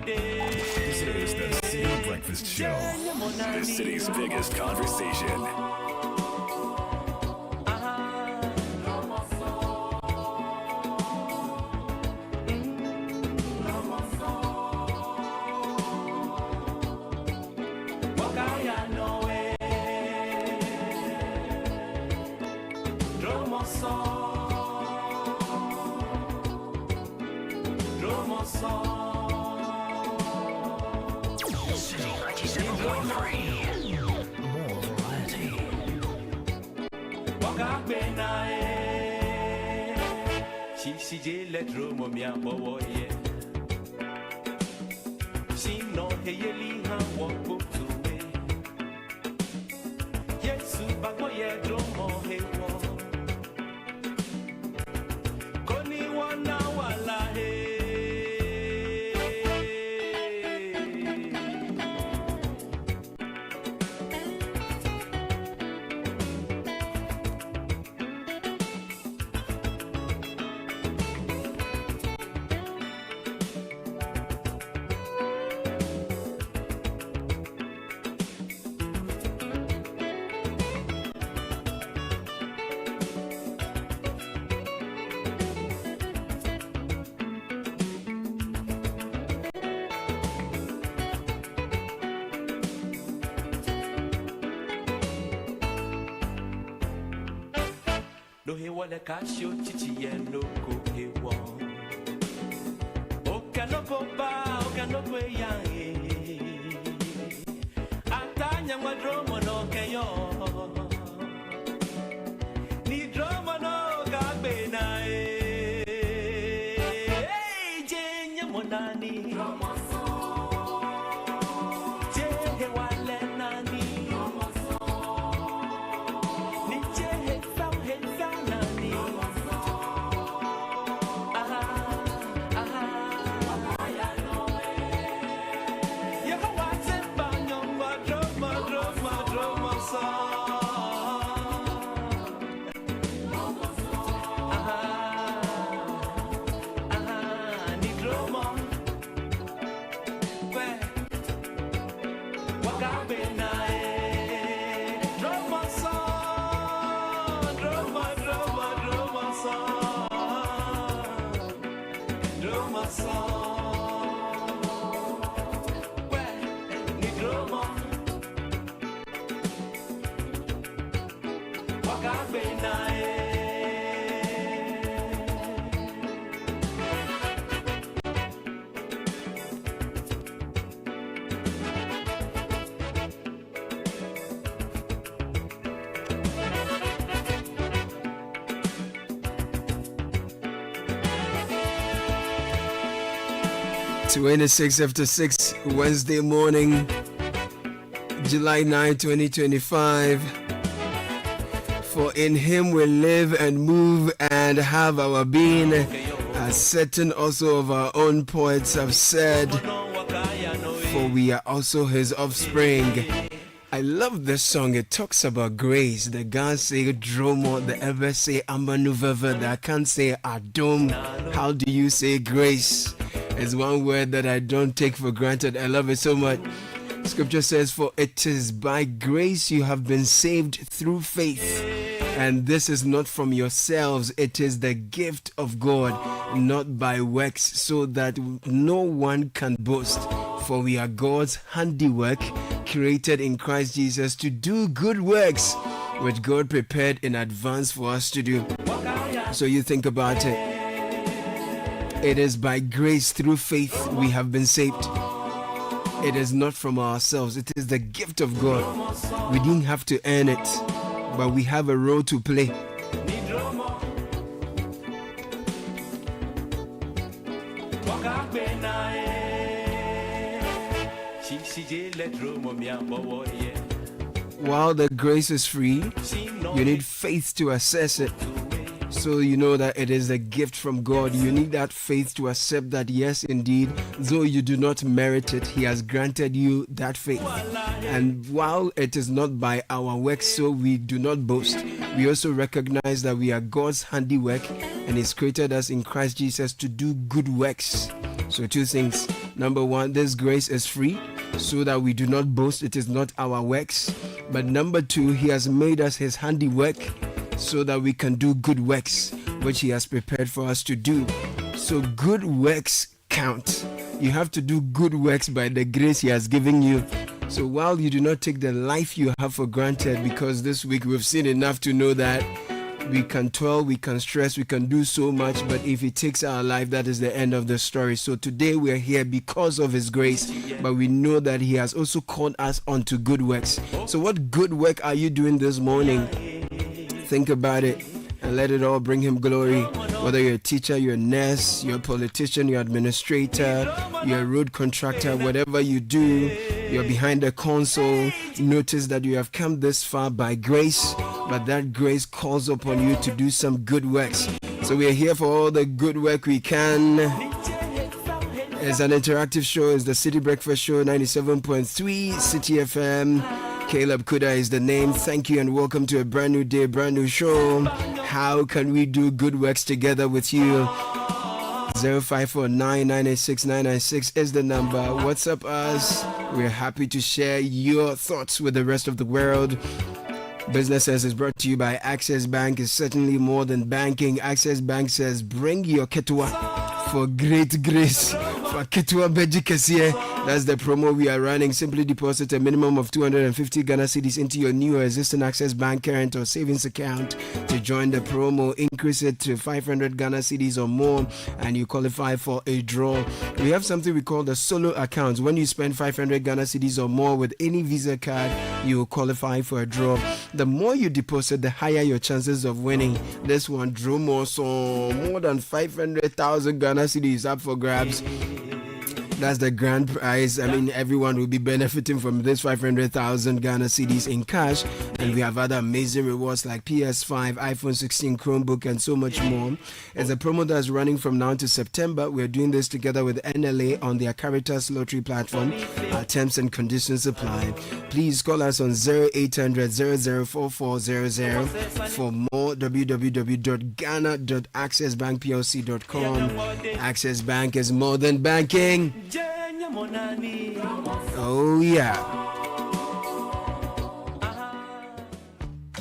This is the Citi Breakfast Show, the city's biggest conversation. No he wale kasho chichi yendo ko he won. O kanoko ba, o kanoko yange. Atanya madromo no keyo. Ni drama no kabena e. Hey jenya monani. Drama so. Jenge wale nani. Drama so. Ni jenge sam hensa. Twenty-six after 6, Wednesday morning, July 9, 2025. For in him we live and move and have our being, as certain also of our own poets have said, for we are also his offspring. I love this song. It talks about grace. The guys say dromo, the ever say ambanuveva, the I can't say adom. How do you say grace? It's one word that I don't take for granted. I love it so much. Scripture says, for it is by grace you have been saved through faith. And this is not from yourselves. It is the gift of God, not by works, so that no one can boast. For we are God's handiwork, created in Christ Jesus to do good works, which God prepared in advance for us to do. So you think about it. It is by grace through faith we have been saved. It is not from ourselves. It is the gift of God. We didn't have to earn it, but we have a role to play. While the grace is free, you need faith to access it. So you know that it is a gift from God. You need that faith to accept that, yes, indeed, though you do not merit it, He has granted you that faith. And while it is not by our works, so we do not boast, we also recognize that we are God's handiwork and He's created us in Christ Jesus to do good works. So two things. Number one, this grace is free so that we do not boast. It is not our works. But number two, He has made us His handiwork so that we can do good works, which He has prepared for us to do. So good works count. You have to do good works by the grace He has given you. So while you do not take the life you have for granted, because this week we've seen enough to know that we can toil, we can stress, we can do so much, but if He takes our life, that is the end of the story. So today we are here because of His grace, but we know that He has also called us onto good works. So what good work are you doing this morning? Think about it and let it all bring Him glory. Whether you're a teacher, you're a nurse, you're a politician, you're an administrator, you're a road contractor, whatever you do, you're behind the console, notice that you have come this far by grace, but that grace calls upon you to do some good works. So we are here for all the good work we can. It's an interactive show. It's the City Breakfast Show, 97.3 Citi FM. Caleb Kuda is the name. Thank you and welcome to a brand new day, brand new show. How can we do good works together with you? 0549986996 is the number. What's up, us? We're happy to share your thoughts with the rest of the world. Business Sense is brought to you by Access Bank. Is certainly more than banking. Access Bank says, bring your ketua for great grace. For ketua beji kesie. That's the promo we are running. Simply deposit a minimum of 250 Ghana cedis into your new or existing Access Bank current or savings account to join the promo. Increase it to 500 Ghana cedis or more and you qualify for a draw. We have something we call the solo accounts. When you spend 500 Ghana cedis or more with any Visa card, you will qualify for a draw. The more you deposit, the higher your chances of winning. This one drew more, so more than 500,000 Ghana cedis up for grabs. That's the grand prize. I mean, everyone will be benefiting from this 500,000 Ghana cedis in cash. And we have other amazing rewards like PS5, iPhone 16, Chromebook, and so much more. It's a promo that's running from now to September. We're doing this together with NLA on their Caritas Lottery platform. Our terms and conditions apply. Please call us on 0800 004400 for more. www.ghana.accessbankplc.com. Access Bank is more than banking. Oh yeah.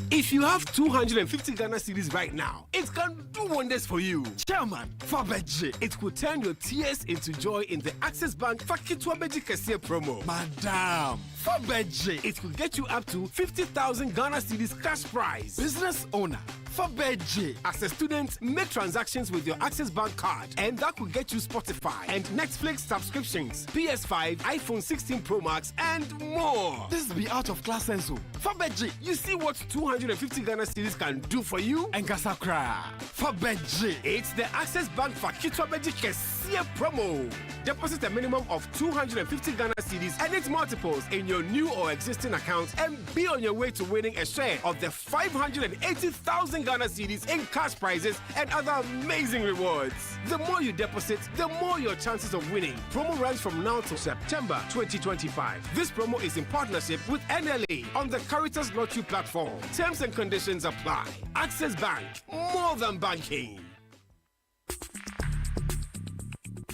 If you have 250 Ghana cedis right now, it can do wonders for you. Chairman, Fabeji, it could turn your tears into joy in the Access Bank Fakitwa Beji Kesie promo. Madam, Fabeji, it could get you up to 50,000 Ghana cedis cash prize. Business owner, Fabeji. As a student, make transactions with your Access Bank card, and that could get you Spotify and Netflix subscriptions, PS5, iPhone 16 Pro Max, and more. This be out of class Enzo. Fabeji, you see what 250 Ghana cedis can do for you? And Gasakra. Fabeji. It's the Access Bank Fakitwa Beji Kesie promo. Deposit a minimum of 250 Ghana cedis and its multiples in your new or existing account and be on your way to winning a share of the 580,000 Ghana cedis in cash prizes and other amazing rewards. The more you deposit, the more your chances of winning. Promo runs from now to September 2025. This promo is in partnership with NLA on the Caritas Lottery platform. Terms and conditions apply. Access Bank, more than banking.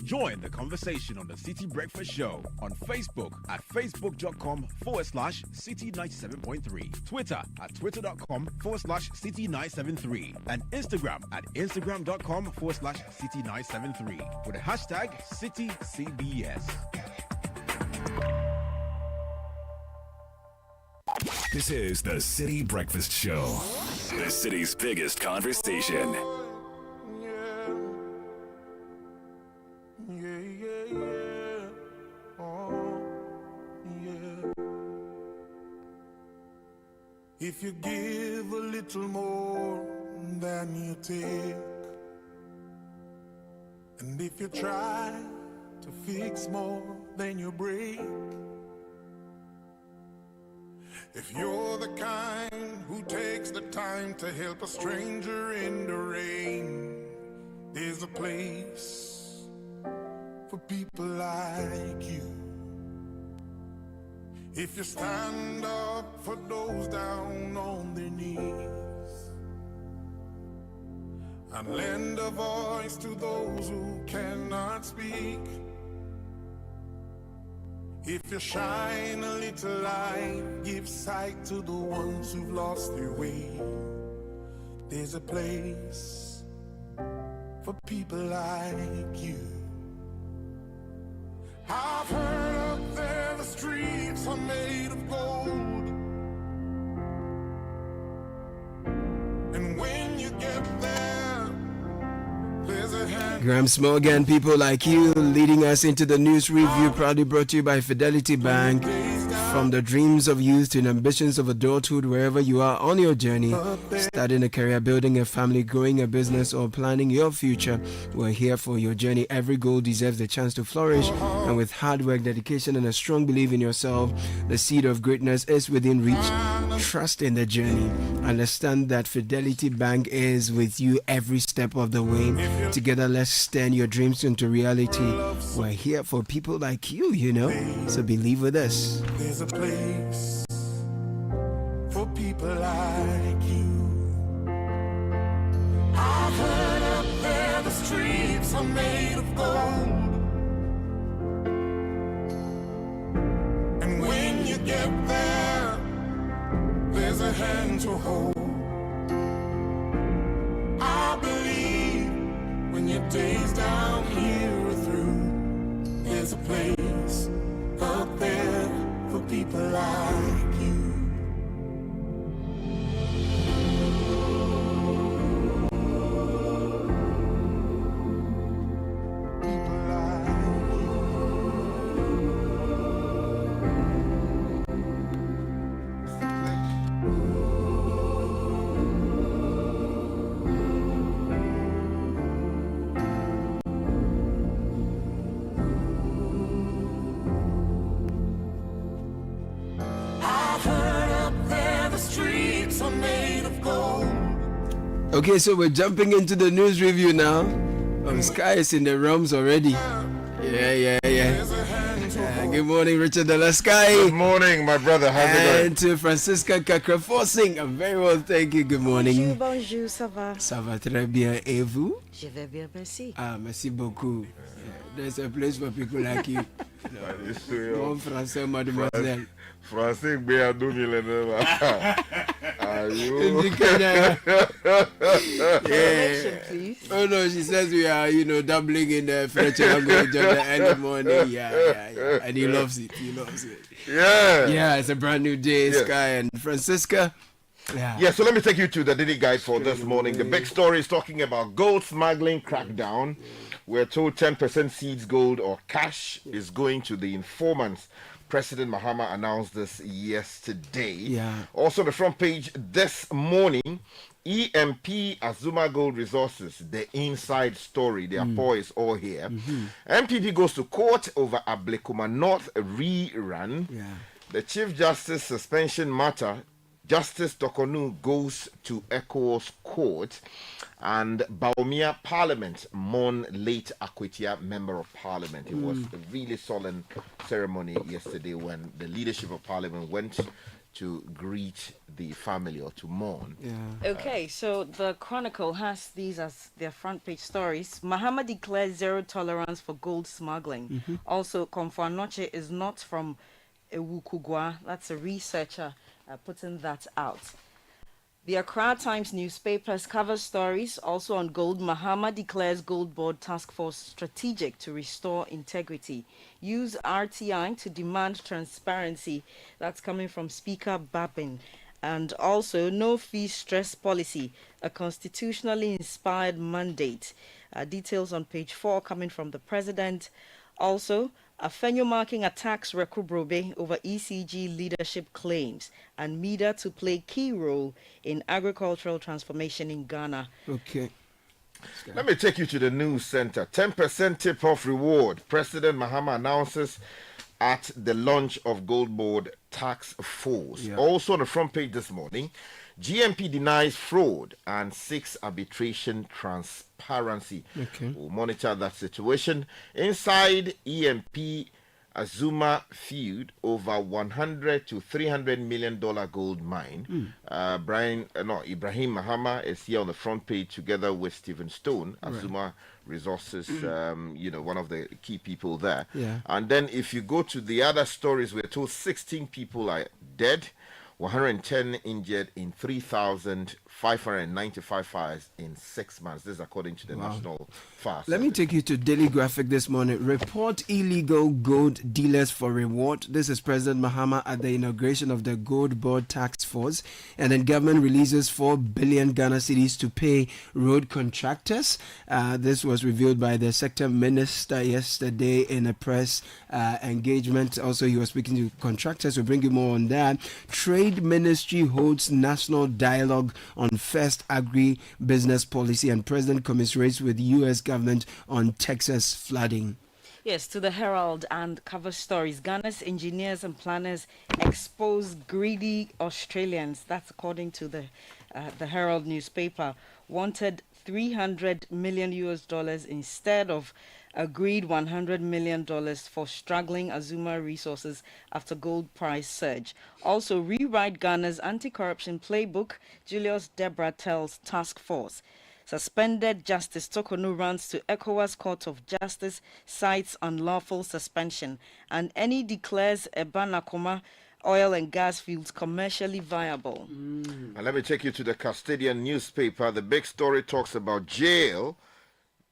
Join the conversation on the City Breakfast Show on Facebook at facebook.com/City97.3, Twitter at twitter.com/City973, and Instagram at instagram.com/City973 with the hashtag CityCBS. This is the City Breakfast Show, the city's biggest conversation. If you give a little more than you take, and if you try to fix more than you break, If you're the kind who takes the time to help a stranger in the rain, there's a place for people like you. If you stand up for those down on their knees and lend a voice to those who cannot speak, if you shine a little light, give sight to the ones who've lost their way, there's a place for people like you. I've heard up there the streets are made of gold, and when you get there, there's a hand. Graham Smorgan, people like you, leading us into the news review, proudly brought to you by Fidelity Bank. From the dreams of youth to the ambitions of adulthood, wherever you are on your journey, starting a career, building a family, growing a business, or planning your future, we're here for your journey. Every goal deserves the chance to flourish, and with hard work, dedication, and a strong belief in yourself, the seed of greatness is within reach. Trust in the journey. Understand that Fidelity Bank is with you every step of the way. Together, let's turn your dreams into reality. We're here for people like you, so believe with us. There's a place for people like you. I've heard up there the streets are made of gold, and when you get there, there's a hand to hold. I believe when your days down here are through, there's a place up there for people like you. People like Okay, so we're jumping into the news review now. Sky is in the realms already. Yeah. Good morning, Richard de la Sky. Good morning, my brother. How's it going? And to Francisca Kakraforsing. Very well, thank you. Good morning. Bonjour, ça va? Ça va très bien. Et vous? Je vais bien, merci. Ah, merci beaucoup. There's a place for people like you. Bon français, mademoiselle. Français, bien, 2009. Yeah. Please. Oh no, she says we are, doubling in the French language on the early morning. Yeah. And he loves it. Yeah, it's a brand new day, Yes. Sky and Francisca. Yeah, so let me take you to the Diddy Guide for this morning. The big story is talking about gold smuggling crackdown. We're told 10% seeds, gold, or cash is going to the informants. President Mahama announced this yesterday. Yeah. Also, on the front page this morning, EMP Azuma Gold Resources, the inside story. Their boy is all here. MPP goes to court over Ablekuma North rerun. Yeah. The Chief Justice suspension matter. Justice Tokonu goes to ECOWAS court, and Baumia Parliament mourn late Akwetia Member of Parliament. It was a really solemn ceremony yesterday when the leadership of Parliament went to greet the family or to mourn. Yeah. Okay, so the Chronicle has these as their front page stories. Mahama declares zero tolerance for gold smuggling. Also, Komfo Anoche is not from Ewukugwa. That's a researcher putting that out. The Accra Times newspapers cover stories also on gold. Mahama declares Gold Board Task Force strategic to restore integrity. Use RTI to demand transparency. That's coming from Speaker Babin. And also, no fee stress policy, a constitutionally inspired mandate. Details on page 4 coming from the president. Also, Afenyo marking attacks Rekubrobe over ECG leadership claims, and media to play key role in agricultural transformation in Ghana. Okay. Let me take you to the news center. 10% tip-off reward. President Mahama announces at the launch of Gold Board Task Force. Yeah. Also on the front page this morning, GMP denies fraud and seeks arbitration transparency. Okay. We'll monitor that situation. Inside EMP Azuma feud over 100 to 300 million dollar gold mine. Ibrahim Mahama is here on the front page together with Stephen Stone, Azuma Resources, one of the key people there. Yeah. And then if you go to the other stories, we're told 16 people are dead, 110 injured in 3,595 fires in 6 months. This is according to the National Fire Let me Service. take you to Daily Graphic this morning. Report illegal gold dealers for reward. This is President Mahama at the inauguration of the Gold Board Task Force. And then government releases 4 billion Ghana cedis to pay road contractors. This was revealed by the sector minister yesterday in a press engagement. Also, he was speaking to contractors. We'll bring you more on that. Trade Ministry holds national dialogue on first agri-business policy, and President commiserates with U.S. government on Texas flooding. Yes, to the Herald and cover stories. Ghana's engineers and planners expose greedy Australians. That's according to the Herald newspaper. Wanted $300 million instead of agreed $100 million for struggling Azuma Resources after gold price surge. Also, rewrite Ghana's anti-corruption playbook, Julius Debra tells task force. Suspended Justice Tokonu runs to ECOWAS Court of Justice, cites unlawful suspension. And Eni declares Ebanakoma oil and gas fields commercially viable. And let me take you to the Custodian newspaper. The big story talks about jail.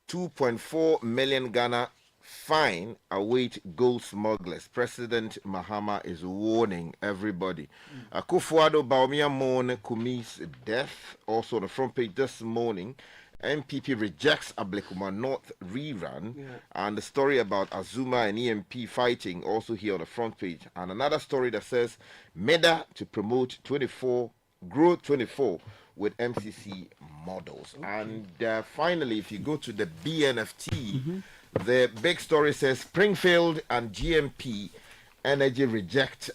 2.4 million Ghana fine await gold smugglers. President Mahama is warning everybody. Akufo-Addo Bawumia mourn Kumi's death. Also on the front page this morning, MPP rejects Ablekuma North rerun. And the story about Azuma and EMP fighting also here on the front page. And another story that says MEDA to promote 24 with MCC models. And finally, if you go to the BNFT, the big story says Springfield and GMP Energy reject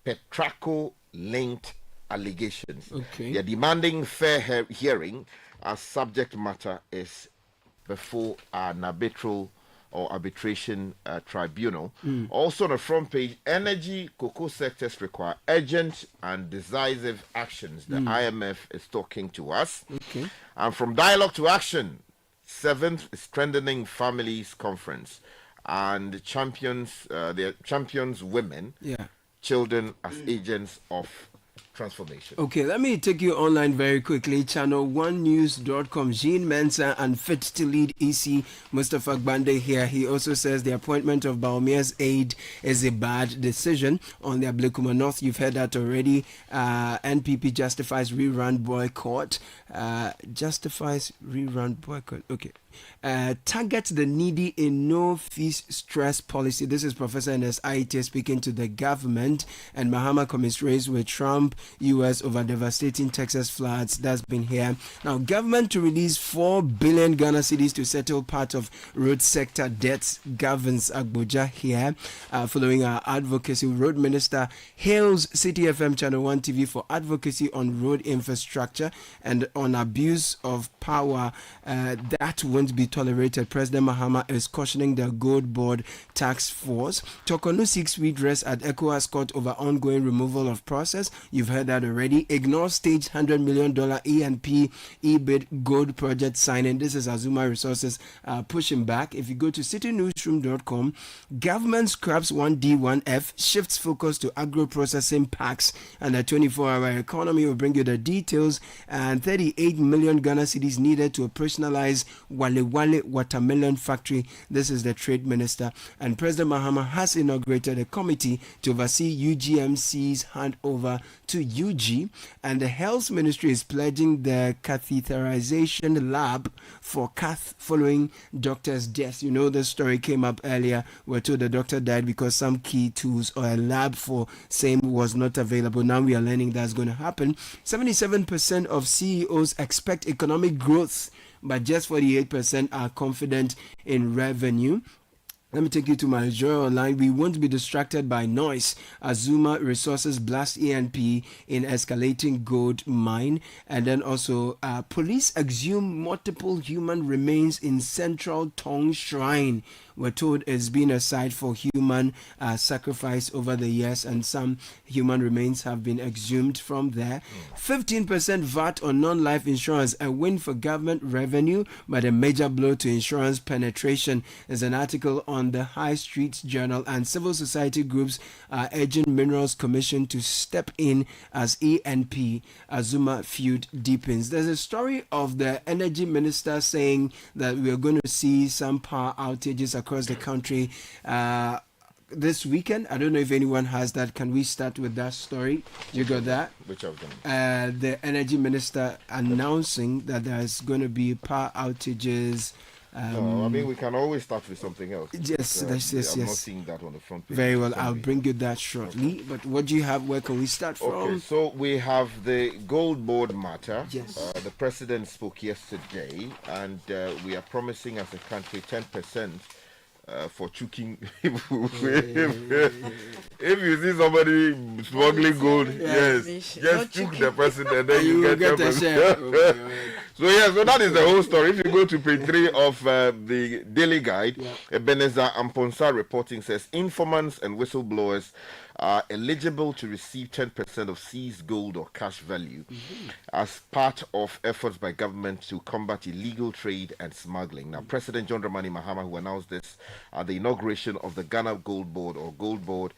Petraco-linked allegations. Okay. They're demanding fair hearing as subject matter is before an arbitral or arbitration tribunal. Also on the front page, energy cocoa sectors require urgent and decisive actions. The IMF is talking to us. Okay. And from dialogue to action, 7th Strengthening Families Conference, and the champions women, children as agents of transformation. Okay, let me take you online very quickly. Channel1news.com. Jean Mensah and fit to lead EC Mustafa Gbande here. He also says the appointment of Baumia's aide is a bad decision on the Ablekuma North. You've heard that already. NPP justifies rerun boycott. Okay. Target the needy in no fees stress policy. This is Professor Ernest Aite speaking to the government, and Mahama commiserates with Trump, US over devastating Texas floods. That's been here. Now, government to release 4 billion Ghana cedis to settle part of road sector debts governs Agboja here. Following our advocacy, Road Minister hails Citi FM Channel 1 TV for advocacy on road infrastructure and on abuse of power. That won't be tolerated. President Mahama is cautioning the Gold Board Task Force. Tokonu seeks redress at ECOWAS Court over ongoing removal of process. You've heard that already. Ignore staged $100 million ENP EBIT gold project signing. This is Azuma Resources pushing back. If you go to citynewsroom.com, government scraps 1D, 1F, shifts focus to agro-processing packs, and the 24-hour economy will bring you the details. And 38 million Ghana cedis needed to operationalize Wale Watermelon Factory. This is the Trade Minister. And President Mahama has inaugurated a committee to oversee UGMC's handover to UG. And the Health Ministry is pledging the catheterization lab for cath following doctor's death. You know, the story came up earlier. We're told the doctor died because some key tools or a lab for same was not available. Now we are learning that's going to happen. 77% of CEOs expect economic growth, but just 48% are confident in revenue. Let me take you to my Joy Online. We won't be distracted by noise. Azuma Resources blast ENP in escalating gold mine. And then also, police exhume multiple human remains in Central Tong Shrine. We're told it's been a site for human sacrifice over the years, and some human remains have been exhumed from there. 15% VAT on non-life insurance, a win for government revenue, but a major blow to insurance penetration. There's an article on the High Street Journal, and civil society groups are urging Minerals Commission to step in as ENP Azuma feud deepens. There's a story of the energy minister saying that we are going to see some power outages across the country this weekend. I don't know if anyone has that. Can we start with that story? You got that? Which of them? The energy minister announcing that there's going to be power outages. No, I mean, we can always start with something else. Yes, yes. I'm not seeing that on the front page. Very well, I'll bring you that shortly. But what do you have? Where can we start from? Okay, so we have the gold board matter. Yes. The president spoke yesterday, and we are promising as a country 10%. For choking people. If you see somebody smuggling gold, yes, just choke the person and then you get a share. So that is the whole story. If you go to page 3 of the Daily Guide, Ebenezer Amponsa reporting says informants and whistleblowers are eligible to receive 10% of seized gold or cash value as part of efforts by government to combat illegal trade and smuggling. Now, President John Dramani Mahama, who announced this at the inauguration of the Ghana Gold Board or Gold Board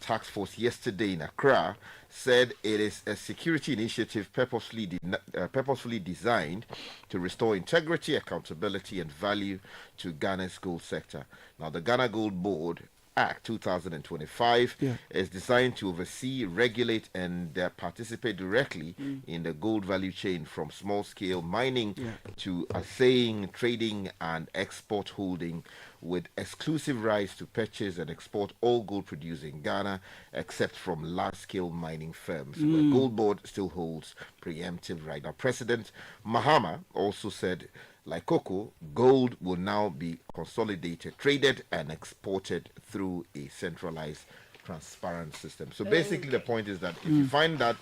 task force yesterday in Accra, said it is a security initiative purposefully designed to restore integrity, accountability, and value to Ghana's gold sector. Now, the Ghana Gold Board Act 2025 is designed to oversee, regulate, and participate directly in the gold value chain from small-scale mining to assaying, trading, and export holding, with exclusive rights to purchase and export all gold produced in Ghana, except from large-scale mining firms. The Gold Board still holds preemptive right. Now, President Mahama also said, like cocoa, gold will now be consolidated, traded, and exported through a centralized, transparent system. So basically, the point is that if you find that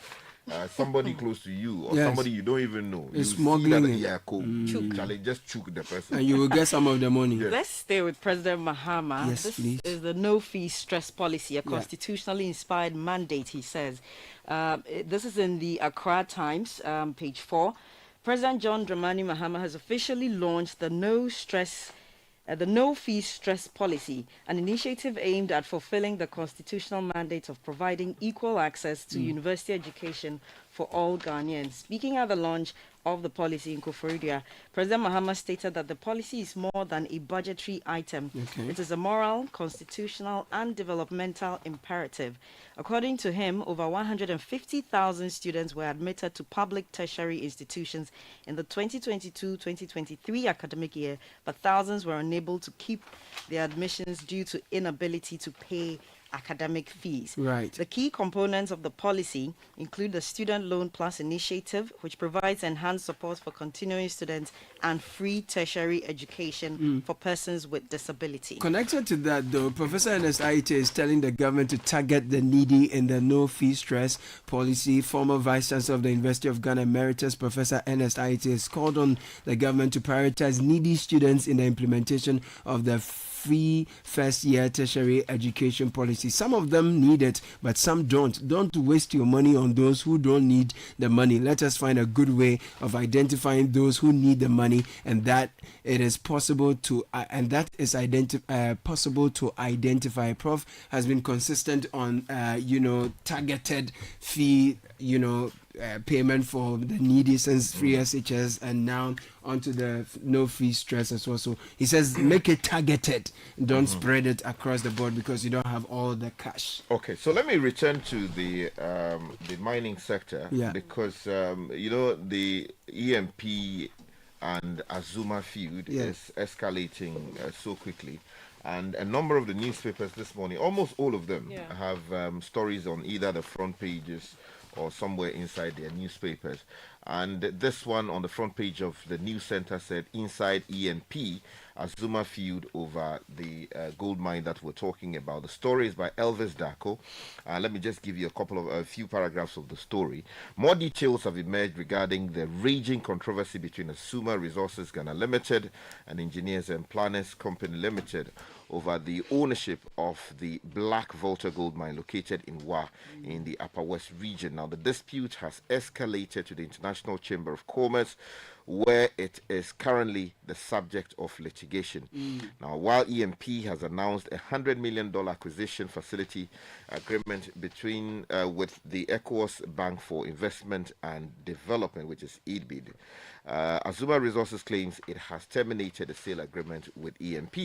somebody close to you or somebody you don't even know, it's you smuggling, see that, just choke the person. And you will get some of the money. Let's stay with President Mahama. Yes, this please. is the no-fee stress policy, a constitutionally inspired mandate, he says. This is in the Accra Times, page 4. President John Dramani Mahama has officially launched the no-fee stress policy, an initiative aimed at fulfilling the constitutional mandate of providing equal access to university education for all Ghanaians. Speaking at the launch of the policy in Koforidua, President Mahama stated that the policy is more than a budgetary item. It is a moral, constitutional, and developmental imperative. According to him, over 150,000 students were admitted to public tertiary institutions in the 2022-2023 academic year, but thousands were unable to keep their admissions due to inability to pay academic fees. Right. The key components of the policy include the Student Loan Plus initiative, which provides enhanced support for continuing students and free tertiary education for persons with disability. Connected to that, though, Professor Ernest Aite is telling the government to target the needy in the no-fee stress policy. Former Vice Chancellor of the University of Ghana, Emeritus Professor Ernest Aite, has called on the government to prioritize needy students in the implementation of the free first-year tertiary education policy. Some of them need it, but some don't. Don't waste your money on those who don't need the money. Let us find a good way of identifying those who need the money, and that it is possible to, possible to identify. Prof has been consistent on, targeted fee, payment for the needy since free SHS, and now onto the no fee stress as well. So he says make it targeted, don't spread it across the board because you don't have all the cash. Okay, so let me return to the mining sector because the EMP and Azuma feud is escalating so quickly. And a number of the newspapers this morning, almost all of them, have stories on either the front pages or somewhere inside their newspapers And this one on the front page of the news center said, inside ENP, Azuma feud over the gold mine that we're talking about. The story is by Elvis Darko. Let me just give you a few paragraphs of the story. More details have emerged regarding the raging controversy between Azuma Resources Ghana Limited and Engineers and Planners Company Limited over the ownership of the Black Volta gold mine located in Wa in the Upper West region. Now, the dispute has escalated to the International Chamber of Commerce, where it is currently the subject of litigation. Now, while EMP has announced a $100 million acquisition facility agreement between with the ECOWAS Bank for Investment and Development, which is EDBID, Azuma Resources claims it has terminated the sale agreement with EMP.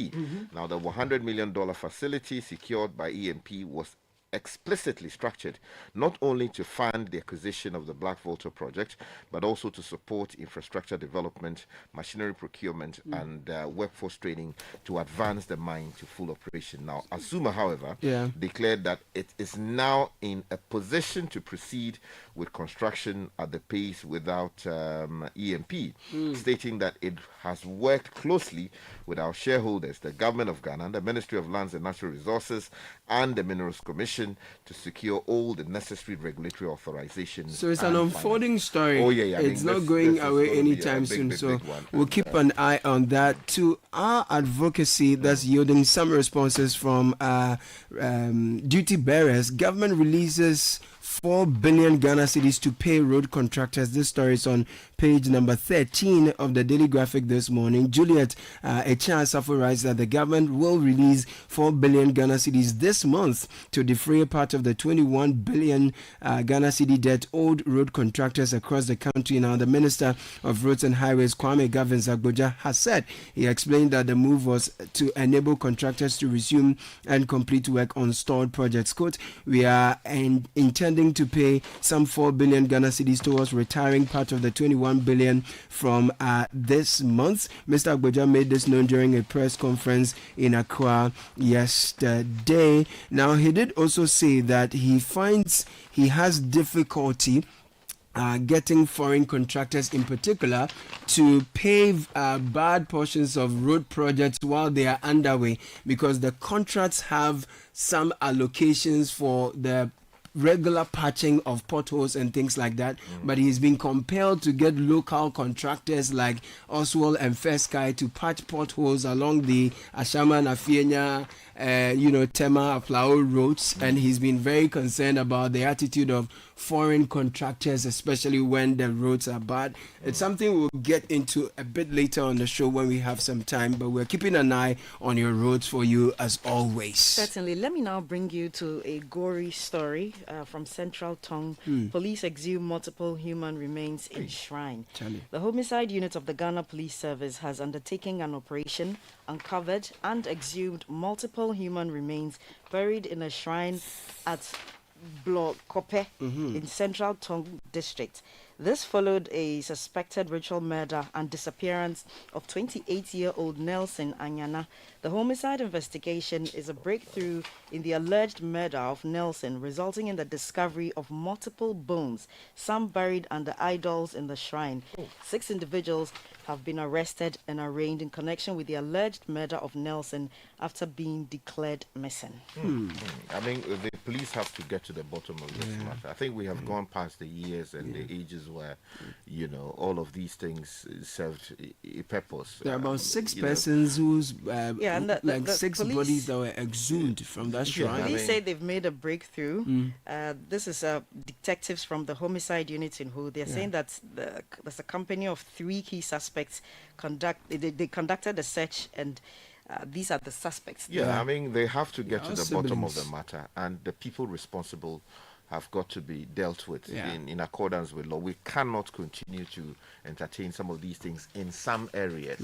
Now, the $100 million facility secured by EMP was explicitly structured not only to fund the acquisition of the Black Volta project, but also to support infrastructure development, machinery procurement, and workforce training to advance the mine to full operation. Now, Azuma, however, declared that it is now in a position to proceed with construction at the pace without EMP, stating that it has worked closely with our shareholders, the Government of Ghana, the Ministry of Lands and Natural Resources, and the Minerals Commission to secure all the necessary regulatory authorizations. So it's an unfolding story. Oh, yeah. It's not going away anytime soon. So we'll keep an eye on that. To our advocacy that's yielding some responses from duty bearers, government releases 4 billion Ghana cedis to pay road contractors. This story is on page number 13 of the Daily Graphic this morning. Juliet Echasafo writes that the government will release 4 billion Ghana cedis this month to defray part of the 21 billion Ghana cedi debt owed road contractors across the country. Now, the Minister of Roads and Highways, Kwame Gavin-Zagboja, has said, he explained that the move was to enable contractors to resume and complete work on stalled projects. Quote, we are intending to pay some 4 billion Ghana cedis towards retiring part of the 21 billion from this month. Mr. Agboja made this known during a press conference in Accra yesterday. Now, he did also say that he finds he has difficulty getting foreign contractors in particular to pave bad portions of road projects while they are underway, because the contracts have some allocations for the regular patching of potholes and things like that, but he's been compelled to get local contractors like Oswald and Feskai to patch potholes along the Ashama and Afienya, Tema, Aplao roads, and he's been very concerned about the attitude of foreign contractors, especially when the roads are bad. It's something we'll get into a bit later on the show when we have some time, but we're keeping an eye on your roads for you as always. Certainly. Let me now bring you to a gory story from Central Tongue. Police exhume multiple human remains in shrine. The Homicide Unit of the Ghana Police Service has undertaken an operation, uncovered and exhumed multiple human remains buried in a shrine at Block Kope in Central Tongue District. This followed a suspected ritual murder and disappearance of 28-year-old Nelson Anyana. The homicide investigation is a breakthrough in the alleged murder of Nelson, resulting in the discovery of multiple bones, some buried under idols in the shrine. 6 individuals have been arrested and arraigned in connection with the alleged murder of Nelson after being declared missing. I mean, the police have to get to the bottom of this matter. I think we have gone past the years and the ages where, all of these things served a purpose. There are about 6 persons whose, and 6 police, bodies that were exhumed from that shrine. Police say they've made a breakthrough. This is detectives from the Homicide Unit in Ho. They're saying that there's a company of 3 key suspects they conducted a search, and these are the suspects. I mean, they have to get to the bottom of the matter, and the people responsible have got to be dealt with in accordance with law. We cannot continue to entertain some of these things in some areas.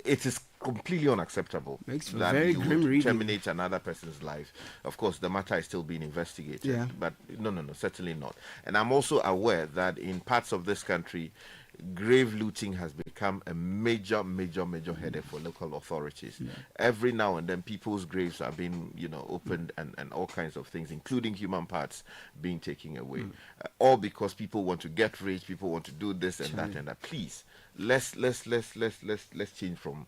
It is completely unacceptable that very you grim would terminate another person's life. Of course, the matter is still being investigated, but no, certainly not. And I'm also aware that in parts of this country, grave looting has become a major headache for local authorities. Every now and then, people's graves are being, opened and all kinds of things, including human parts being taken away. All because people want to get rich, people want to do this and that and that. Please, let's change from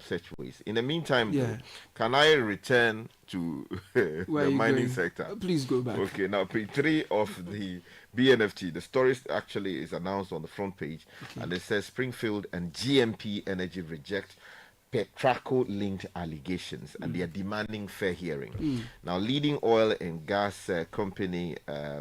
such ways. In the meantime, though, can I return to the mining sector? Please go back. Okay, now page 3 of the BNFT, the story actually is announced on the front page, and it says Springfield and GMP Energy reject Petraco-linked allegations, and they are demanding fair hearing. Now, leading oil and gas company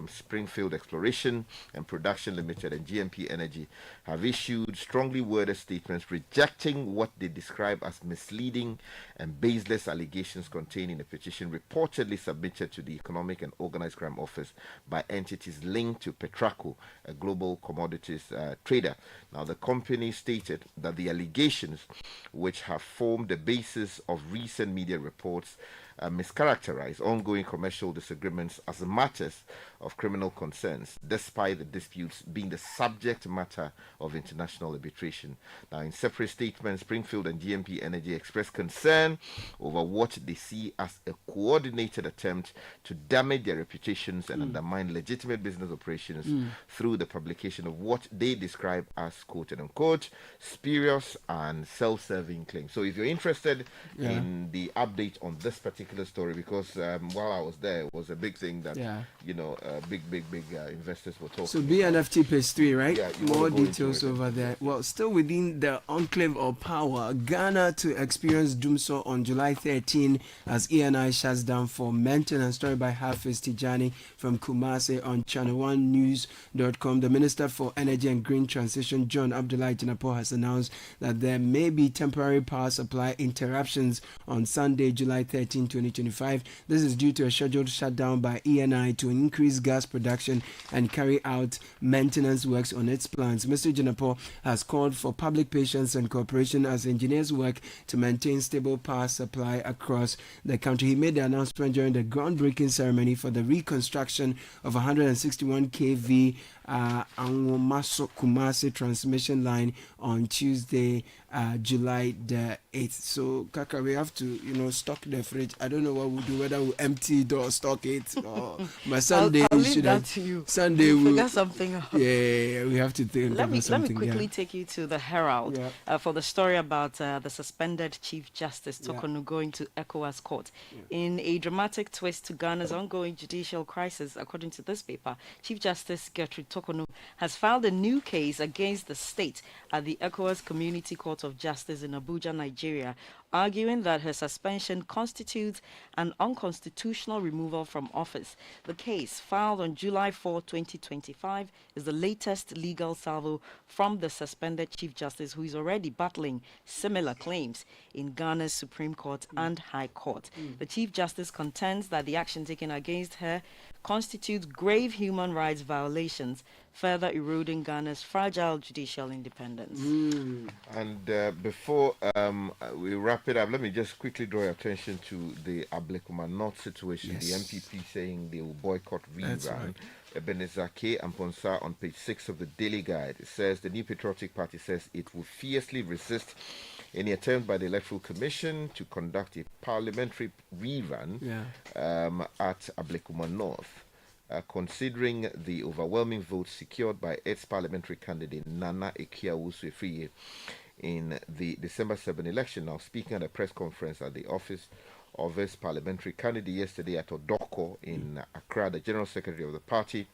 Springfield Exploration and Production Limited and GMP Energy have issued strongly worded statements rejecting what they describe as misleading and baseless allegations contained in a petition reportedly submitted to the Economic and Organized Crime Office by entities linked to Petraco, a global commodities trader. Now, the company stated that the allegations, which have formed the basis of recent media reports, mischaracterize ongoing commercial disagreements as matters of criminal concerns, despite the disputes being the subject matter of international arbitration. Now, in separate statements, Springfield and GMP Energy expressed concern over what they see as a coordinated attempt to damage their reputations and undermine legitimate business operations through the publication of what they describe as quote-unquote spurious and self-serving claims. So if you're interested in the update on this particular story, because while I was there, it was a big thing that big investors were talking. So BNFT page 3, right? Yeah, more details over there. Well, still within the enclave of power, Ghana to experience doomsday on July 13 as ENI shuts down for maintenance. Story by Hafiz Tijani from Kumasi on channel1news.com. The Minister for Energy and Green Transition, John Abdullahi Jinapor, has announced that there may be temporary power supply interruptions on Sunday, July 13, 2025. This is due to a scheduled shutdown by ENI to increase gas production and carry out maintenance works on its plants. Mr. Jinapor has called for public patience and cooperation as engineers work to maintain stable power supply across the country. He made the announcement during the groundbreaking ceremony for the reconstruction of 161 kV Angomaso Kumasi transmission line on Tuesday, July the 8th. So, Kaka, we have to, stock the fridge. I don't know what we'll do, whether we'll empty it or stock it. But Sunday, I'll leave that to you. Sunday, we'll figure something out. Yeah, we have to think Let me something. quickly take you to the Herald for the story about the suspended Chief Justice Tokonu going to ECOWAS court. In a dramatic twist to Ghana's ongoing judicial crisis, according to this paper, Chief Justice Gertrude Tokonu has filed a new case against the state at the ECOWAS Community Court of Justice in Abuja, Nigeria, arguing that her suspension constitutes an unconstitutional removal from office. The case, filed on July 4, 2025, is the latest legal salvo from the suspended Chief Justice, who is already battling similar claims in Ghana's Supreme Court and High Court. The Chief Justice contends that the action taken against her constitutes grave human rights violations, further eroding Ghana's fragile judicial independence. And before we wrap it up, let me just quickly draw your attention to the Ablekuma North situation. The MPP saying they will boycott rerun. Ebenezer K. Amponsa on page 6 of the Daily Guide. It says the New Patriotic Party says it will fiercely resist any attempt by the Electoral Commission to conduct a parliamentary rerun at Ablekuma North, considering the overwhelming votes secured by its parliamentary candidate Nana Ekiawusu-Efriye in the December 7 election. Now, speaking at a press conference at the office of his parliamentary candidate yesterday at Odoko in Accra, the General Secretary of the party,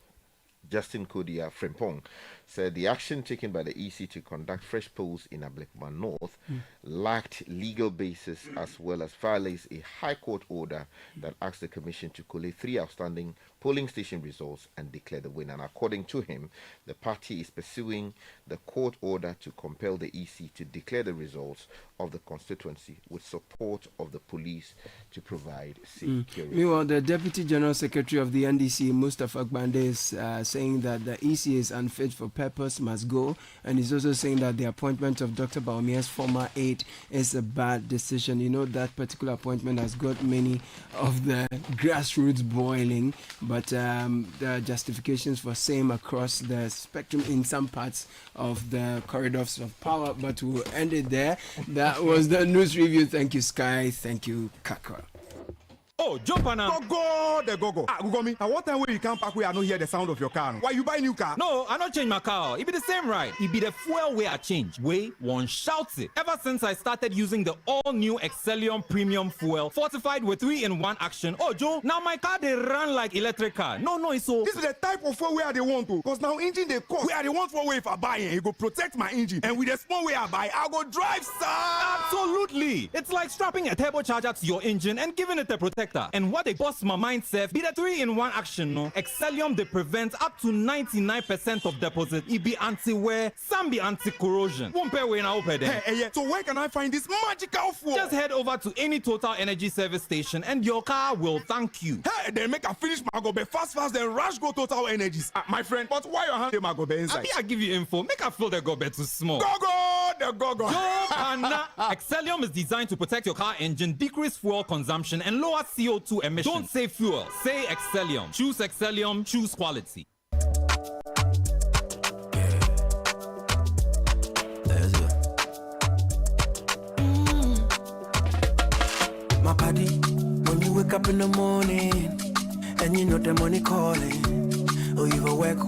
Justin Kodia Frimpong, said the action taken by the EC to conduct fresh polls in Ablekuma North lacked legal basis, as well as violates a High Court order that asked the Commission to collate 3 outstanding polling station results and declare the winner. And according to him, the party is pursuing the court order to compel the EC to declare the results of the constituency with support of the police to provide security. Meanwhile, the Deputy General Secretary of the NDC, Mustafa Gbande, is saying that the EC is unfit for purpose, must go, and he's also saying that the appointment of Dr. Baumia's former aide is a bad decision. That particular appointment has got many of the grassroots boiling, but the justifications for same across the spectrum in some parts of the corridors of power. But we'll end it there. That was the news review. Thank you, Sky. Thank you, Kakra. Oh, jump on now. Go. Google me. At what time when you come back, we are not hear the sound of your car? Why you buy new car? No, I not change my car. It be the same ride. It be the fuel way I change. Way one shouts it. Ever since I started using the all-new Excellium Premium Fuel, fortified with 3-in-1 action. Oh, Joe, now my car they run like electric car. No, it's so. This is the type of fuel where they want to. Because now engine they cost. Where they want for way if I buy it, it go protect my engine. And with the small way I buy, I go drive, sir. Absolutely. It's like strapping a turbocharger to your engine and giving it a protector. And what they bust my mind self be the 3-in-1 action, no? Excellium they prevent up to 99% of deposit. It be anti-wear, some be anti-corrosion. Won't pay when I open them. Hey, so where can I find this magical fuel? Just head over to any Total Energy service station and your car will thank you. Hey, then make a finish my go be fast, then rush go Total Energies. My friend, but why your hand my go be inside? I give you info. Make I feel the go be too small. Go. Excellium is designed to protect your car engine, decrease fuel consumption, and lower CO2 emissions. Don't say fuel, say Excellium. Choose Excellium, choose quality. My buddy, when you wake up in the morning and you know the money calling, oh, you go work,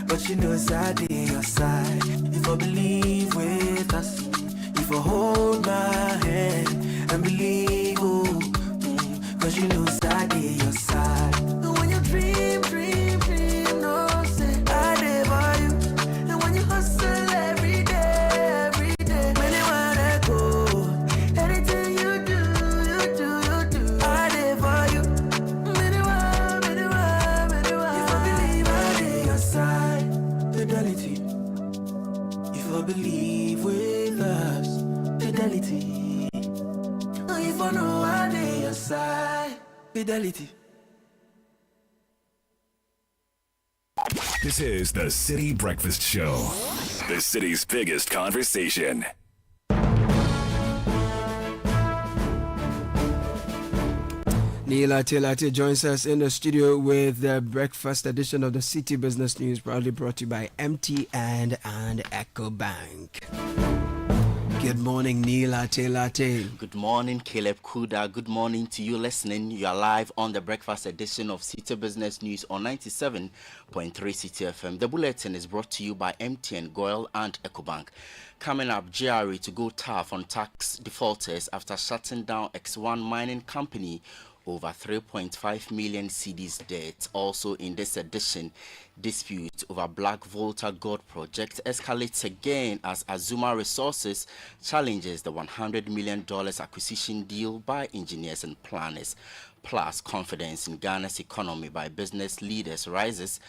but you know it's out there your side. If I believe with us, if I hold my hand and believe, oh, cause you know it's out there your side. And when you dream, no say I live by you. And when you hustle every day, many wanna go. Anything you do, I live by you. Many want. If I believe I live your side, fidelity. If I believe with us, fidelity. If I know I live your side, fidelity. This is the Citi Breakfast Show, the city's biggest conversation. Neela Telate joins us in the studio with the breakfast edition of the Citi Business News, proudly brought to you by MTN and EcoBank. Good morning, Neela Telate. Good morning, Caleb Kuda. Good morning to you listening. You are live on the breakfast edition of Citi Business News on 97.3 Citi FM. The bulletin is brought to you by MTN, Goil and EcoBank. Coming up, GRA to go tough on tax defaulters after shutting down X1 mining company over 3.5 million cedis debt. Also in this edition, dispute over Black Volta Gold project escalates again as Azuma Resources challenges the $100 million acquisition deal by engineers and planners. Plus, confidence in Ghana's economy by business leaders rises,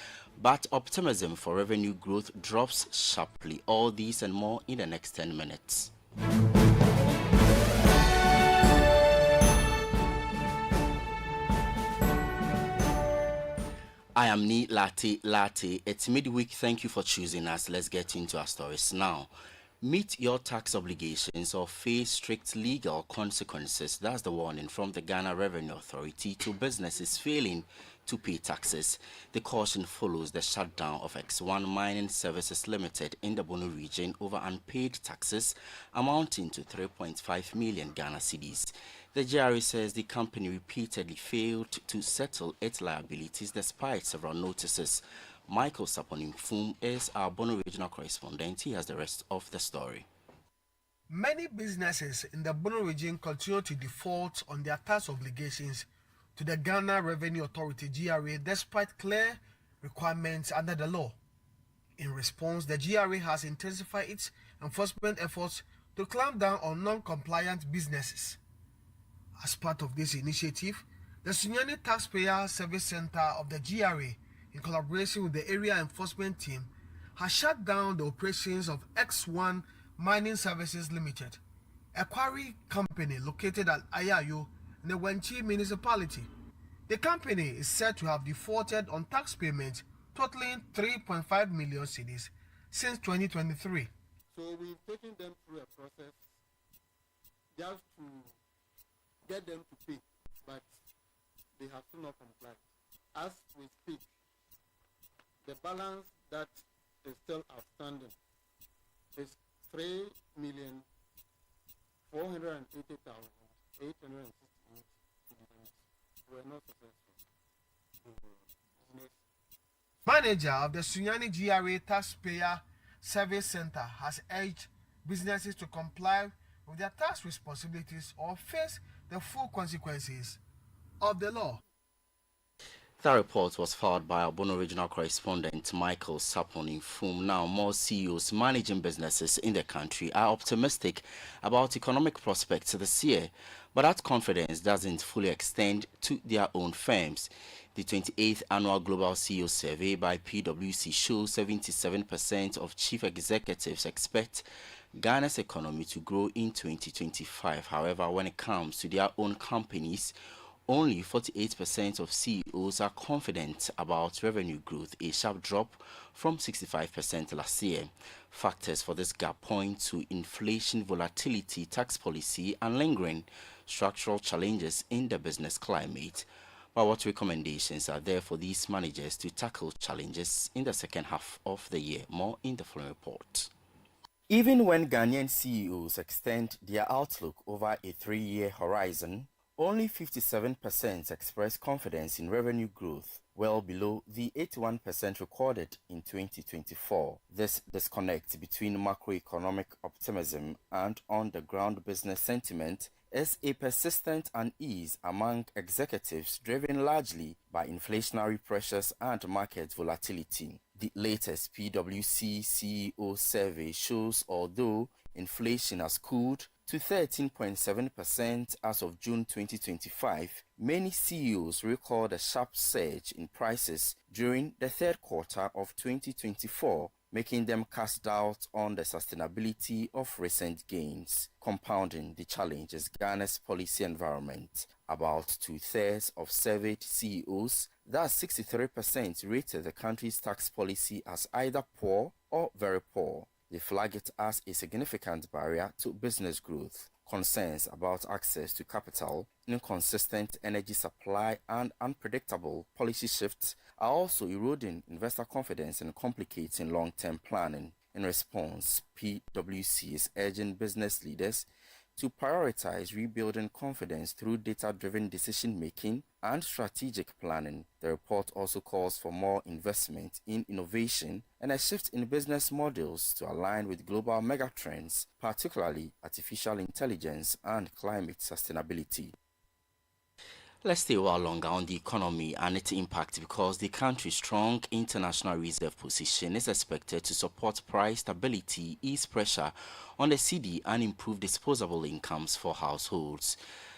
but optimism for revenue growth drops sharply. All these and more in the next 10 minutes. I am Ni Latte. It's midweek. Thank you for choosing us. Let's get into our stories now. Meet your tax obligations or face strict legal consequences. That's the warning from the Ghana Revenue Authority to businesses failing to pay taxes. The caution follows the shutdown of X1 Mining Services Limited in the Bono region over unpaid taxes amounting to 3.5 million Ghana cedis. The GRA says the company repeatedly failed to settle its liabilities despite several notices. Michael Saponim-Fum is our Bono regional correspondent. He has the rest of the story. Many businesses in the Bono region continue to default on their tax obligations to the Ghana Revenue Authority GRA despite clear requirements under the law. In response, the GRA has intensified its enforcement efforts to clamp down on non-compliant businesses. As part of this initiative, the Sunyani Taxpayer Service Center of the GRA, in collaboration with the Area Enforcement Team, has shut down the operations of X1 Mining Services Limited, a quarry company located at Ayayo in the Wenchi municipality. The company is said to have defaulted on tax payments totaling 3.5 million cedis since 2023. So we've taken them through a process just to get them to pay, but they have still not complied. As we speak, the balance that is still outstanding is 3,480,868. We are not successful. Manager of the Sunyani GRA Taxpayer Service Center has urged businesses to comply with their tax responsibilities or face the full consequences of the law. That report was filed by our Bono regional correspondent Michael Sapon in Fum. Now, more CEOs managing businesses in the country are optimistic about economic prospects this year, but that confidence doesn't fully extend to their own firms. The 28th Annual Global CEO Survey by PwC shows 77% of chief executives expect Ghana's economy to grow in 2025. However, when it comes to their own companies, only 48% of CEOs are confident about revenue growth, a sharp drop from 65% last year. Factors for this gap point to inflation, volatility, tax policy, and lingering structural challenges in the business climate. But what recommendations are there for these managers to tackle challenges in the second half of the year? More in the following report. Even when Ghanaian CEOs extend their outlook over a 3-year horizon, only 57% express confidence in revenue growth, well below the 81% recorded in 2024. This disconnect between macroeconomic optimism and on-the-ground business sentiment is a persistent unease among executives driven largely by inflationary pressures and market volatility. The latest PwC CEO survey shows although inflation has cooled to 13.7% as of June 2025, many CEOs record a sharp surge in prices during the third quarter of 2024, making them cast doubt on the sustainability of recent gains. Compounding the challenge is Ghana's policy environment. About 2/3 of surveyed CEOs, that's 63%, rated the country's tax policy as either poor or very poor. They flag it as a significant barrier to business growth. Concerns about access to capital, inconsistent energy supply, and unpredictable policy shifts are also eroding investor confidence and complicating long-term planning. In response, PwC is urging business leaders to prioritize rebuilding confidence through data-driven decision-making and strategic planning. The report also calls for more investment in innovation and a shift in business models to align with global megatrends, particularly artificial intelligence and climate sustainability. Let's stay a while longer on the economy and its impact because the country's strong international reserve position is expected to support price stability, ease pressure on the cedi, and improve disposable incomes for households.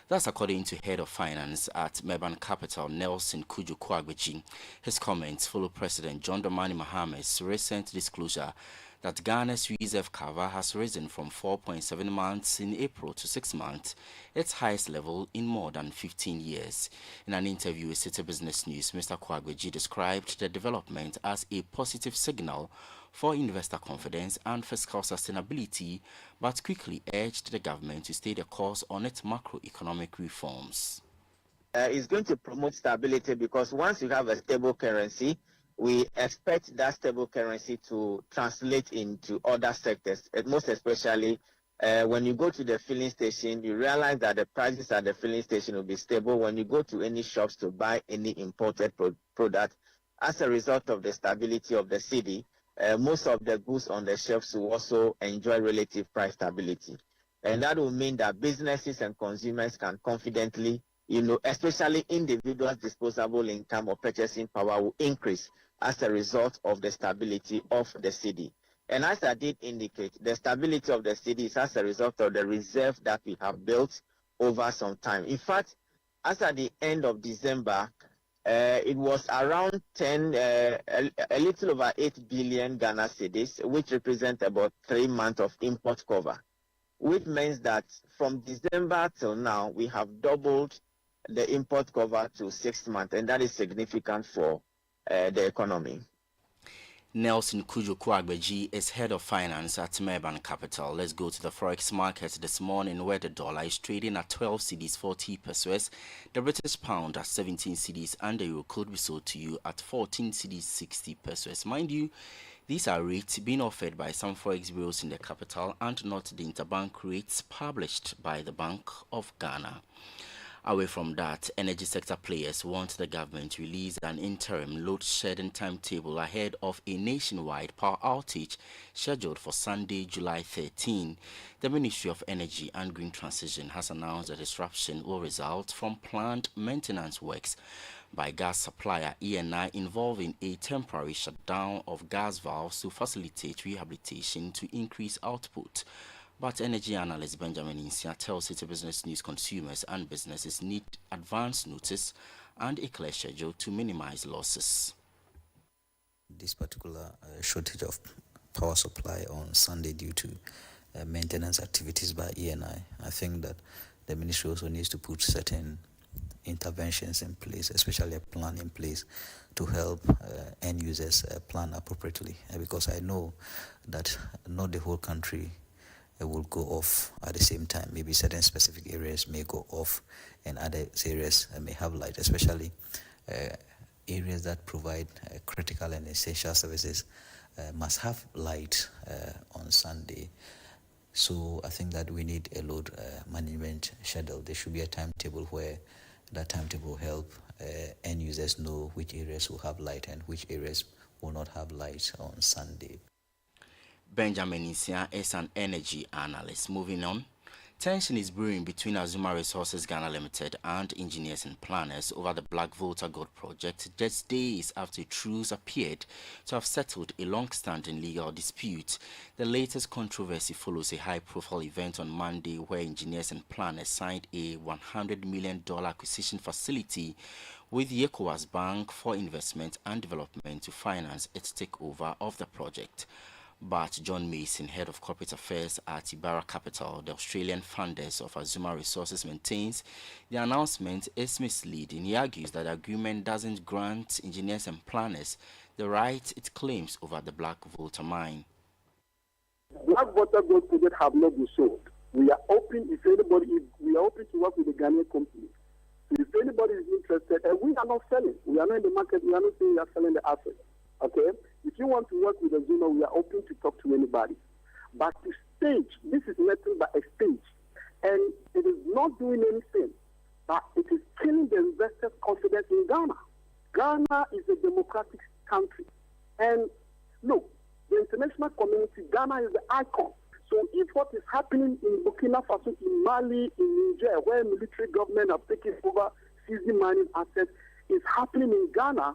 That's according to Head of Finance at Meban Capital, Nelson Kuju-Kwagbeji. His comments follow President John Dramani Maham's recent disclosure that Ghana's reserve cover has risen from 4.7 months in April to 6 months, its highest level in more than 15 years. In an interview with Citi Business News, Mr. Kwagbeji described the development as a positive signal for investor confidence and fiscal sustainability, but quickly urged the government to stay the course on its macroeconomic reforms. It's going to promote stability because once you have a stable currency, we expect that stable currency to translate into other sectors, and most especially when you go to the filling station, you realize that the prices at the filling station will be stable. When you go to any shops to buy any imported product, as a result of the stability of the cedi, most of the goods on the shelves will also enjoy relative price stability. And that will mean that businesses and consumers can confidently, especially individuals' disposable income or purchasing power will increase as a result of the stability of the cedi. And as I did indicate, the stability of the cedi is as a result of the reserve that we have built over some time. In fact, as at the end of December, it was around a little over 8 billion Ghana cedis, which represent about 3 months of import cover, which means that from December till now, we have doubled the import cover to 6 months, and that is significant for the economy. Nelson Kujoku Agbeji is head of finance at Merban Capital. Let's go to the forex market this morning, where the dollar is trading at 12 cedis 40 pesos, the British pound at 17 cedis, and the euro could be sold to you at 14 cedis 60 pesos. Mind you, these are rates being offered by some forex bureaus in the capital and not the interbank rates published by the Bank of Ghana. Away from that, energy sector players want the government to release an interim load shedding timetable ahead of a nationwide power outage scheduled for Sunday, July 13. The Ministry of Energy and Green Transition has announced the disruption will result from planned maintenance works by gas supplier ENI involving a temporary shutdown of gas valves to facilitate rehabilitation to increase output. But energy analyst Benjamin Insia tells Citi Business News consumers and businesses need advance notice and a clear schedule to minimize losses. This particular shortage of power supply on Sunday due to maintenance activities by ENI, I think that the ministry also needs to put certain interventions in place, especially a plan in place to help end users plan appropriately. Because I know that not the whole country will go off at the same time. Maybe certain specific areas may go off and other areas may have light, especially areas that provide critical and essential services must have light on Sunday. So I think that we need a load management schedule. There should be a timetable where that timetable will help end users know which areas will have light and which areas will not have light on Sunday. Benjamin Insia is an energy analyst. Moving on, tension is brewing between Azuma Resources Ghana Limited and engineers and planners over the Black Volta Gold project, just days after a truce appeared to have settled a long-standing legal dispute. The latest controversy follows a high-profile event on Monday where engineers and planners signed a $100 million acquisition facility with the ECOWAS Bank for Investment and Development to finance its takeover of the project. But John Mason, head of corporate affairs at Ibarra Capital, the Australian funders of Azuma Resources, maintains the announcement is misleading. He argues that the agreement doesn't grant engineers and planners the right it claims over the Black Volta mine. Black Volta Gold project have not been sold. We are open we are open to work with the Ghanaian company. If anybody is interested, and we are not selling. We are not in the market. We are not saying we are selling the asset. Okay? If you want to work with Azuma, we are open to talk to anybody. But the stage, this is nothing but a stage. And it is not doing anything. But it is killing the investors' confidence in Ghana. Ghana is a democratic country. And look, the international community, Ghana is the icon. So if what is happening in Burkina Faso, in Mali, in Niger, where military government have taken over seizing mining assets, is happening in Ghana,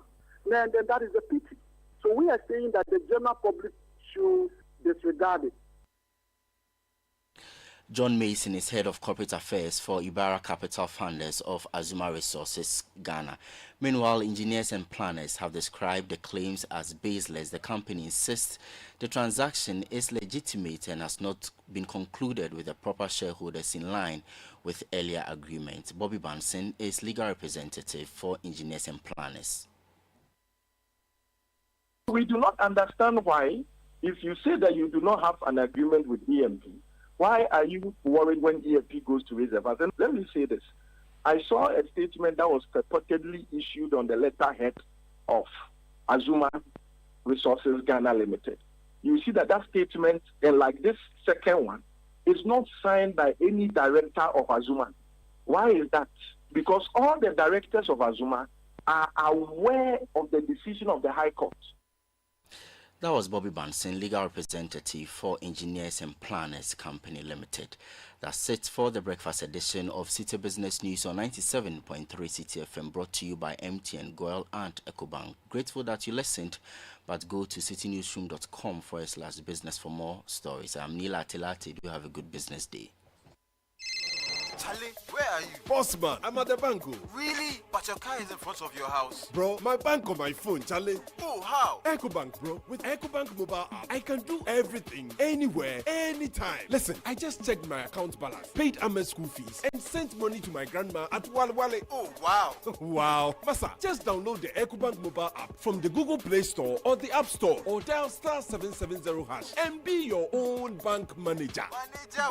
then that is a pity. So we are saying that the general public should disregard it. John Mason is head of corporate affairs for Ibarra Capital Funders of Azuma Resources Ghana. Meanwhile, engineers and planners have described the claims as baseless. The company insists the transaction is legitimate and has not been concluded with the proper shareholders in line with earlier agreements. Bobby Banson is legal representative for engineers and planners. We do not understand why, if you say that you do not have an agreement with EMP, why are you worried when EMP goes to raise a funds? And let me say this. I saw a statement that was purportedly issued on the letterhead of Azuma Resources Ghana Limited. You see that statement, and like this second one, is not signed by any director of Azuma. Why is that? Because all the directors of Azuma are aware of the decision of the High Court. That was Bobby Banson, legal representative for Engineers and Planners Company Limited. That's it for the breakfast edition of Citi Business News on 97.3 Citi FM, brought to you by MTN, Goyle and EcoBank. Grateful that you listened, but go to citinewsroom.com/business for more stories. I'm Nila Tilati. Do have a good business day. Charlie, where are you? Boss man, I'm at the bank. Really? But your car is in front of your house. Bro, my bank on my phone, Charlie. Oh, how? EcoBank, bro. With EcoBank mobile app, I can do everything, anywhere, anytime. Listen, I just checked my account balance, paid Ahmed's school fees, and sent money to my grandma at Wale. Oh, wow. Wow. Massa, just download the EcoBank mobile app from the Google Play Store or the App Store, or dial *770# and be your own bank manager.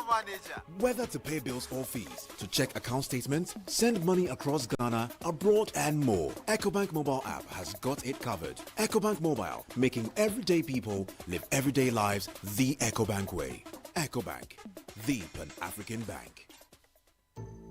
Manager. Whether to pay bills or fees, to check account statements, send money across Ghana, abroad, and more, EcoBank mobile app has got it covered. EcoBank Mobile, making everyday people live everyday lives the EcoBank way. EcoBank, the Pan-African bank.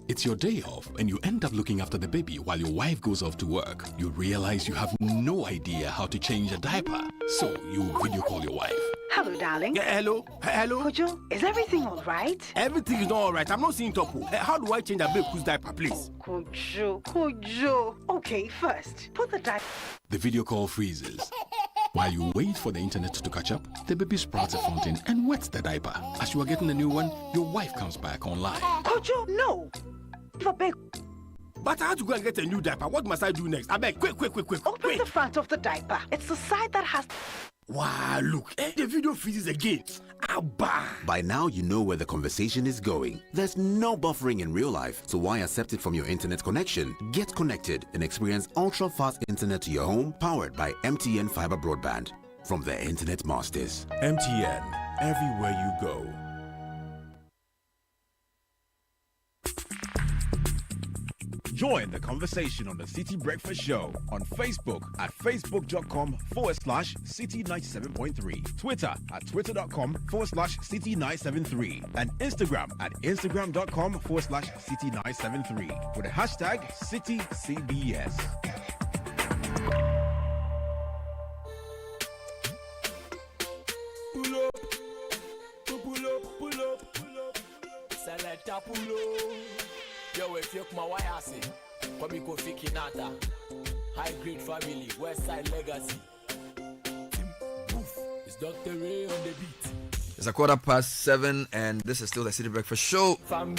It's your day off and you end up looking after the baby while your wife goes off to work. You realize you have no idea how to change a diaper, so you video call your wife. Hello, darling. Yeah, hello. Hello. Kojo, is everything all right? Everything is not all right. I'm not seeing Topo. How do I change a baby's diaper, please? Kojo. Okay, first, put the diaper. The video call freezes. While you wait for the internet to catch up, the baby sprouts a fountain and wets the diaper. As you are getting a new one, your wife comes back online. Kojo, no. But I have to go and get a new diaper. What must I do next? I beg, quick. Open the front of the diaper. It's the side that has... Wow, look. The video freezes again. Abba. By now, you know where the conversation is going. There's no buffering in real life, so why accept it from your internet connection? Get connected and experience ultra-fast internet to your home, powered by MTN Fiber Broadband. From the Internet Masters. MTN, everywhere you go. Join the conversation on the Citi Breakfast Show on Facebook at facebook.com/Citi97.3, Twitter at twitter.com/Citi973, and Instagram at instagram.com/Citi973 with the hashtag CitiCBS. Pull up. Selecta pull up. Yo, if you come why I say, come you go Fikinata, high grade family, West Side legacy. Boof, it's Dr. Ray on the beat. It's 7:15, and this is still the Citi Breakfast Show. I'm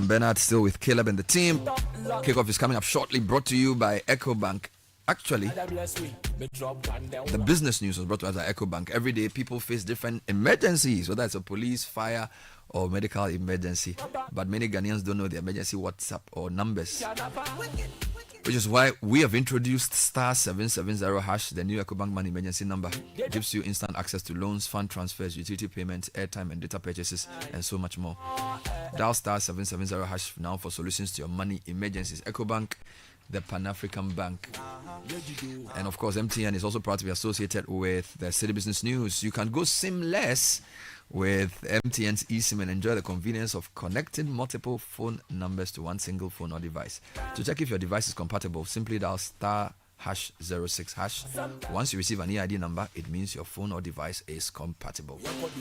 Bernard, still with Caleb and the team. Kickoff is coming up shortly, brought to you by EcoBank. Actually, the business news was brought to us by EcoBank. Every day, people face different emergencies, whether it's a police, fire, or medical emergency. But many Ghanaians don't know the emergency WhatsApp or numbers, which is why we have introduced *770#, the new EcoBank Money Emergency number. It gives you instant access to loans, fund transfers, utility payments, airtime and data purchases, and so much more. Dial *770# now for solutions to your money emergencies. EcoBank, the Pan-African Bank. And of course, MTN is also proud to be associated with the Citi Business News. You can go SIM-less with MTN's eSIM and enjoy the convenience of connecting multiple phone numbers to one single phone or device. To check if your device is compatible, simply dial *#06#. Once you receive an EID number, it means your phone or device is compatible.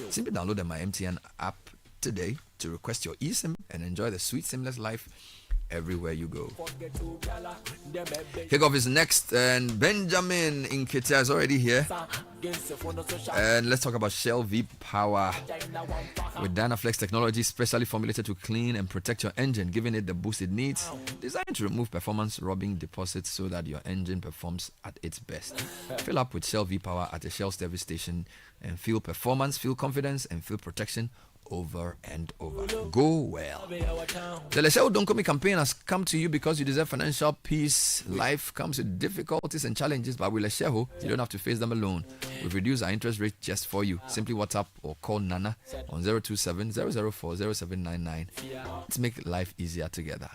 Simply download the My MTN app today to request your eSIM and enjoy the sweet seamless life everywhere you go. Kickoff is next, and Benjamin in Ketia is already here. And let's talk about Shell V-Power. With Dynaflex technology specially formulated to clean and protect your engine, giving it the boost it needs, designed to remove performance-robbing deposits so that your engine performs at its best. Fill up with Shell V-Power at a Shell service station and feel performance, feel confidence, and feel protection over and over. Go well. The Lesheho Don't Call Me campaign has come to you because you deserve financial peace. Life comes with difficulties and challenges, but with Lesheho, you don't have to face them alone. We've reduced our interest rate just for you. Simply WhatsApp or call Nana on 027-004-0799. Let's make life easier together.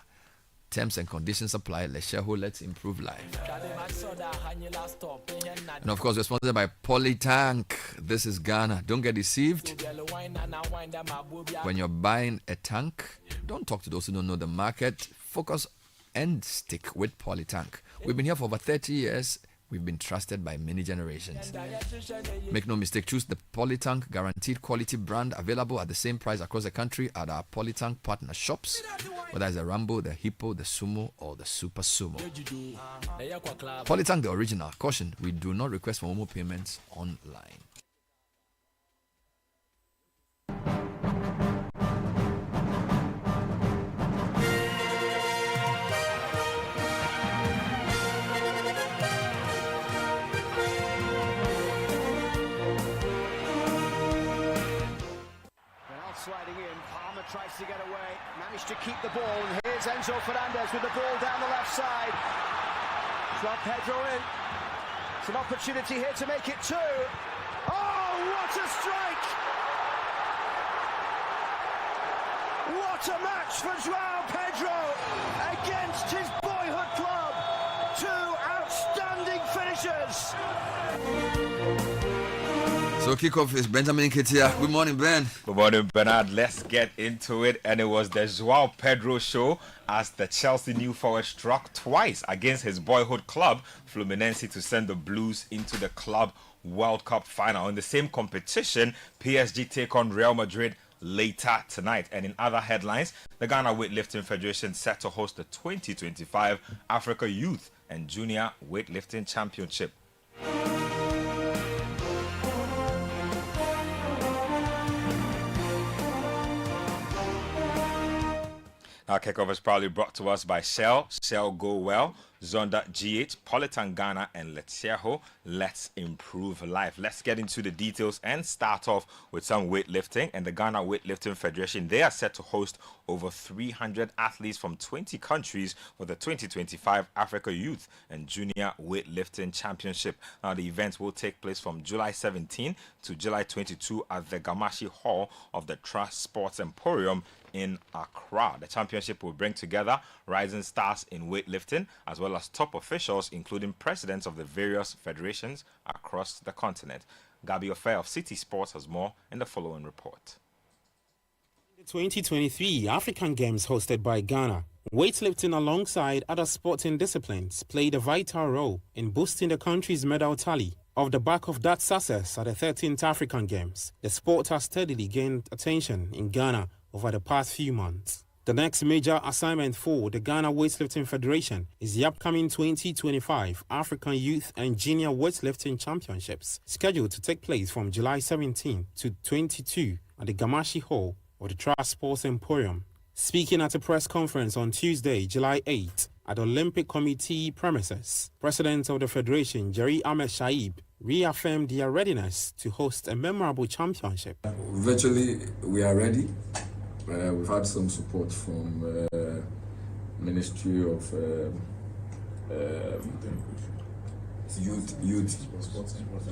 Terms and conditions apply. Lesheho, let's improve life. And of course, we're sponsored by Polytank. This is Ghana. Don't get deceived. When you're buying a tank, don't talk to those who don't know the market. Focus and stick with Polytank. We've been here for over 30 years. We've been trusted by many generations. Make no mistake, choose the Polytank guaranteed quality brand, available at the same price across the country at our Polytank partner shops, whether it's the Rambo, the Hippo, the Sumo, or the Super Sumo. Polytank, the original. Caution, we do not request for Momo payments online. managed to keep the ball. And here's Enzo Fernandez with the ball down the left side. João Pedro in. It's an opportunity here to make it 2. Oh, what a strike! What a match for João Pedro against his boyhood club. 2 outstanding finishers. So kickoff is Benjamin Ketia. Good morning, Ben. Good morning, Bernard. Let's get into it. And it was the João Pedro show as the Chelsea new forward struck twice against his boyhood club, Fluminense, to send the Blues into the Club World Cup final. In the same competition, PSG take on Real Madrid later tonight. And in other headlines, the Ghana Weightlifting Federation set to host the 2025 Africa Youth and Junior Weightlifting Championship. Our kickoff is proudly brought to us by Shell, Shell Go Well, Zonda GH, Politan Ghana, and Let's Let's improve life. Let's get into the details and start off with some weightlifting. And the Ghana Weightlifting Federation, they are set to host over 300 athletes from 20 countries for the 2025 Africa Youth and Junior Weightlifting Championship. Now, the event will take place from July 17 to July 22 at the Gamashi Hall of the Trust Sports Emporium in Accra. The championship will bring together rising stars in weightlifting as well as top officials, including presidents of the various federations across the continent. Gabi Ofe of Citi Sports has more in the following report. The 2023 African Games hosted by Ghana, weightlifting alongside other sporting disciplines played a vital role in boosting the country's medal tally. Off the back of that success at the 13th African Games, the sport has steadily gained attention in Ghana over the past few months. The next major assignment for the Ghana Weightlifting Federation is the upcoming 2025 African Youth and Junior Weightlifting Championships, scheduled to take place from July 17 to 22 at the Gamashi Hall of the Trust Sports Emporium. Speaking at a press conference on Tuesday, July 8, at the Olympic Committee premises, President of the Federation, Jerry Ahmed Shaib, reaffirmed their readiness to host a memorable championship. Virtually, we are ready. We've had some support from Ministry of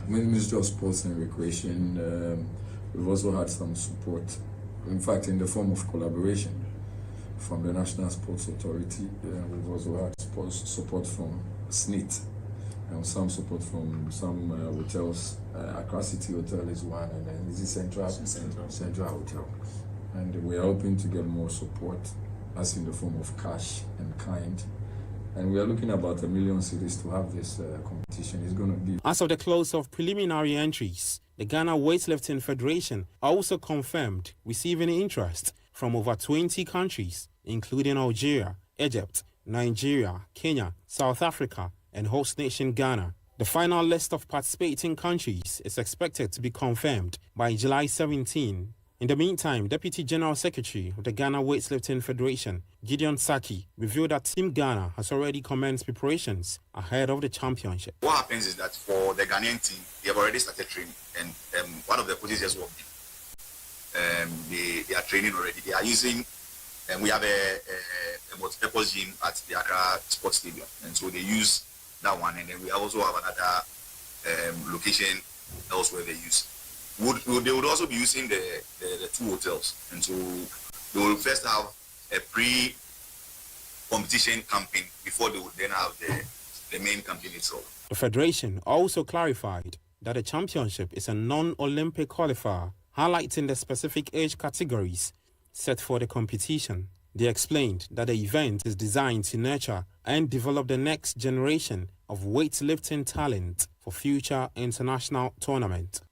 Ministry of Sports and Recreation. We've also had some support, in fact, in the form of collaboration from the National Sports Authority. We've also had support from SNIT and some support from some hotels. Accra City Hotel is one, and then this is Central Hotel. And we are hoping to get more support, as in the form of cash and kind. And we are looking about 1 million cities to have this competition. It's going to be. As of the close of preliminary entries, the Ghana Weightlifting Federation also confirmed receiving interest from over 20 countries, including Algeria, Egypt, Nigeria, Kenya, South Africa, and host nation Ghana. The final list of participating countries is expected to be confirmed by July 17. In the meantime, Deputy General Secretary of the Ghana Weightlifting Federation, Gideon Saki, revealed that Team Ghana has already commenced preparations ahead of the championship. What happens is that for the Ghanaian team, they have already started training, and one of the coaches just walked in. They are training already. They are using, and we have a multi-purpose gym at the Accra Sports Stadium, and so they use that one, and then we also have another location elsewhere they use. They would also be using the 2 hotels, and so they will first have a pre-competition campaign before they would then have the main campaign itself. The Federation also clarified that the championship is a non-Olympic qualifier, highlighting the specific age categories set for the competition. They explained that the event is designed to nurture and develop the next generation of weightlifting talent for future international tournaments.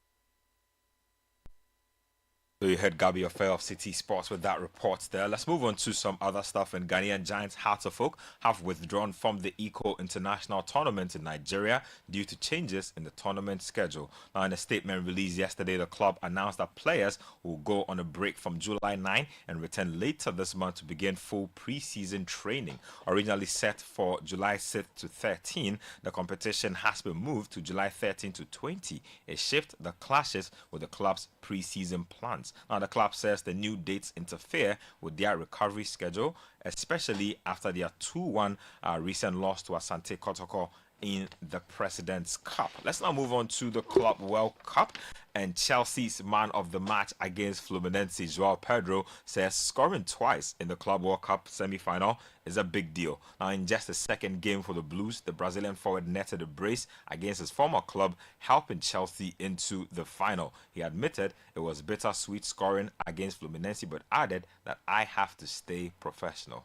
So you heard Gabi Ofe of Citi Sports with that report there. Let's move on to some other stuff. And Ghanaian giants Hearts of Oak have withdrawn from the Eco International Tournament in Nigeria due to changes in the tournament schedule. Now, in a statement released yesterday, the club announced that players will go on a break from July 9 and return later this month to begin full pre-season training. Originally set for July 6 to 13, the competition has been moved to July 13 to 20, a shift that clashes with the club's pre-season plans. conditions. Now, the club says the new dates interfere with their recovery schedule, especially after their 2-1 recent loss to Asante Kotoko in the President's Cup. Let's now move on to the Club World Cup, and Chelsea's man of the match against Fluminense, Joao Pedro, says scoring twice in the Club World Cup semi-final is a big deal. Now, in just the second game for the Blues, the Brazilian forward netted a brace against his former club, helping Chelsea into the final. He admitted it was bittersweet scoring against Fluminense, but added that I have to stay professional.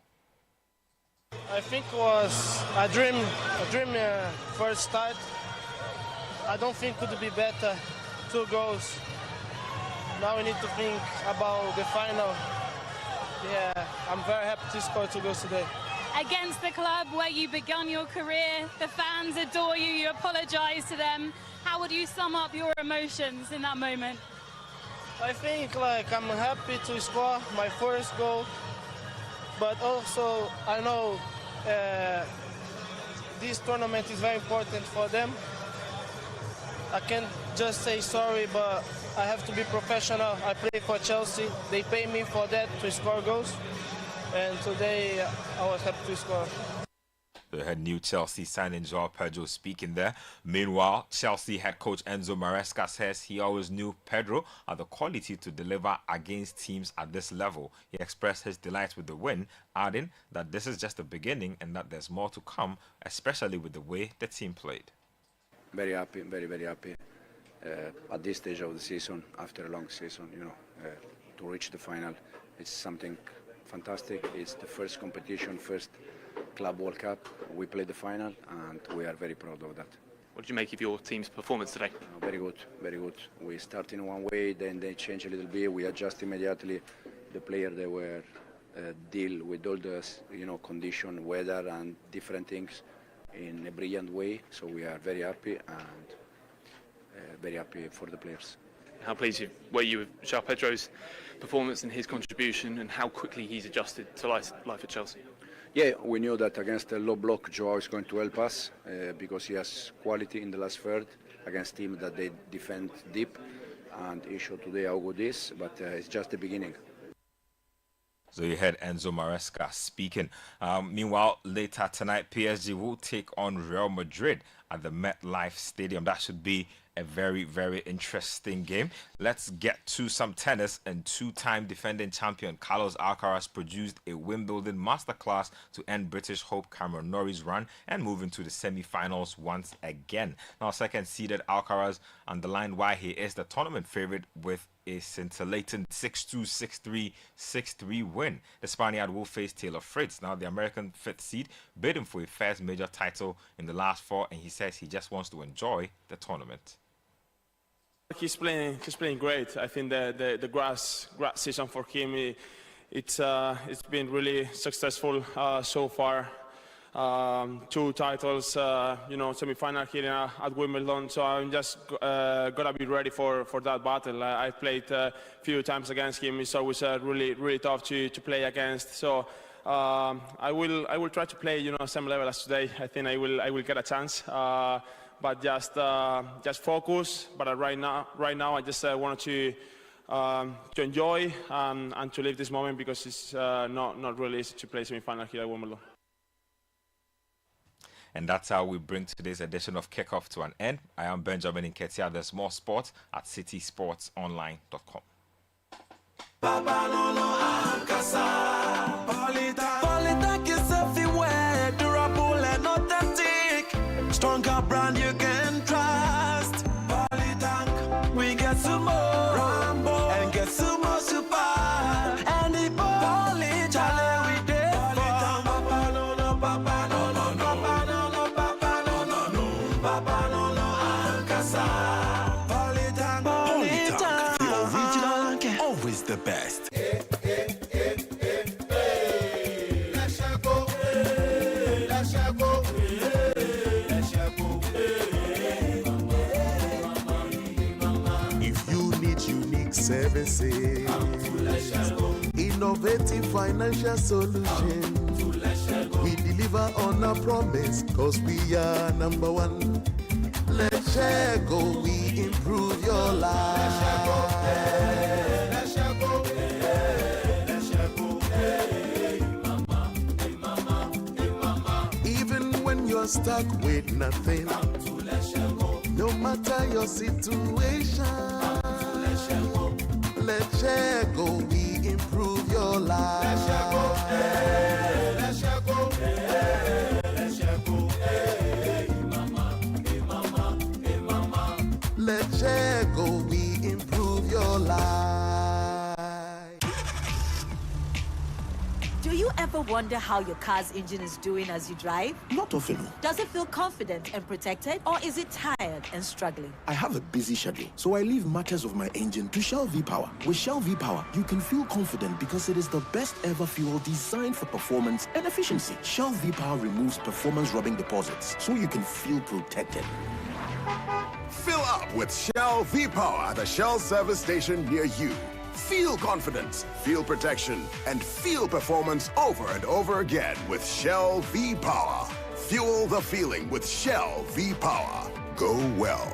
I think it was a dream first start. I don't think it could be better. 2 goals. Now we need to think about the final. Yeah, I'm very happy to score 2 goals today. Against the club where you began your career, the fans adore you, you apologise to them. How would you sum up your emotions in that moment? I think I'm happy to score my first goal. But also, I know this tournament is very important for them. I can't just say sorry, but I have to be professional. I play for Chelsea. They pay me for that, to score goals. And today, I was happy to score. We had new Chelsea signing Joao Pedro speaking there. Meanwhile, Chelsea head coach Enzo Maresca says he always knew Pedro had the quality to deliver against teams at this level. He expressed his delight with the win, adding that this is just the beginning and that there's more to come, especially with the way the team played. Very happy, very happy at this stage of the season, after a long season, to reach the final. It's something fantastic. It's the first competition, first Club World Cup. We played the final and we are very proud of that. What did you make of your team's performance today? Very good, very good. We start in one way, then they change a little bit. We adjust immediately. The players, they were deal with all the condition, weather and different things in a brilliant way. So we are very happy and very happy for the players. How pleased were you with Joao Pedro's performance and his contribution and how quickly he's adjusted to life at Chelsea? Yeah, we knew that against a low block, Joao is going to help us because he has quality in the last third against teams that they defend deep, and he showed today how good is, but it's just the beginning. So you heard Enzo Maresca speaking. Meanwhile, later tonight, PSG will take on Real Madrid at the MetLife Stadium. That should be a very, very interesting game. Let's get to some tennis. And 2-time defending champion Carlos Alcaraz produced a Wimbledon masterclass to end British hope Cameron Norrie's run and move into the semi-finals once again. Now, second-seeded Alcaraz underlined why he is the tournament favorite with a scintillating 6-2, 6-3, 6-3 win. The Spaniard will face Taylor Fritz. Now, the American 5th seed bidding for a first major title in the last 4, and he says he just wants to enjoy the tournament. He's playing great. I think the grass season for him, it's been really successful so far. 2 titles, semi-final here at Wimbledon. So I'm just gotta be ready for that battle. I played a few times against him. It's always really tough to play against. So I will try to play same level as today. I think I will get a chance. But just focus. But right now I just wanted to enjoy and to live this moment because it's not really easy to play semi-final here at Wimbledon. And that's how we bring today's edition of Kickoff to an end. I am Benjamin Nketia. There's more sports at citysportsonline.com. Stronger brand you can trust. Polytank, we get some more Rambo and get some more super. And the Poly challenge we did. Polytank, Papa no no, Papa no no, Papa no no, Papa no no no, Papa no no, Alcazar. Polytank, the original, always the best. Services, innovative financial solutions. We deliver on our promise, cause we are number one. Let's share go, we improve your life. never stuck with nothing. No matter your situation, let's share go, we improve your life. Let's share go, hey, let's share go, hey, let's share go, hey, mama, hey mama, hey mama. Let's share go, we improve your life. Do you ever wonder how your car's engine is doing as you drive? Not often. Does it feel confident and protected, or is it tired and struggling? I have a busy schedule, so I leave matters of my engine to Shell V-Power. With Shell V-Power, you can feel confident because it is the best ever fuel designed for performance and efficiency. Shell V-Power removes performance-robbing deposits, so you can feel protected. Fill up with Shell V-Power at a Shell service station near you. Feel confidence, feel protection, and feel performance over and over again with Shell V-Power. Fuel the feeling with Shell V-Power. Go well.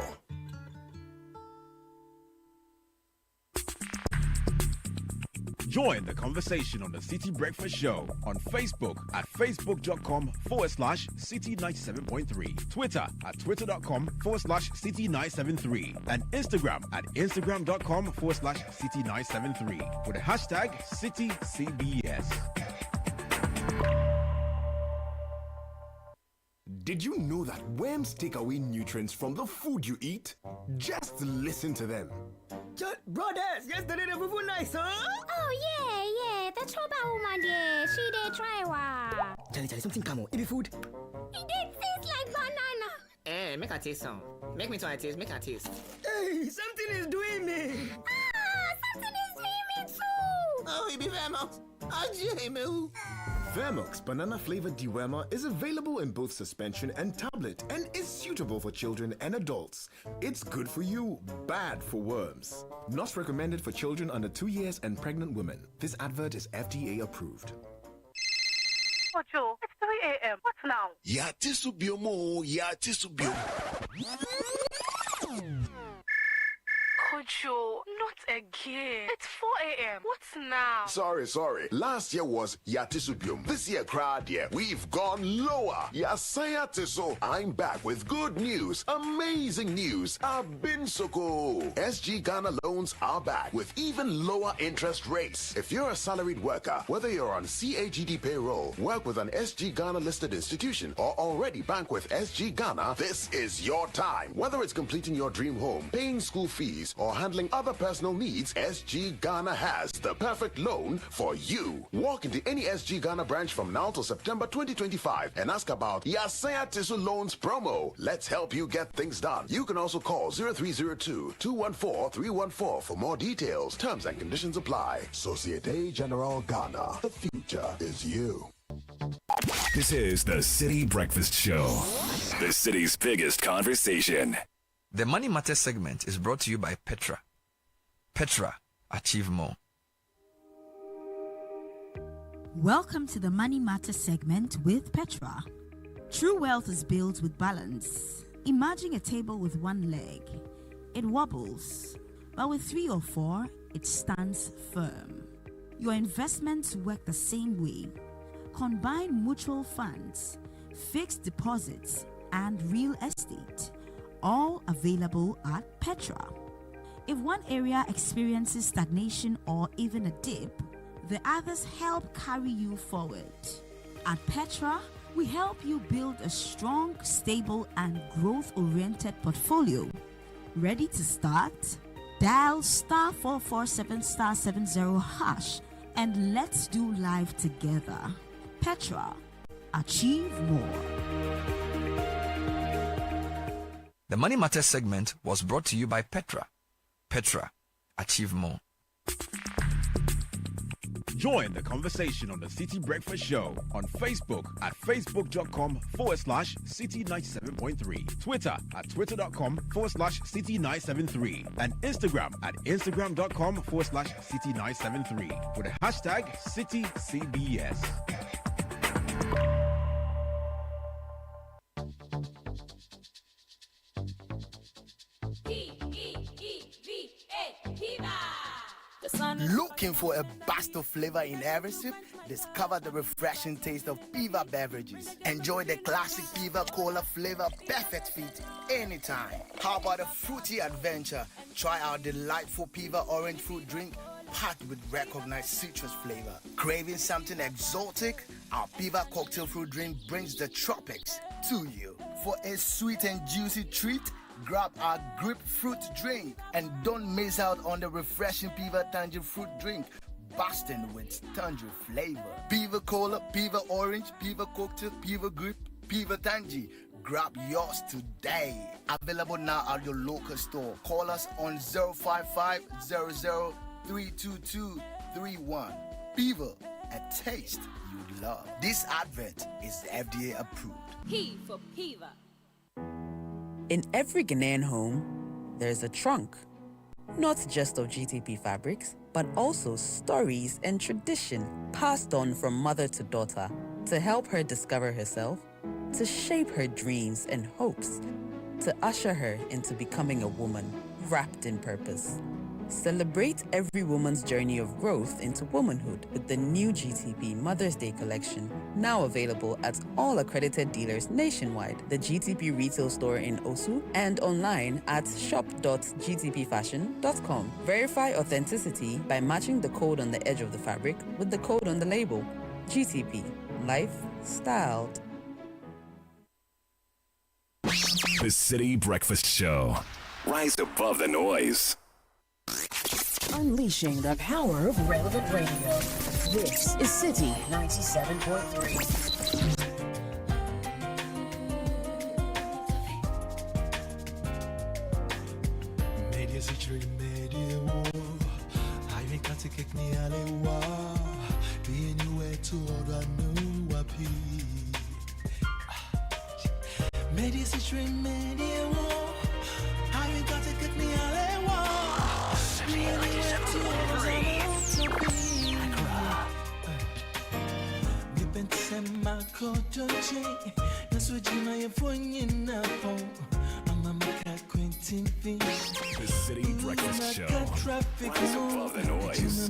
Join the conversation on the Citi Breakfast Show on Facebook at facebook.com/Citi97.3, Twitter at twitter.com/Citi973, and Instagram at instagram.com/Citi973 with the hashtag CitiCBS. Did you know that worms take away nutrients from the food you eat? Just listen to them. Brothers, yesterday the food nice, huh? Oh yeah, the choba woman there, she did try wa. Charlie, something come on. Eat the food. It did taste like banana. Eh, make a taste some. Make me try a taste, make a taste. Hey, something is doing me. Something is doing me too. Oh, it be Vermox. Vermox banana flavored dewormer is available in both suspension and tablet and is suitable for children and adults. It's good for you, bad for worms. Not recommended for children under 2 years and pregnant women. This advert is FDA approved. Oh, Joe, it's 3 a.m. What now? Ya tisubiomo, ya tisubiomo. Joe, not again. It's 4 a.m. What's now? Sorry. Last year was Yatisubium. This year, crowd, yeah, we've gone lower. Yasaya Tiso. I'm back with good news. Amazing news. I've been soko. SG Ghana loans are back with even lower interest rates. If you're a salaried worker, whether you're on CAGD payroll, work with an SG Ghana listed institution, or already bank with SG Ghana, this is your time. Whether it's completing your dream home, paying school fees, or handling other personal needs, SG Ghana has the perfect loan for you. Walk into any SG Ghana branch from now till September 2025 and ask about Yasaya Tisu Loans promo. Let's help you get things done. You can also call 0302-214-314 for more details. Terms and conditions apply. Societe Generale Ghana. The future is you. This is the Citi Breakfast Show, the city's biggest conversation. The Money Matters segment is brought to you by Petra. Petra, achieve more. Welcome to the Money Matters segment with Petra. True wealth is built with balance. Imagine a table with one leg. It wobbles, but with 3 or 4, it stands firm. Your investments work the same way. Combine mutual funds, fixed deposits, and real estate. All available at Petra. If one area experiences stagnation or even a dip, the others help carry you forward. At Petra, we help you build a strong, stable, and growth-oriented portfolio. Ready to start? Dial *447*70# and let's do life together. Petra, achieve more. The Money Matters segment was brought to you by Petra. Petra, achieve more. Join the conversation on the Citi Breakfast Show on Facebook at facebook.com/Citi97.3, Twitter at twitter.com/Citi973, and Instagram at instagram.com/Citi973 with the hashtag CitiCBS. Looking for a burst of flavor in every sip? Discover the refreshing taste of Piva beverages. Enjoy the classic Piva Cola flavor, perfect fit anytime. How about a fruity adventure? Try our delightful Piva orange fruit drink packed with recognized citrus flavor. Craving something exotic? Our Piva cocktail fruit drink brings the tropics to you. For a sweet and juicy treat, grab our grapefruit drink and don't miss out on the refreshing Piva tangerine fruit drink, bursting with tangerine flavor. Piva Cola, Piva Orange, Piva Cocktail, Piva Grape, Piva Tangy. Grab yours today. Available now at your local store. Call us on 055-00-322-31. Piva, a taste you'd love. This advert is FDA approved. P for Piva. In every Ghanaian home, there's a trunk, not just of GTP fabrics, but also stories and tradition passed on from mother to daughter to help her discover herself, to shape her dreams and hopes, to usher her into becoming a woman wrapped in purpose. Celebrate every woman's journey of growth into womanhood with the new GTP Mother's Day collection, now available at all accredited dealers nationwide, the GTP retail store in Osu, and online at shop.gtpfashion.com. Verify authenticity by matching the code on the edge of the fabric with the code on the label. GTP, life styled. The City Breakfast Show. Rise above the noise. Unleashing the power of relevant radio. This is City 97.3. The City Breakfast Show. Rise above the noise.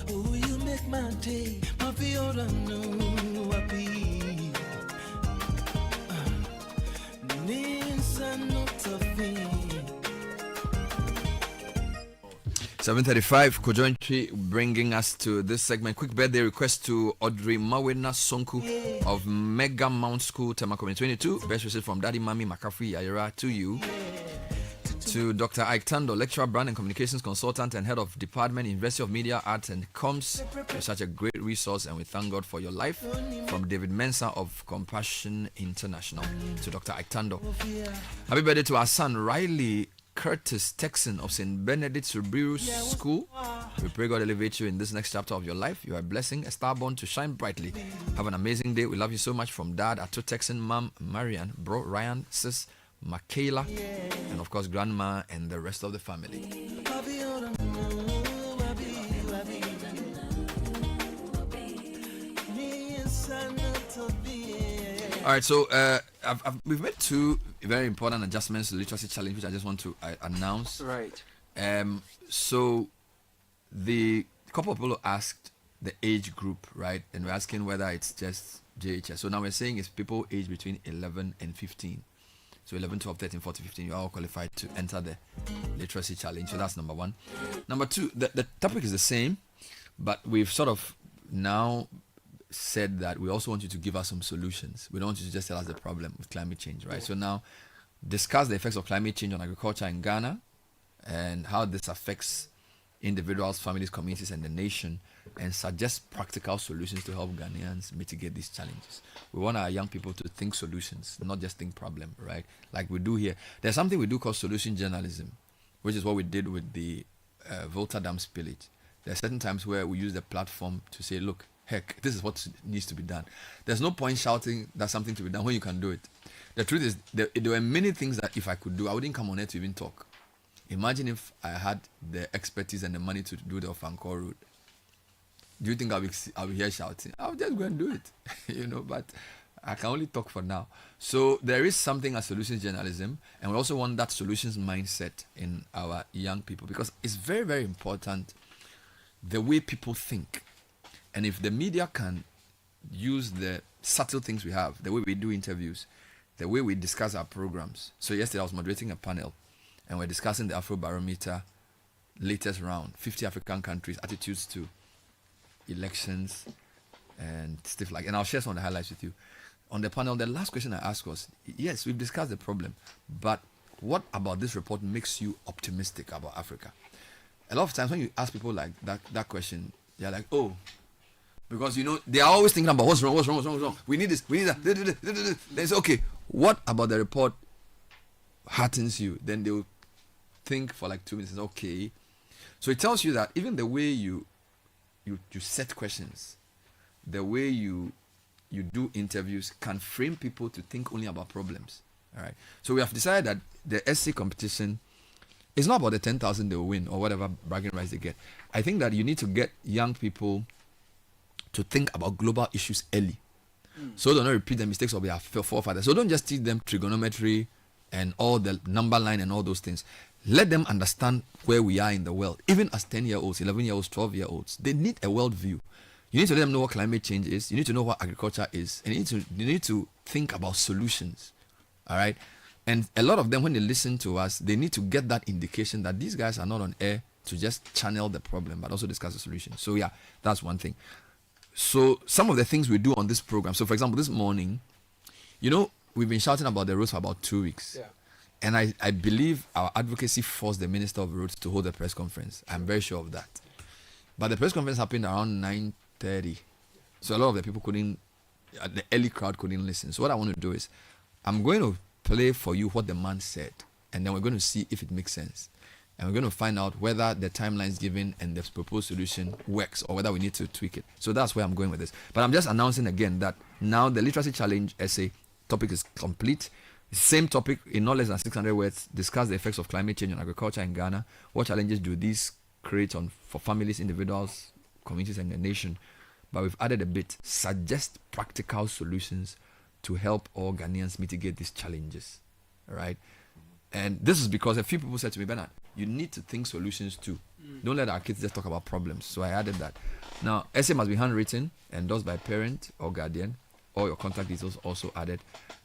Oh, you make my day, my feel no happy. 7:35, Kojontri bringing us to this segment. Quick birthday request to Audrey Mawena Sonku of Mega Mount School, Temakome 22. Best wishes from Daddy Mami McCaffrey Ayera to you. To Dr. Ike Tando, lecturer, brand and communications consultant and head of department, University of Media, Arts and Comms. You're such a great resource and we thank God for your life. From David Mensah of Compassion International. To Dr. Ike Tando. Happy birthday to our son Riley Curtis Texan of St. Benedict Subriru School. We pray God elevate you in this next chapter of your life. You are a blessing, a star born to shine brightly. Have an amazing day. We love you so much from Dad, Ato Texan, Mom, Marian, Bro, Ryan, Sis, Michaela, and of course Grandma and the rest of the family. All right, so we've made two very important adjustments to the literacy challenge, which I just want to announce. Right. So the couple of people asked the age group, right? And we're asking whether it's just JHS. So now we're saying it's people aged between 11 and 15. So 11, 12, 13, 14, 15, you're all qualified to enter the literacy challenge. So that's number one. Number two, the topic is the same, but we've sort of now said that we also want you to give us some solutions. We don't want you to just tell us the problem with climate change, right? So now, discuss the effects of climate change on agriculture in Ghana and how this affects individuals, families, communities, and the nation, and suggest practical solutions to help Ghanaians mitigate these challenges. We want our young people to think solutions, not just think problem, right? Like we do here. There's something we do called solution journalism, which is what we did with the Volta Dam spillage. There are certain times where we use the platform to say, look, heck, this is what needs to be done. There's no point shouting that something to be done when you can do it. The truth is, there were many things that if I could do, I wouldn't come on air to even talk. Imagine if I had the expertise and the money to do the Ofankor route. Do you think I'll be here shouting? I'll just go and do it, but I can only talk for now. So there is something as solutions journalism, and we also want that solutions mindset in our young people, because it's very, very important the way people think. And if the media can use the subtle things we have, the way we do interviews, the way we discuss our programs. So yesterday I was moderating a panel, and we're discussing the Afrobarometer latest round, 50 African countries, attitudes to elections and stuff like that. And I'll share some of the highlights with you. On the panel, the last question I asked was, yes, we've discussed the problem, but what about this report makes you optimistic about Africa? A lot of times when you ask people like that question, they're like, oh, because they are always thinking about what's wrong. We need this, we need that. They say, okay, what about the report heartens you? Then they will think for like 2 minutes. Okay, so it tells you that even the way you set questions, the way you do interviews can frame people to think only about problems. All right. So we have decided that the essay competition is not about the 10,000 they will win or whatever bragging rights they get. I think that you need to get young people to think about global issues early, so they don't repeat the mistakes of their forefathers. So don't just teach them trigonometry and all the number line and all those things. Let them understand where we are in the world. Even as 10-year-olds, 11-year-olds, 12-year-olds, they need a world view. You need to let them know what climate change is. You need to know what agriculture is. And you need to think about solutions. All right? And a lot of them, when they listen to us, they need to get that indication that these guys are not on air to just channel the problem, but also discuss the solution. So yeah, that's one thing. So some of the things we do on this program. So for example, this morning, we've been shouting about the roads for about 2 weeks. Yeah. And I believe our advocacy forced the Minister of Roads to hold a press conference. I'm very sure of that. But the press conference happened around 9:30. So a lot of the people the early crowd couldn't listen. So what I want to do is, I'm going to play for you what the man said. And then we're going to see if it makes sense. And we're going to find out whether the timelines given and the proposed solution works or whether we need to tweak it. So that's where I'm going with this. But I'm just announcing again that now the Literacy Challenge essay topic is complete. Same topic in no less than 600 words. Discuss the effects of climate change on agriculture in Ghana. What challenges do these create for families, individuals, communities, and the nation? But we've added a bit. Suggest practical solutions to help all Ghanaians mitigate these challenges. All right? And this is because a few people said to me, Bernard, you need to think solutions too. Don't let our kids just talk about problems. So I added that. Now, essay must be handwritten, endorsed by parent or guardian. All your contact details also added.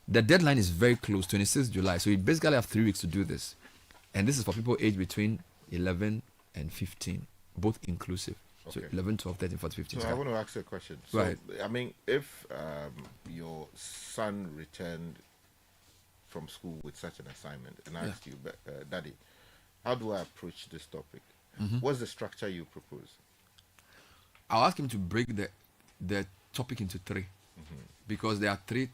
The deadline is very close, 26th July. So you basically have 3 weeks to do this. And this is for people aged between 11 and 15, both inclusive. Okay. So 11, 12, 13, 14, 15. So I want to ask you a question. So, right. I mean, if your son returned from school with such an assignment and asked you, Daddy, how do I approach this topic? What's the structure you propose? I'll ask him to break the topic into 3. Because there are three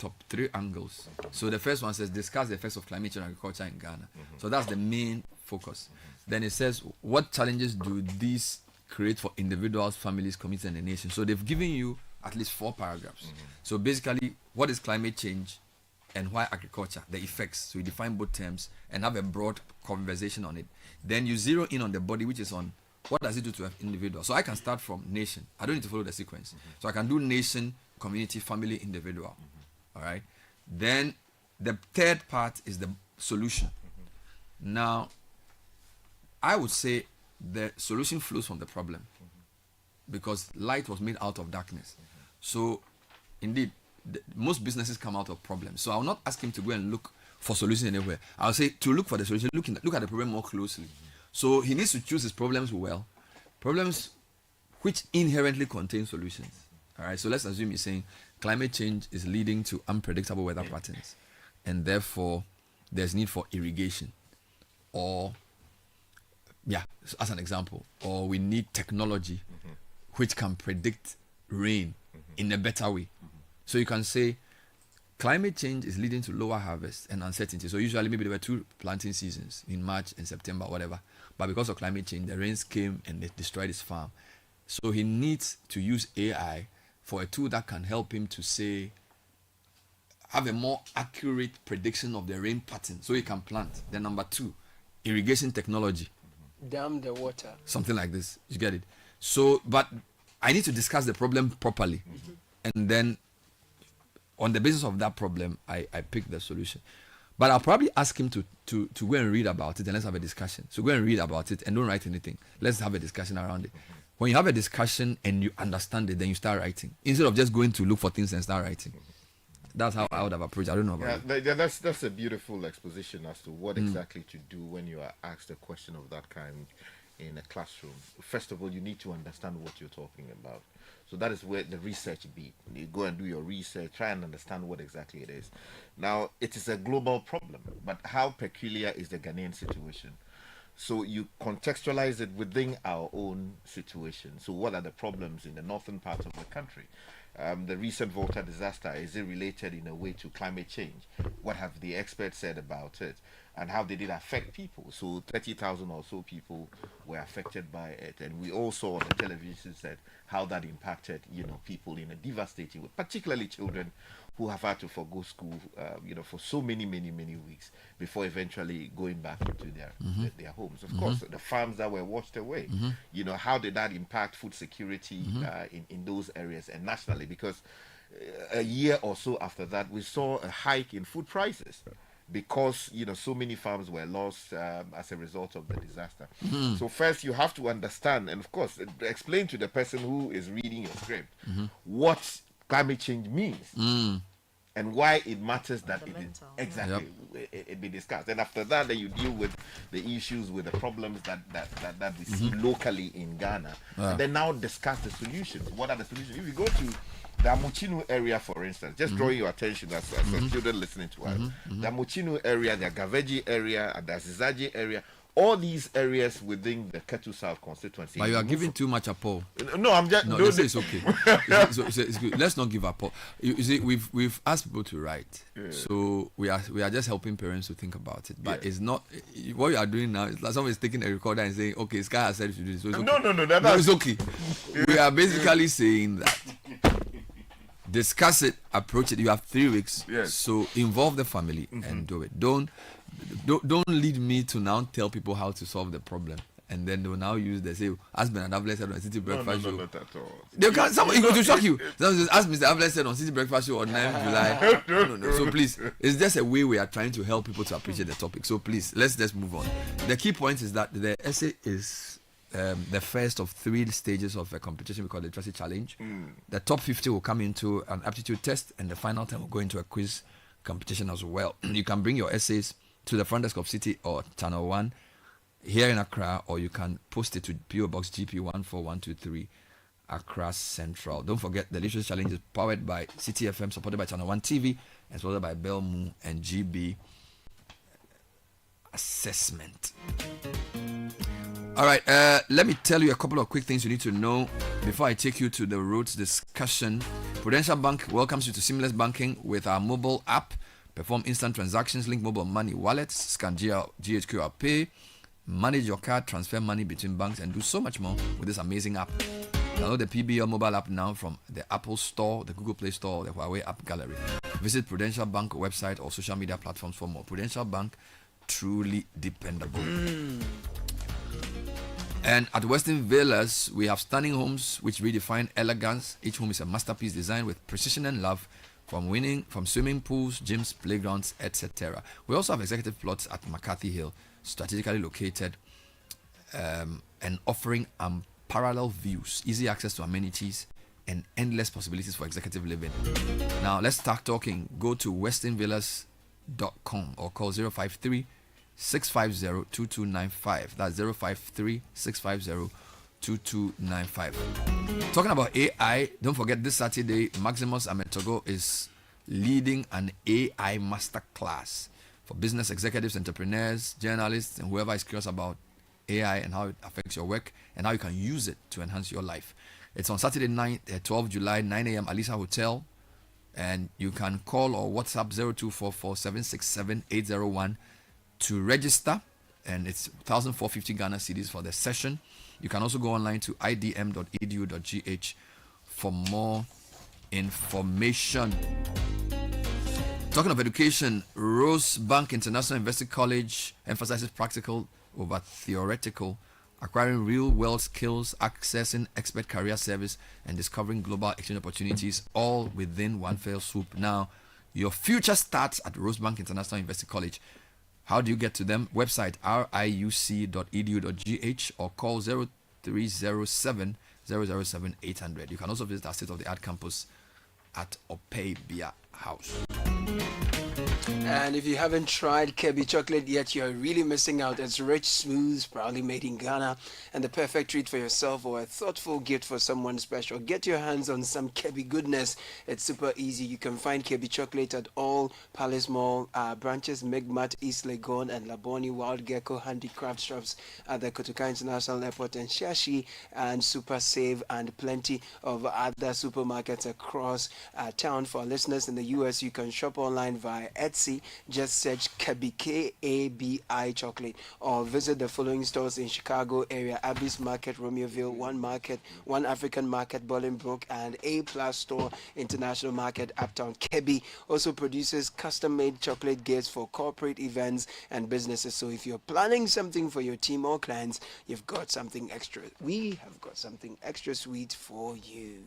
angles. So the first one says discuss the effects of climate change on agriculture in Ghana. So that's the main focus. Then it says what challenges do these create for individuals, families, communities, and the nation. So they've given you at least 4 paragraphs. So basically, what is climate change and why agriculture, the effects. So you define both terms and have a broad conversation on it. Then you zero in on the body, which is on what does it do to an individual. So I can start from nation. I don't need to follow the sequence. So I can do nation, community, family, individual. All right. Then the third part is the solution. Now, I would say the solution flows from the problem because light was made out of darkness. So, indeed, most businesses come out of problems. So I will not ask him to go and look for solutions anywhere. I'll say to look for the solution, look at the problem more closely. So he needs to choose his problems well, problems which inherently contain solutions. All right, so let's assume you're saying climate change is leading to unpredictable weather patterns, and therefore there's need for irrigation, or as an example, or we need technology which can predict rain in a better way. So you can say climate change is leading to lower harvest and uncertainty. So usually maybe there were 2 planting seasons in March and September, whatever. But because of climate change, the rains came and they destroyed his farm. So he needs to use AI for a tool that can help him to say, have a more accurate prediction of the rain pattern so he can plant. Then number 2, irrigation technology. Dam the water. Something like this. You get it? So, but I need to discuss the problem properly. And then on the basis of that problem, I pick the solution. But I'll probably ask him to go and read about it and let's have a discussion. So go and read about it and don't write anything. Let's have a discussion around it. When you have a discussion and you understand it, then you start writing. Instead of just going to look for things and start writing. That's how I would have approached. I don't know about that's a beautiful exposition as to what exactly to do when you are asked a question of that kind in a classroom. First of all, you need to understand what you're talking about. So that is where the research be. You go and do your research, try and understand what exactly it is. Now, it is a global problem, but how peculiar is the Ghanaian situation? So you contextualize it within our own situation. So what are the problems in the northern part of the country? The recent Volta disaster, is it related in a way to climate change? What have the experts said about it? And how did it affect people? So 30,000 or so people were affected by it. And we all saw on the television set how that impacted, people in a devastating way, particularly children who have had to forgo school, for so many weeks before eventually going back into their homes. Of course, the farms that were washed away, how did that impact food security in those areas and nationally? Because a year or so after that, we saw a hike in food prices because, so many farms were lost as a result of the disaster. So first you have to understand, and of course, explain to the person who is reading your script what climate change means and why it matters that it be discussed. And after that, then you deal with the issues, with the problems that we see locally in Ghana. And then now discuss the solutions. What are the solutions? If you go to the Amuchinu area, for instance, just drawing your attention as children listening to us, the Amuchinu area, the Agaveji area, and the Azizaji area, all these areas within the Ketu South constituency. But you are giving too much apple. No, I'm just. No, it's okay. It's good. Let's not give apple. You see, we've asked people to write, so we are just helping parents to think about it. But it's not what you are doing now. It's like someone is taking a recorder and saying, "Okay, Sky has said to do this." So it's okay. No, it's okay. We are basically saying that. Discuss it, approach it. You have 3 weeks, so involve the family and do it. Don't lead me to now tell people how to solve the problem, and then they will now use the say, as Bernard Avles said on Citi Breakfast Show. Not at all. They can someone going to shock you. As Mr. Avles said on Citi Breakfast Show on 9th July. No. So please, it's just a way we are trying to help people to appreciate the topic. So please, let's just move on. The key point is that the essay is the first of 3 stages of a competition we call the Literacy Challenge. The top 50 will come into an aptitude test, and the final 10 will go into a quiz competition as well. You can bring your essays to the front desk of Citi or Channel 1 here in Accra, or you can post it to PO Box GP 14123 Accra Central. Don't forget, the Literacy Challenge is powered by Citi FM, supported by Channel 1 TV, and supported by Belmu and GB Assessment. All right, let me tell you a couple of quick things you need to know before I take you to the roads discussion. Prudential Bank welcomes you to seamless banking with our mobile app. Perform instant transactions, link mobile money wallets, scan GHQR Pay, manage your card, transfer money between banks, and do so much more with this amazing app. Download the PBL mobile app now from the Apple Store, the Google Play Store, or the Huawei App Gallery. Visit Prudential Bank website or social media platforms for more. Prudential Bank, truly dependable. And at Western Villas, we have stunning homes which redefine elegance. Each home is a masterpiece designed with precision and love, from swimming pools, gyms, playgrounds, etc. We also have executive plots at McCarthy Hill, strategically located and offering unparalleled views, easy access to amenities, and endless possibilities for executive living. Now, let's start talking. Go to westernvillas.com or call 053 650-2295. That's 053-650-2295. 2295. Talking about AI, don't forget this Saturday, Maximus Ametogo is leading an AI masterclass for business executives, entrepreneurs, journalists, and whoever is curious about AI and how it affects your work and how you can use it to enhance your life. It's on Saturday night, 12 July, 9 a.m. Alisa Hotel. And you can call or WhatsApp 0244-767-801 to register. And it's 1,450 Ghana cedis for the session. You can also go online to idm.edu.gh for more information. Talking of education, Rosebank International University College emphasizes practical over theoretical, acquiring real-world skills, accessing expert career service, and discovering global exchange opportunities, all within one fell swoop. Now, your future starts at Rosebank International University College. How do you get to them? Website riuc.edu.gh or call 0307 007 800. You can also visit our state-of-the-art campus at Opebia House. And if you haven't tried Kebi chocolate yet, you're really missing out. It's rich, smooth, proudly made in Ghana, and the perfect treat for yourself or a thoughtful gift for someone special. Get your hands on some Kebi goodness. It's super easy. You can find Kebi chocolate at all Palace Mall branches, Megmat, East Legon, and Laboni, Wild Gecko handicraft shops at the Kotoka International Airport, and Shashi, and Super Save, and plenty of other supermarkets across town. For listeners in the US, you can shop online via Etsy. Just search Kebi, K-A-B-I chocolate, or visit the following stores in Chicago area: Abbey's Market, Romeoville, One Market, One African Market, Bolingbrook, and A Plus Store, International Market, Uptown. Kebi also produces custom-made chocolate gifts for corporate events and businesses. So if you're planning something for your team or clients, you've got something extra. We have got something extra sweet for you.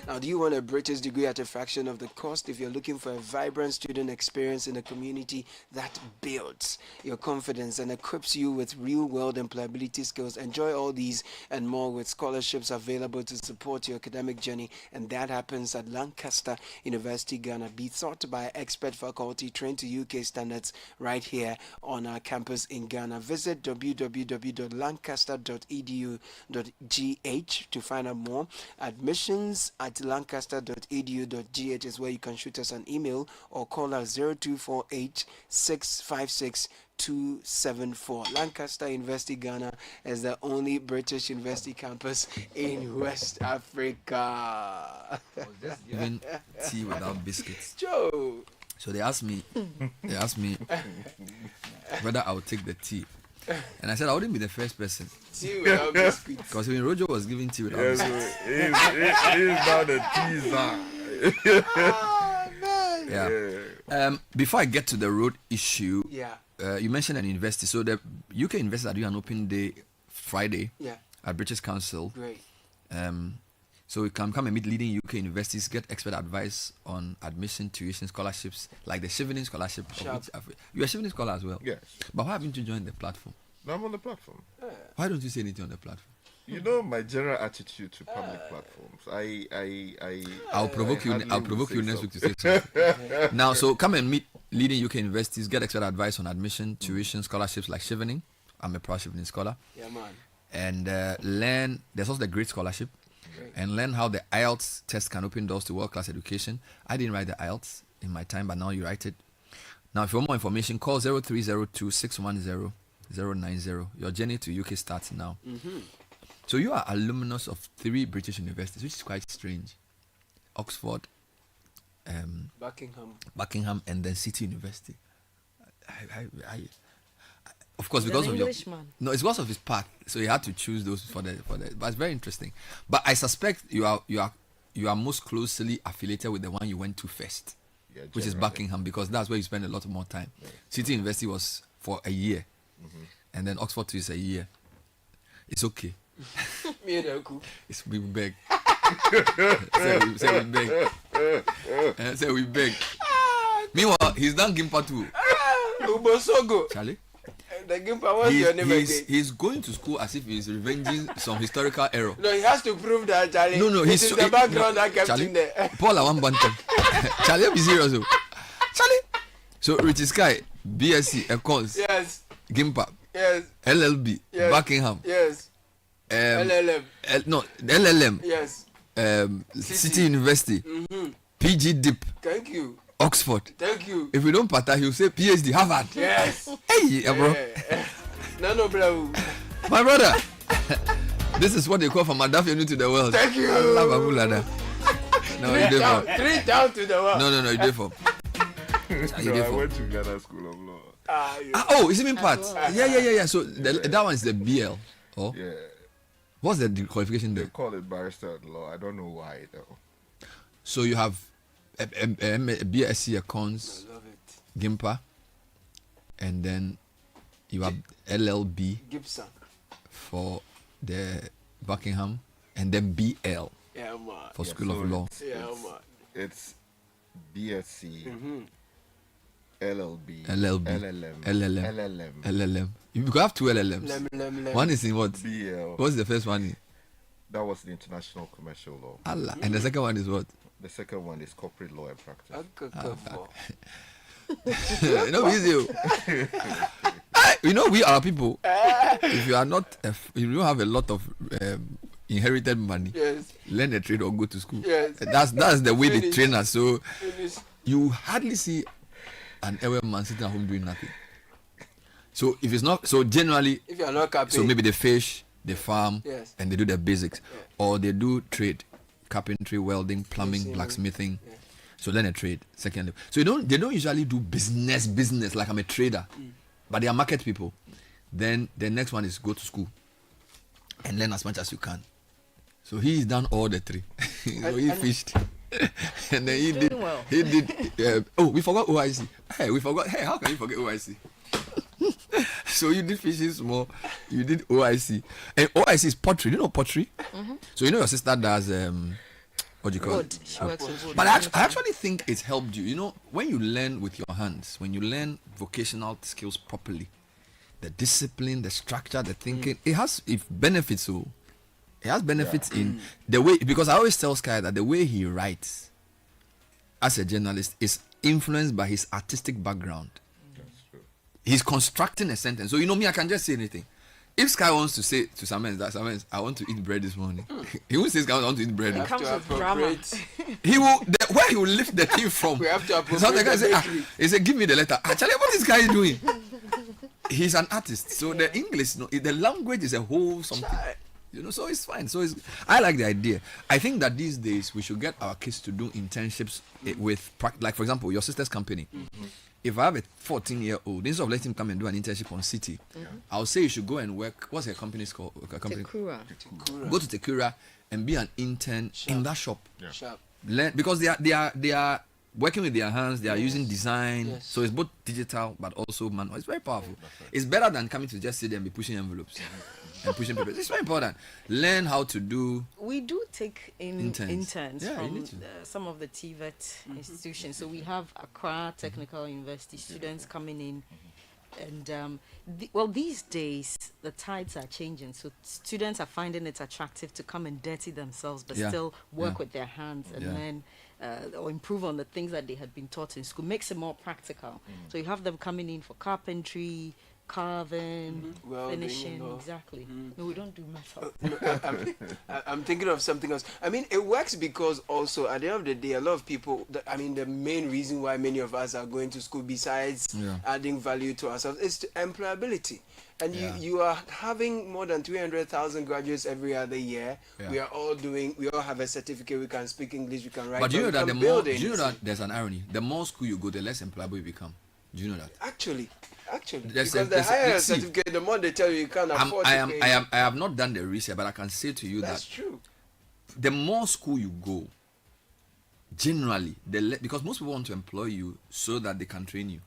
Now, do you want a British degree at a fraction of the cost? If you're looking for a vibrant student experience in a community that builds your confidence and equips you with real-world employability skills, enjoy all these and more with scholarships available to support your academic journey, and that happens at Lancaster University, Ghana. Be taught by expert faculty trained to UK standards right here on our campus in Ghana. Visit www.lancaster.edu.gh to find out more. Admissions at lancaster.edu.gh is where you can shoot us an email or call us 0248 656 274. Lancaster University Ghana is the only British university campus in West Africa. Even tea without biscuits. Joe. So they asked me whether I would take the tea. And I said I wouldn't be the first person. Tea without biscuits. Because when Rojo was giving tea without biscuits. He's not a teaser. Yeah. Before I get to the road issue, yeah. You mentioned an university. So the UK university are doing an open day Friday at British Council. Great. So you can come and meet leading UK universities, get expert advice on admission, tuition, scholarships, like the Chevening Scholarship. You're a Chevening Scholar as well? Yes. But why haven't you joined the platform? No, I'm on the platform. Why don't you say anything on the platform? You know my general attitude to public platforms. I'll provoke you next week to say something. Now, so come and meet leading UK universities, get expert advice on admission, tuition, scholarships like Chevening. I'm a proud Chevening scholar. Yeah, man. And learn. There's also the Great Scholarship. And learn how the IELTS test can open doors to world-class education. I didn't write the IELTS in my time, but now you write it. Now, if you want more information, call 0302 610 090. Your journey to UK starts now. Mm-hmm. So you are alumnus of 3 British universities, which is quite strange. Oxford, Buckingham, and then City University. Of course, because of it's because of his path, so he had to choose those for the. But it's very interesting. But I suspect you are most closely affiliated with the one you went to first, which is Buckingham, because that's where you spend a lot more time. Yeah. City University was for a year, and then Oxford too is a year. It's okay. It's we beg. Say we beg. Say we beg. Meanwhile, he's done Gimpa too. Charlie. He's going to school as if he's revenging some historical error. No, he has to prove that, Charlie. No, he's the background that kept him there. Paul, I want bantam. Charlie, be serious. Charlie. So, Richie Sky, BSc, Econs, yes, Gimpa, yes, LLB, yes, Buckingham, yes. LLM. No, LLM. Yes. City University. PG Dip. Thank you. Oxford. Thank you. If we don't pata, he'll say PhD Harvard. Yes. Hey, bro. No, bro. My brother. This is what they call from Madafi to the world. Thank you. I love Abulada. No, you did for. 3 down to the world. No, you did for. I went to Ghana School of Law. Oh, is it in parts? Yeah. So that one is the BL. Oh. Yeah. What's the qualification there? They call it barrister at law. I don't know why though. So you have a BSc Accounts, Gimpa, and then you have LLB Gibson for the Buckingham, and then BL for School of Law. It's BSc, LLB, LLM. You could have 2 LLMs. One is in what? BL. What's the first one in? That was the International Commercial Law. Allah. And the second one is what? The second one is Corporate Law and Practice. Easy. We are people. If you are not, if you don't have a lot of inherited money, learn a trade or go to school. That's the way they train us. So you hardly see an elder man sitting at home doing nothing. So if it's not, so generally, if you are not so maybe they fish, they farm, and they do the basics, or they do trade, carpentry, welding, plumbing, blacksmithing. So learn a trade. Secondly, so they don't usually do business like I'm a trader, but they are market people. Then the next one is go to school and learn as much as you can. So he's done all the 3. So he fished. And then he did. We forgot OIC. Hey, how can you forget OIC? So you did fishing small, you did OIC, and OIC is pottery. You know pottery? So your sister does what do you call it? But I actually think it's helped you. You know, when you learn with your hands, when you learn vocational skills properly, the discipline, the structure, the thinking, it has benefits. So it has benefits in the way, because I always tell Sky that the way he writes as a journalist is influenced by his artistic background. He's constructing a sentence. So me, I can just say anything. If Sky wants to say to Samens, I want to eat bread this morning. He won't say, Sky, I want to eat bread. It comes with drama. He will, where he will lift the thing from. We have to appropriate the bakery. He said, give me the letter. Actually, what this guy is doing? He's an artist. So the English, the language is a whole something. So it's fine. I like the idea. I think that these days we should get our kids to do internships with, like for example, your sister's company. If I have a 14-year-old, instead of letting him come and do an internship on Citi, I'll say you should go and work. What's her company's called? Tekura. Go to Tekura and be an intern in that shop. Learn, because they are working with their hands. They are using design, so it's both digital but also manual. It's very powerful. It's better than coming to just sit there and be pushing envelopes and pushing papers. It's very important. Learn how to do. We do take in interns Yeah, from some of the TVET institutions. So we have Accra Technical University students coming in, and these days the tides are changing. So students are finding it attractive to come and dirty themselves, but still work with their hands and learn. Or improve on the things that they had been taught in school. Makes it more practical. So you have them coming in for carpentry, carving, finishing. Exactly. No, we don't do metal. I'm thinking of something else. I mean, it works because also at the end of the day, a lot of people, the main reason why many of us are going to school, besides adding value to ourselves, is to employability. And you are having more than 300,000 graduates every other year. We all have a certificate. We can speak English, we can write. But do you know that there's an irony? The more school you go, the less employable you become. Do you know that? Actually, because the higher your certificate, the more they tell you can't afford to pay. I have not done the research, but I can say to you that's true. The more school you go, generally, because most people want to employ you so that they can train you.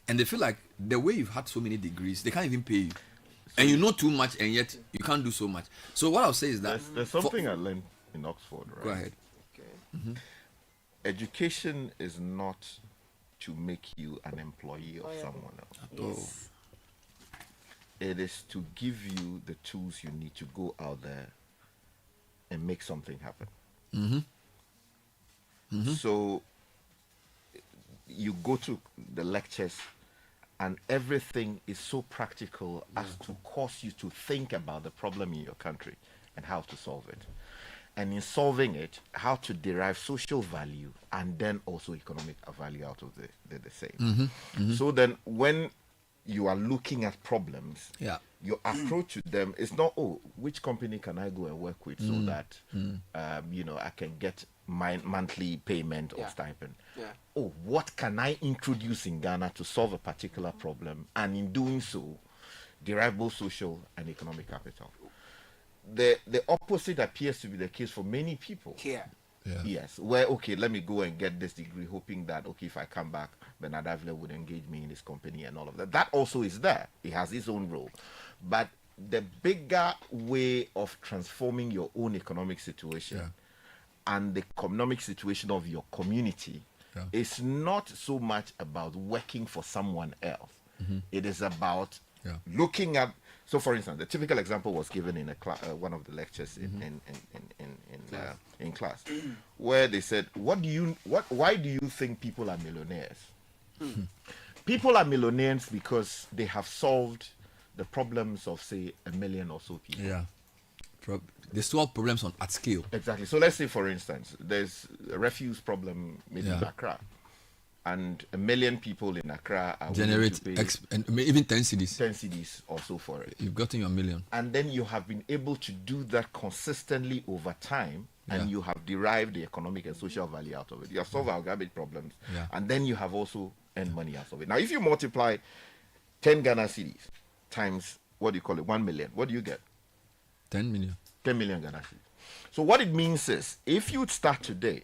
And they feel like the way you've had so many degrees, they can't even pay you. And you know too much, and yet you can't do so much. So what I'll say is that... There's something I learned in Oxford, right? Go ahead. Okay. Education is not to make you an employee of someone else. Yes. It is to give you the tools you need to go out there and make something happen. So you go to the lectures and everything is so practical as to cause you to think about the problem in your country and how to solve it. And in solving it, how to derive social value and then also economic value out of the same. So then when you are looking at problems, your approach to them is not, oh, which company can I go and work with so that I can get my monthly payment or stipend. Oh, what can I introduce in Ghana to solve a particular problem, and in doing so derive both social and economic capital. The opposite appears to be the case for many people here. Yes, where, okay, let me go and get this degree, hoping that, okay, if I come back, Bernard Avila would engage me in this company and all of that. That also is there. It has its own role. But the bigger way of transforming your own economic situation and the economic situation of your community is not so much about working for someone else. It is about looking at. So, for instance, the typical example was given in one of the lectures in class, where they said, why do you think people are millionaires? People are millionaires because they have solved the problems of, say, 1 million or so people. They solve problems at scale. Exactly. So let's say, for instance, there's a refuse problem maybe in Accra, and 1 million people in Accra are generate and even 10 cedis. 10 cedis or so for it. You've gotten your 1 million. And then you have been able to do that consistently over time, and you have derived the economic and social value out of it. You have solved our garbage problems, and then you have also earned money out of it. Now, if you multiply 10 Ghana cedis times, 1 million, what do you get? 10 million. 10 million Ghana cedis. So what it means is, if you start today,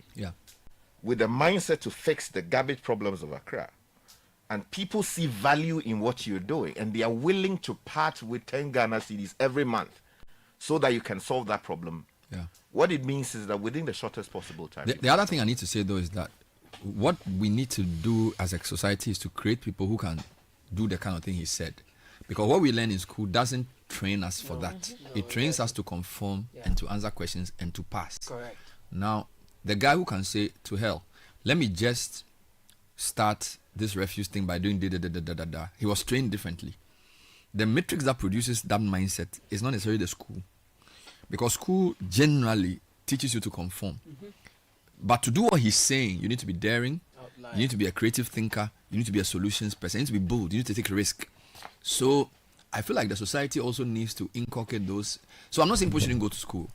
with a mindset to fix the garbage problems of Accra, and people see value in what you're doing, and they are willing to part with 10 Ghana cedis every month so that you can solve that problem, what it means is that within the shortest possible time. The other thing I need to say, though, is that what we need to do as a society is to create people who can do the kind of thing he said. Because what we learn in school doesn't train us for that. It trains us to conform and to answer questions and to pass. Correct. Now, the guy who can say, to hell, let me just start this refuse thing by doing da. He was trained differently. The matrix that produces that mindset is not necessarily the school. Because school generally teaches you to conform. But to do what he's saying, you need to be daring. You need to be a creative thinker. You need to be a solutions person. You need to be bold. You need to take a risk. So I feel like the society also needs to inculcate those. So I'm not saying people shouldn't go to school.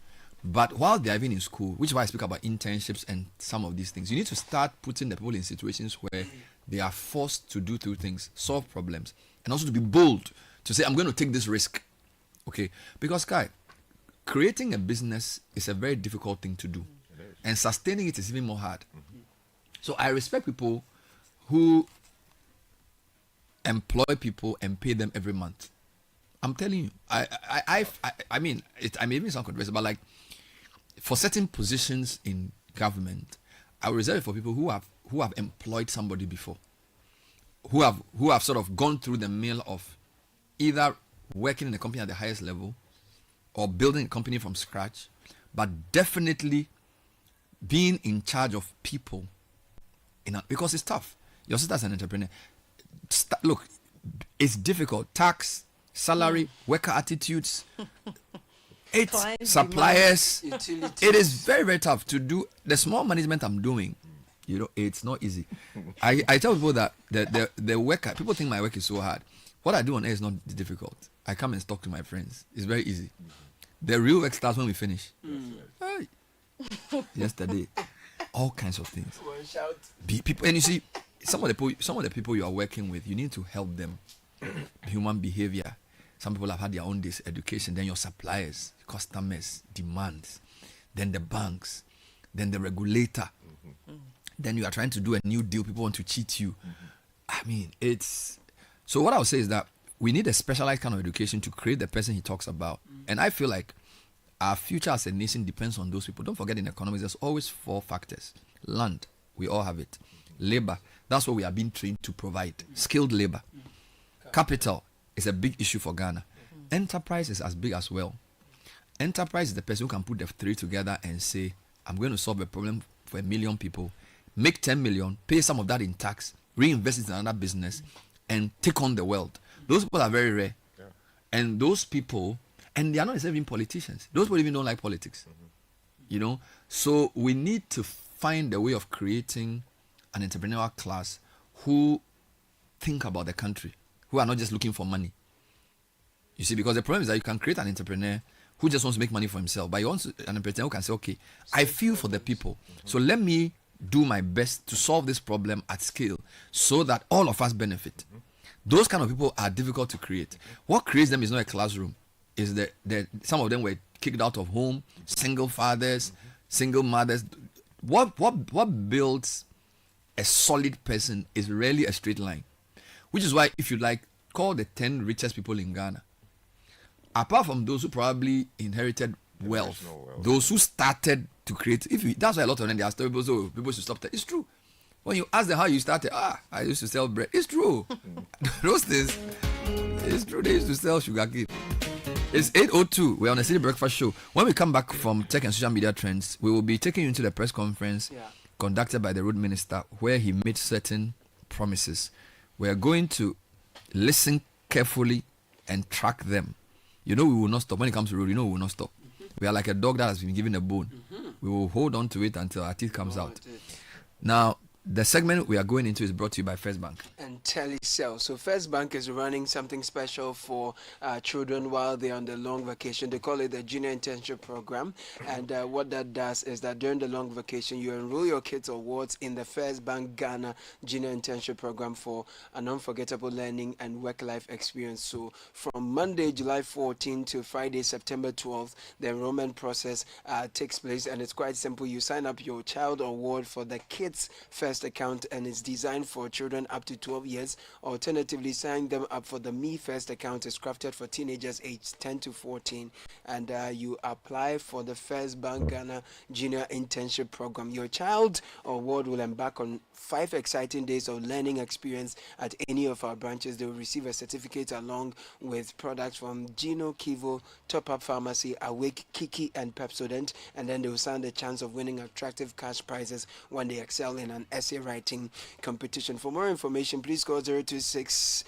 But while they are even in school, which is why I speak about internships and some of these things, you need to start putting the people in situations where they are forced to do two things: solve problems, and also to be bold to say, I'm going to take this risk. Okay? Because, Kai, creating a business is a very difficult thing to do. And sustaining it is even more hard. So I respect people who employ people and pay them every month. I'm telling you, I mean, I may even sound controversial, but like, for certain positions in government, I will reserve it for people who have employed somebody before, who have sort of gone through the mill of either working in a company at the highest level or building a company from scratch, but definitely being in charge of people, because it's tough. Your sister is an entrepreneur. Look, it's difficult. Tax, salary, worker attitudes, suppliers. It is very, very tough to do. The small management I'm doing, it's not easy. I tell people that the worker, people think my work is so hard. What I do on air is not difficult. I come and talk to my friends. It's very easy. The real work starts when we finish. Hey. Yesterday, all kinds of things. People, and you see, some of the people you are working with, you need to help them. Human behavior. Some people have had their own education. Then your suppliers, customers, demands, then the banks, then the regulator. Then you are trying to do a new deal. People want to cheat you. I mean, it's... So what I would say is that we need a specialized kind of education to create the person he talks about. And I feel like our future as a nation depends on those people. Don't forget, in economics, there's always 4 factors. Land, we all have it. Labor, that's what we are being trained to provide. Skilled labor. Capital is a big issue for Ghana. Enterprise is as big as well. Enterprise is the person who can put the 3 together and say, I'm going to solve a problem for 1 million people, make 10 million, pay some of that in tax, reinvest it in another business, and take on the world. Those people are very rare. Yeah. And those people, and they are not necessarily even politicians. Those people even don't like politics. You know? So we need to find a way of creating an entrepreneurial class who think about the country, who are not just looking for money. You see, because the problem is that you can create an entrepreneur who just wants to make money for himself, but you want an entrepreneur who can say, okay, I feel for the people, so let me do my best to solve this problem at scale so that all of us benefit. Those kind of people are difficult to create. What creates them is not a classroom. Is that some of them were kicked out of home, single fathers, single mothers. What builds a solid person is rarely a straight line. Which is why, if you like, call the 10 richest people in Ghana. Apart from those who probably inherited wealth, those who started to create, that's why a lot of them, they are still people should stop that. It's true. When you ask them how you started, I used to sell bread. It's true. Those things, it's true. They used to sell sugarcane. It's 8:02. We're on the City Breakfast Show. When we come back from tech and social media trends, we will be taking you into the press conference conducted by the road minister, where he made certain promises. We are going to listen carefully and track them. You know we will not stop. When it comes to road, you know we will not stop. We are like a dog that has been given a bone. We will hold on to it until our teeth comes out. Now, the segment we are going into is brought to you by First Bank. And Telecel. So First Bank is running something special for children while they're on the long vacation. They call it the Junior Internship Program. And what that does is that during the long vacation, you enroll your kids or wards in the First Bank Ghana Junior Internship Program for an unforgettable learning and work-life experience. So from Monday, July 14 to Friday, September 12th, the enrollment process takes place. And it's quite simple. You sign up your child or ward for the kids' first account, and it's designed for children up to 12 years. Alternatively, sign them up for the Me First account. Is crafted for teenagers aged 10 to 14, and you apply for the First Bank Ghana Junior Internship Program. Your child or ward will embark on 5 exciting days of learning experience at any of our branches. They will receive a certificate along with products from Gino, Kivo, Top Up Pharmacy, Awake, Kiki, and Pepsodent, and then they will stand the chance of winning attractive cash prizes when they excel in an essay writing competition. For more information, please call 0260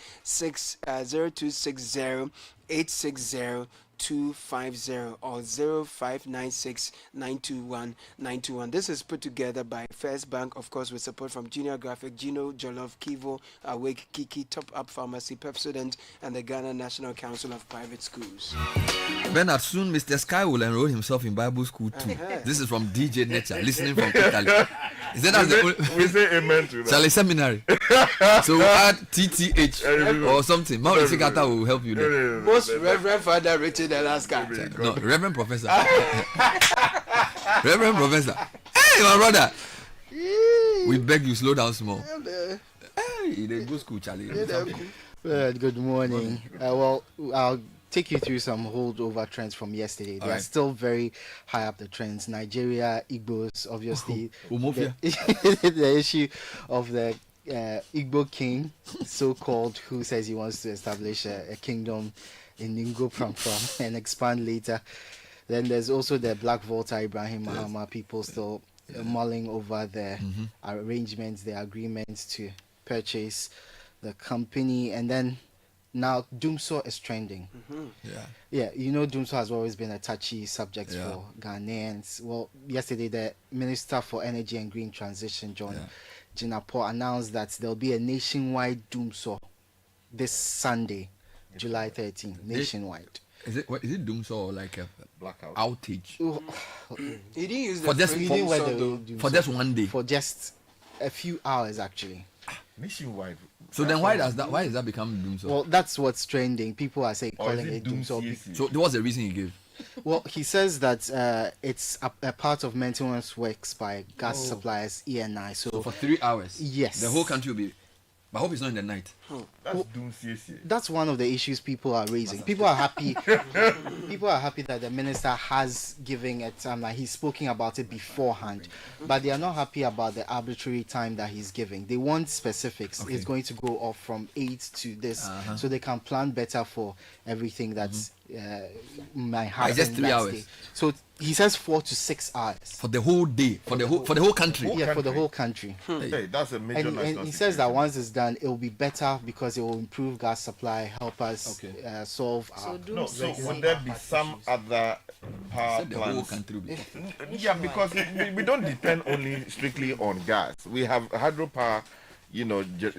860 250 or 0596 921 921. This is put together by First Bank, of course, with support from Junior Graphic, Gino, Jollof, Kivo, Awake, Kiki, Top Up Pharmacy, Pepsodent, and the Ghana National Council of Private Schools. Bernard, soon Mr. Sky will enroll himself in Bible school too. This is from DJ Nature, listening from Italy. Is that we say amen to that. Shall I seminary? So we'll add TTH or something. Mount Isikata will help you there. Most Reverend Father Richard Alaska. No, Reverend Professor. Reverend Professor. Hey, my brother. We beg you, slow down small. Hey, they go school, Charlie. Good morning. Well, I'll take you through some holdover trends from yesterday. They are still very high up the trends. Nigeria, Igbos, obviously. The issue of the Igbo king, so-called, who says he wants to establish a kingdom in Ningo Pramfram and expand later. Then there's also the Black Volta Ibrahim Mahama, people still mulling over the arrangements, the agreements to purchase the company. And then now Doomsaw is trending. Yeah, you know, Doomsaw has always been a touchy subject for Ghanaians. Well, yesterday the Minister for Energy and Green Transition, John Jinapor, announced that there'll be a nationwide Doomsaw this Sunday, July 13th, nationwide. Is it Doomsaw or like a blackout outage? He didn't use for just one day. For just a few hours, actually. Nationwide. So then why does that become Doomsaw? Well, that's what's trending. People are saying calling it Doomsaw. So what's the reason he gave? Well, he says that it's a part of maintenance works by gas suppliers, ENI. So for 3 hours. Yes. The whole country will be. I hope it's not in the night. That's one of the issues people are raising. People are happy. People are happy that the minister has given a time. Like he's spoken about it beforehand, but they are not happy about the arbitrary time that he's giving. They want specifics. It's going to go off from 8 to this, so they can plan better for everything that's might happen. Just 3 hours. Day. So he says 4 to 6 hours for the whole day, for the whole country. For the whole country. Hey, that's a major. And he says that once it's done, it will be better because it will improve gas supply, help us solve our. So would there be some other power plants? The whole country. Yeah, because we don't depend only strictly on gas. We have hydropower.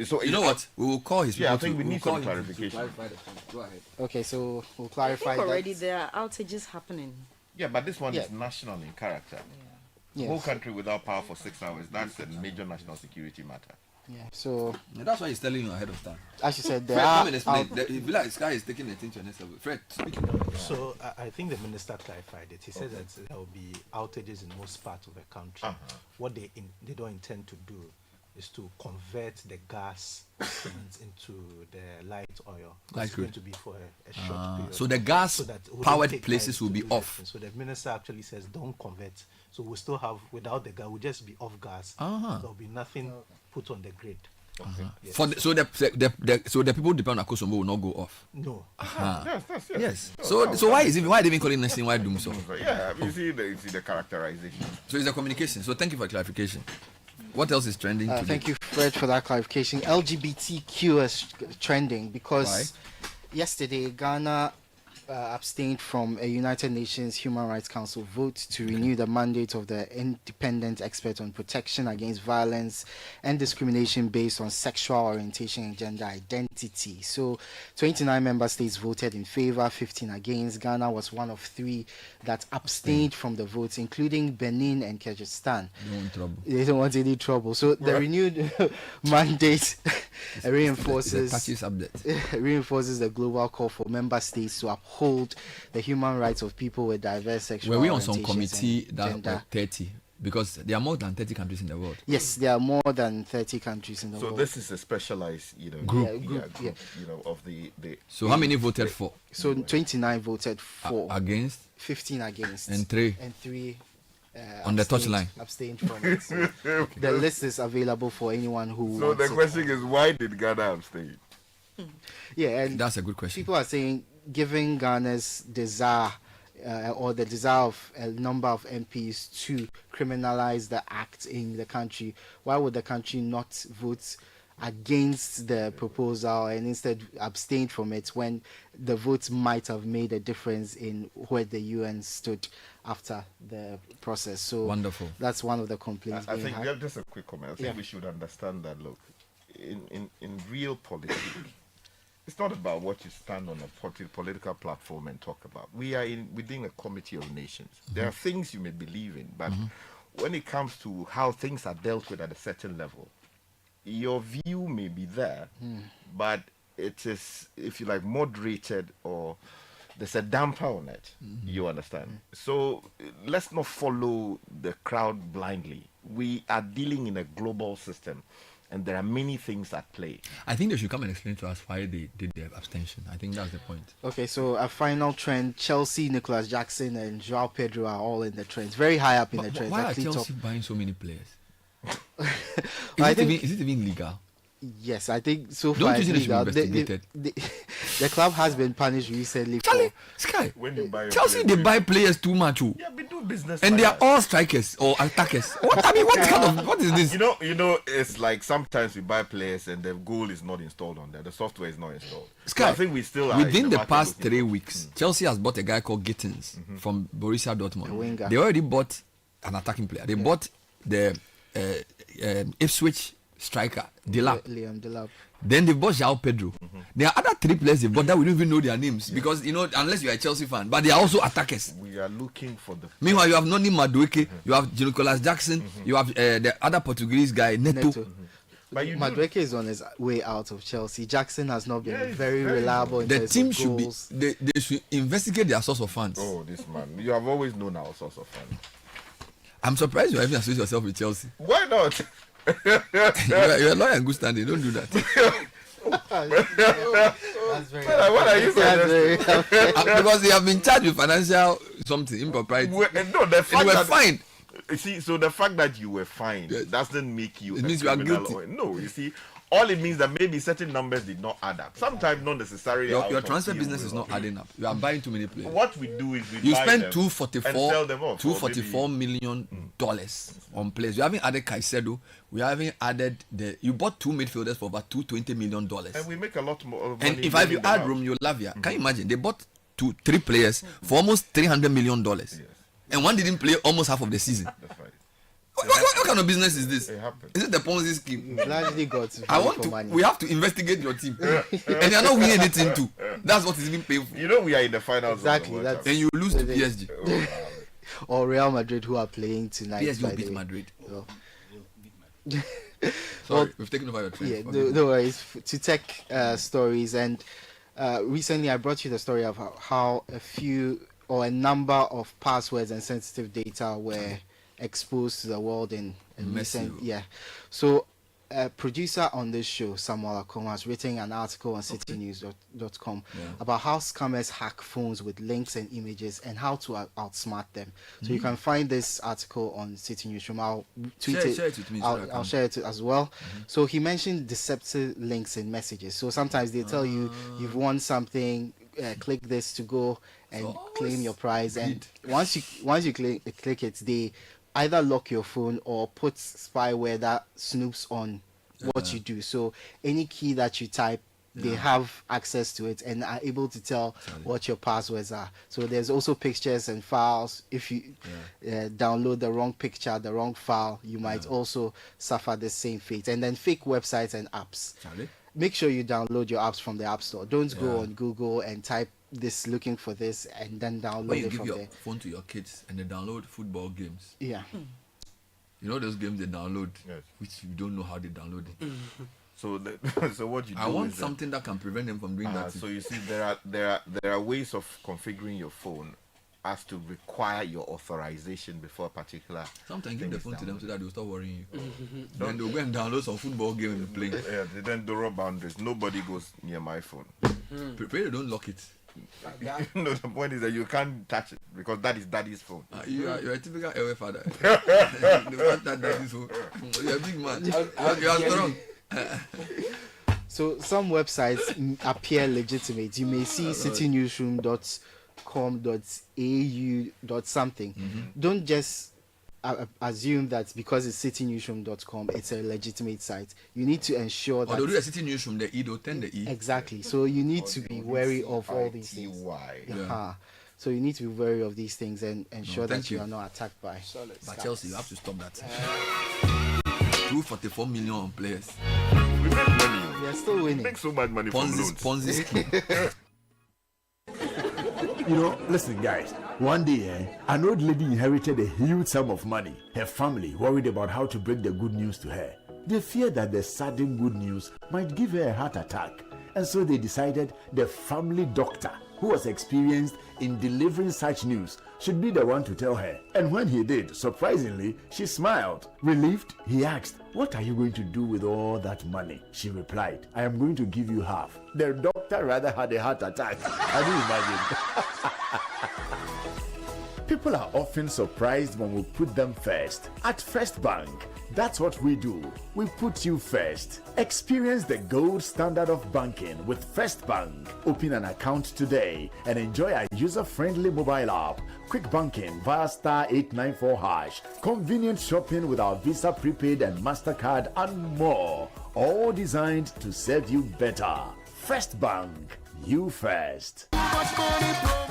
So you know what? We will call his. Yeah, I think we need some clarification. Go ahead. Okay, so we'll clarify. I think already there are outages happening. Yeah, but this one is national in character. Yes. Whole country without power for 6 hours. That's a major national security matter. Yeah, so that's why he's telling you ahead of time. As you said, there Fred, Sky is taking the thing to the next level. Fred, speaking. So I think the minister clarified it. He said that there will be outages in most parts of the country. What they don't intend to do is to convert the gas into the light oil. It's going to be for a short period. So the gas powered places will be off. So the minister actually says don't convert. So we'll still have, without the gas, we'll just be off gas. There'll be nothing put on the grid. Yes. So the people depend on Akosombo will not go off. No. Yes. So why are they even calling this thing why doom so? Yeah, you see the characterization. So it's the communication. So thank you for clarification. What else is trending today? Thank you, Fred, for that clarification. LGBTQ is trending because yesterday Ghana abstained from a United Nations Human Rights Council vote to renew the mandate of the independent expert on protection against violence and discrimination based on sexual orientation and gender identity. So 29 member states voted in favor, 15 against. Ghana was one of 3 that abstained from the votes, including Benin and Kyrgyzstan. They don't want any trouble. So the renewed mandate reinforces the global call for member states to uphold the human rights of people with diverse sexual orientations. Were we on some committee that were 30? Because there are more than 30 countries in the world. Yes, there are more than 30 countries in the world. So this is a specialized, group. Of the. So how many voted for? So 29 voted for. Against? 15 against. And 3. On the touchline. Abstained from it. So the list is available for anyone who. So the question is, why did Ghana abstain? Yeah, and that's a good question. People are saying, given Ghana's desire or the desire of a number of MPs to criminalize the act in the country, why would the country not vote against the proposal and instead abstain from it when the votes might have made a difference in where the UN stood after the process? So wonderful. That's one of the complaints. I think just a quick comment. I think we should understand that. Look, in real politics, it's not about what you stand on a political platform and talk about. We are within a committee of nations. There are things you may believe in, but when it comes to how things are dealt with at a certain level, your view may be there, but it is, if you like, moderated, or there's a damper on it. You understand? So let's not follow the crowd blindly. We are dealing in a global system, and there are many things at play. I think they should come and explain to us why they did their abstention. I think that's the point. Okay, so a final trend: Chelsea, Nicholas Jackson, and Joao Pedro are all in the trends, very high up in the trends. Why are Chelsea buying so many players? Is it even legal? Yes, I think so far. Don't you think investigated? The club has been punished recently. Sky, when you buy Chelsea, they buy players too much. Yeah, we do business, and they are all strikers or attackers. What is this? You know, it's like sometimes we buy players and the goal is not installed on there. The software is not installed. Sky, so I think we still are within the past 3 weeks, Chelsea has bought a guy called Gittins from Borussia Dortmund. They already bought an attacking player. They bought the Ipswich striker Liam Delap. Then they bought Joao Pedro. There are other 3 players they bought that we don't even know their names because unless you are a Chelsea fan, but they are also attackers. We are looking for the. Meanwhile, you have Noni Madueke, you have Nicolas Jackson, you have the other Portuguese guy Neto. But Madueke is on his way out of Chelsea. Jackson has not been very reliable. The team should be. They should investigate their source of funds. Oh, this man! You have always known our source of funds. I'm surprised you even associate yourself with Chelsea. Why not? You're a lawyer in good standing. Don't do that. That's very what are you saying? Because they have been charged with financial something impropriety. No, the fact that fine. see, so the fact that you were fined doesn't make you. It means you are guilty. No, you see, all it means that maybe certain numbers did not add up. Sometimes not necessarily. Your transfer business is not adding up. You are buying too many players. What we do is you buy spend them $244 million on players. You haven't added Caicedo. We haven't added you bought 2 midfielders for about $220 million. And we make a lot more money. And if you add Romeo Lavia, can you imagine? They bought 3 players for almost $300 million. Yes. And one didn't play almost half of the season. That's right. What kind of business is this? It happens. Is it the Ponzi scheme? Largely got money. We have to investigate your team. And you're not winning anything too. That's what is even painful. You know we are in the finals. Exactly. And you lose to PSG. Or Real Madrid, who are playing tonight. PSG will beat Madrid. Oh. Sorry, we've taken over your train. Yeah, no worries. To tech stories, and recently I brought you the story of how a number of passwords and sensitive data were exposed to the world in recent. So a producer on this show, Samuel Akoma, has written an article on citynews.com about how scammers hack phones with links and images and how to outsmart them. So you can find this article on City Newsroom. I'll tweet it. Share it with me. I'll share it as well. So he mentioned deceptive links in messages. So sometimes they tell you you've won something, click this to go and claim your prize. And once you click it, they either lock your phone or put spyware that snoops on what you do. So any key that you type, they have access to it and are able to tell what your passwords are. So there's also pictures and files. If you download the wrong picture, the wrong file, you might also suffer the same fate. And then fake websites and apps. Make sure you download your apps from the App Store. Don't go on Google and type this, looking for this, and then download it from there. You give your phone to your kids and they download football games. Yeah. You know those games they download, which you don't know how they download it. So what you do? I want something that can prevent them from doing that. So you see, there are ways of configuring your phone as to require your authorization before a particular. Sometimes give the phone to them so that they'll stop worrying you. Then they'll go and download some football game and play. Yeah, they then draw boundaries. Nobody goes near my phone. Pray they don't lock it. No, the point is that you can't touch it because that is daddy's phone. You're a typical LA father. You can't touch daddy's phone. You're a big man. You are strong. So some websites appear legitimate. You may see citynewsroom.com.au something. Don't just assume that because it's citynewsroom.com it's a legitimate site. You need to ensure that. Or they'll do a City Newsroom, the E, they'll turn the E. Exactly. So you need to be wary of all these things. So you need to be wary of these things and ensure that you are not attacked by. But Chelsea, you have to stop that. 244 million on players. We make money. We are still winning. We make so much money from loans. Ponzi scheme. You know, listen, guys. One day, an old lady inherited a huge sum of money. Her family worried about how to break the good news to her. They feared that the sudden good news might give her a heart attack. And so they decided the family doctor, who was experienced in delivering such news, should be the one to tell her. And when he did, surprisingly, she smiled. Relieved, he asked, "What are you going to do with all that money?" She replied, "I am going to give you half." The doctor rather had a heart attack. Can you imagine? People are often surprised when we put them first. At First Bank, that's what we do. We put you first. Experience the gold standard of banking with First Bank. Open an account today and enjoy our user-friendly mobile app, quick banking via *894#, convenient shopping with our Visa Prepaid and MasterCard, and more. All designed to serve you better. First Bank. You first.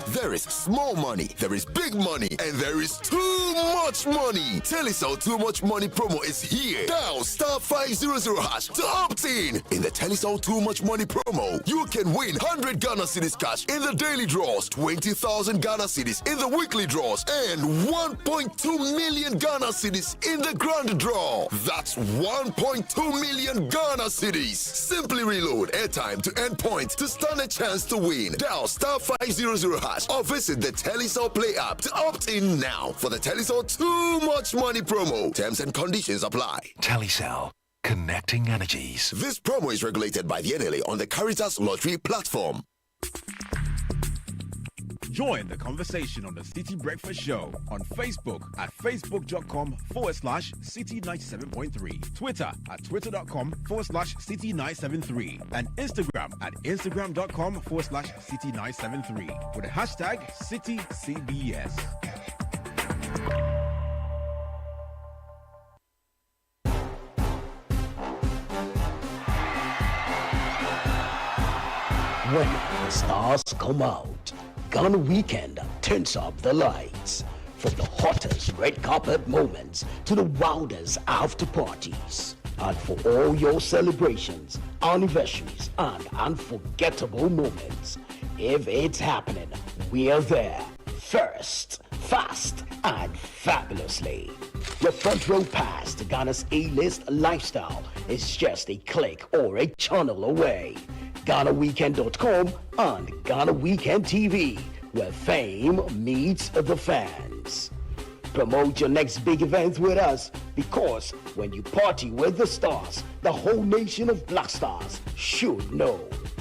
There is small money, there is big money, and there is too much money. Telecel Too Much Money promo is here. Dial *500# to opt in. In the Telecel Too Much Money promo, you can win 100 Ghana cedis cash in the daily draws, 20,000 Ghana cedis in the weekly draws, and 1.2 million Ghana cedis in the grand draw. That's 1.2 million Ghana cedis. Simply reload airtime to end points to stand a chance to win. Dial *500# or visit the Telecel Play app to opt in now for the Telecel Too Much Money promo. Terms and conditions apply. Telecel, connecting energies. This promo is regulated by the NLA on the Caritas Lottery platform. Join the conversation on the Citi Breakfast Show on Facebook at facebook.com/Citi97.3, Twitter at twitter.com/Citi973, and Instagram at instagram.com/Citi973 with the hashtag CitiCBS. When the stars come out, Ghana Weekend turns up the lights. From the hottest red carpet moments to the wildest after parties. And for all your celebrations, anniversaries, and unforgettable moments, if it's happening, we're there. First, fast, and fabulously. Your front row pass to Ghana's A-list lifestyle is just a click or a channel away. GhanaWeekend.com and Ghana Weekend TV, where fame meets the fans. Promote your next big event with us, because when you party with the stars, the whole nation of Black Stars should know.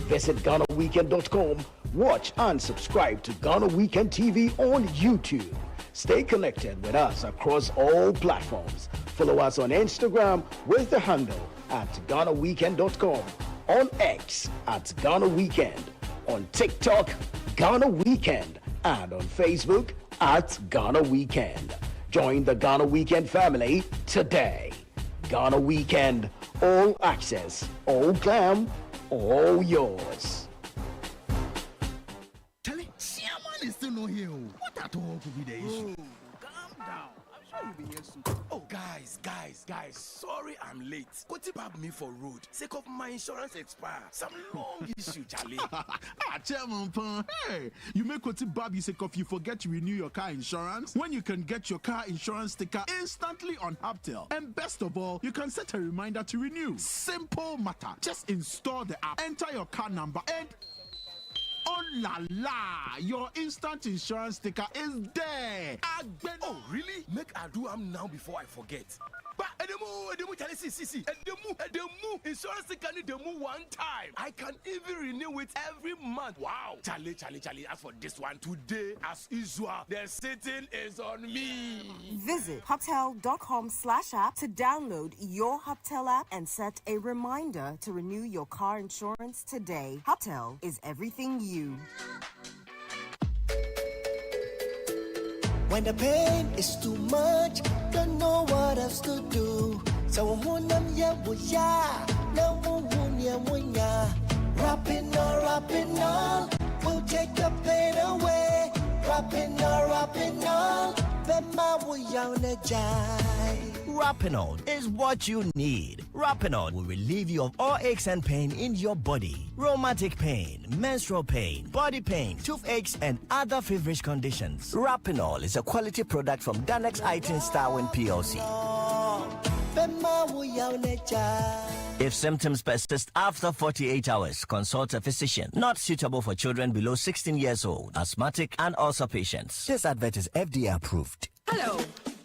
Visit GhanaWeekend.com, watch and subscribe to Ghana Weekend TV on YouTube. Stay connected with us across all platforms. Follow us on Instagram with the handle at GhanaWeekend.com, on X at Ghana Weekend, on TikTok, Ghana Weekend, and on Facebook at Ghana Weekend. Join the Ghana Weekend family today. Ghana Weekend, all access, all glam, all yours. Charlie, Chairman is still not here. What at all could be the issue? Calm down. I'm sure you'll be here soon. Oh, guys, sorry I'm late. Go tip up me for road. Sake of my insurance expire. Some long issue, Charlie. Chairman Pan. Hey, you make what Babi sake of you forget to renew your car insurance when you can get your car insurance sticker instantly on Hubtel. And best of all, you can set a reminder to renew. Simple matter. Just install the app, enter your car number, and oh la la! Your instant insurance sticker is there. Oh, really? Make I do am now before I forget. But Edemu, Charlie, see. Edemu, insurance sticker need Edemu one time. I can even renew it every month. Wow. Charlie, as for this one, today, as usual, the sitting is on me. Visit Hubtel.com/app to download your Hubtel app and set a reminder to renew your car insurance today. Hubtel is everything you. When the pain is too much, don't know what else to do. So rapping all, will take the pain away. Rapping all, Rapinol is what you need. Rapinol will relieve you of all aches and pain in your body. Rheumatic pain, menstrual pain, body pain, toothaches, and other feverish conditions. Rapinol is a quality product from Danex Itin Starwin PLC. If symptoms persist after 48 hours, consult a physician. Not suitable for children below 16 years old, asthmatic, and ulcer patients. This advert is FDA approved. Hello,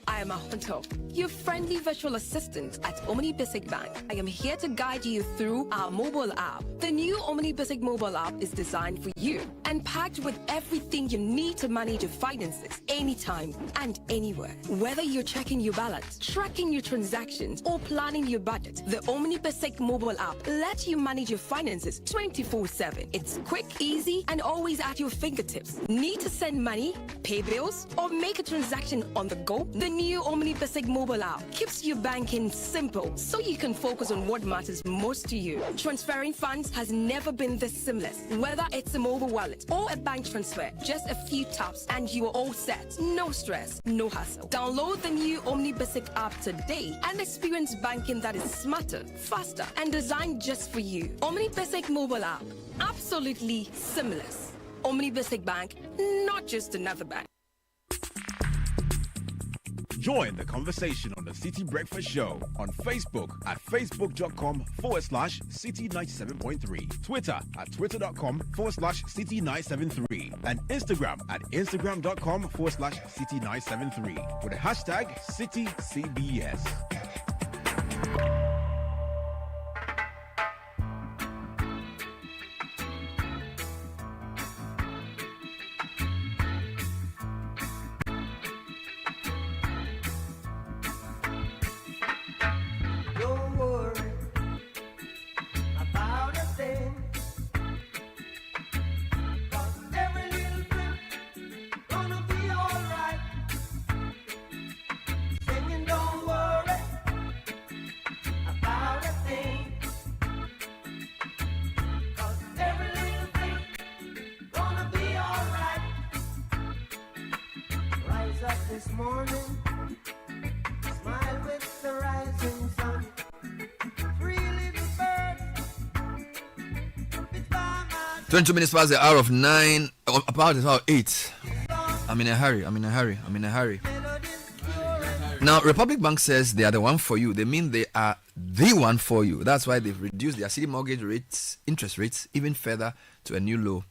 I am Ahunto, your friendly virtual assistant at Omni Basic Bank. I am here to guide you through our mobile app. The new Omni Basic mobile app is designed for you and packed with everything you need to manage your finances anytime and anywhere. Whether you're checking your balance, tracking your transactions, or planning your budget, the Omni Basic mobile app lets you manage your finances 24/7. It's quick, easy, and always at your fingertips. Need to send money, pay bills, or make a transaction on the go? The new Omni Basic mobile app keeps your banking simple so you can focus on what matters most to you. Transferring funds has never been this seamless. Whether it's a mobile wallet or a bank transfer, just a few taps and you are all set. No stress, no hassle. Download the new Omni Basic app today and experience banking that is smarter, faster, and designed just for you. Omni Basic mobile app, absolutely seamless. Omni Basic Bank, not just another bank. Join the conversation on the Citi Breakfast Show on Facebook at facebook.com/Citi97.3, Twitter at twitter.com/Citi973, and Instagram at instagram.com/Citi973 with the hashtag CitiCBS. morning, smile with the rising sun. Free little birds, with farmers. 22 minutes past the hour of 9, about the hour of 8. I'm in a hurry. Now, Republic Bank says they are the one for you. They mean they are the one for you. That's why they've reduced their city mortgage rates, interest rates, even further to a new low.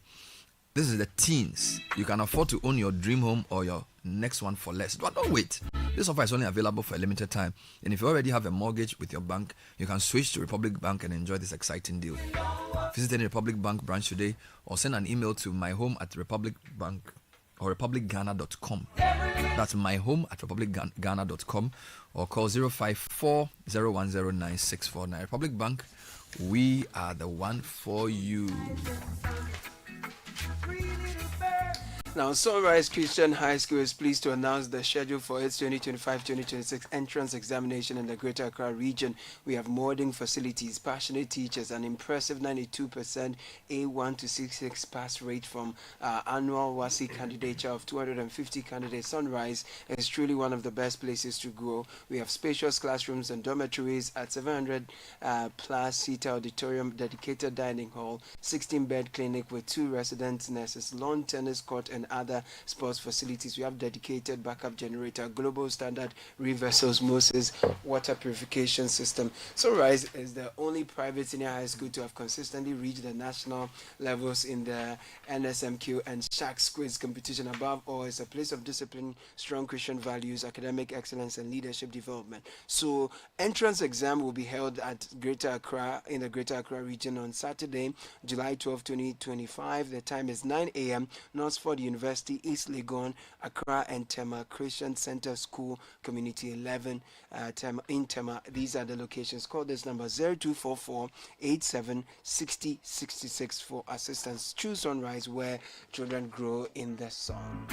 This is the teens. You can afford to own your dream home or your next one for less. But don't wait. This offer is only available for a limited time. And if you already have a mortgage with your bank, you can switch to Republic Bank and enjoy this exciting deal. Visit any Republic Bank branch today or send an email to myhome@republicbank or republicghana.com. That's myhome@republicghana.com or call 054-010-9649. Republic Bank, we are the one for you. Now, Sunrise Christian High School is pleased to announce the schedule for its 2025-2026 entrance examination in the Greater Accra region. We have modern facilities, passionate teachers, an impressive 92% A1 to 66 pass rate from annual WASI candidature of 250 candidates. Sunrise is truly one of the best places to grow. We have spacious classrooms and dormitories at 700 plus seat auditorium, dedicated dining hall, 16-bed clinic with 2 resident nurses, lawn tennis court, and other sports facilities. We have dedicated backup generator, global standard reverse osmosis water purification system. Sunrise is the only private senior high school to have consistently reached the national levels in the NSMQ and Sharks quiz competition. Above all, it's a place of discipline, strong Christian values, academic excellence, and leadership development. So, entrance exam will be held at Greater Accra, in the Greater Accra region on Saturday, July 12, 2025. The time is 9 a.m. Northford University, East Legon, Accra, and Tema Christian Center School, Community 11, in Tema. These are the locations. Call this number 0244-876066 for assistance. Choose Sunrise, where children grow in the sun.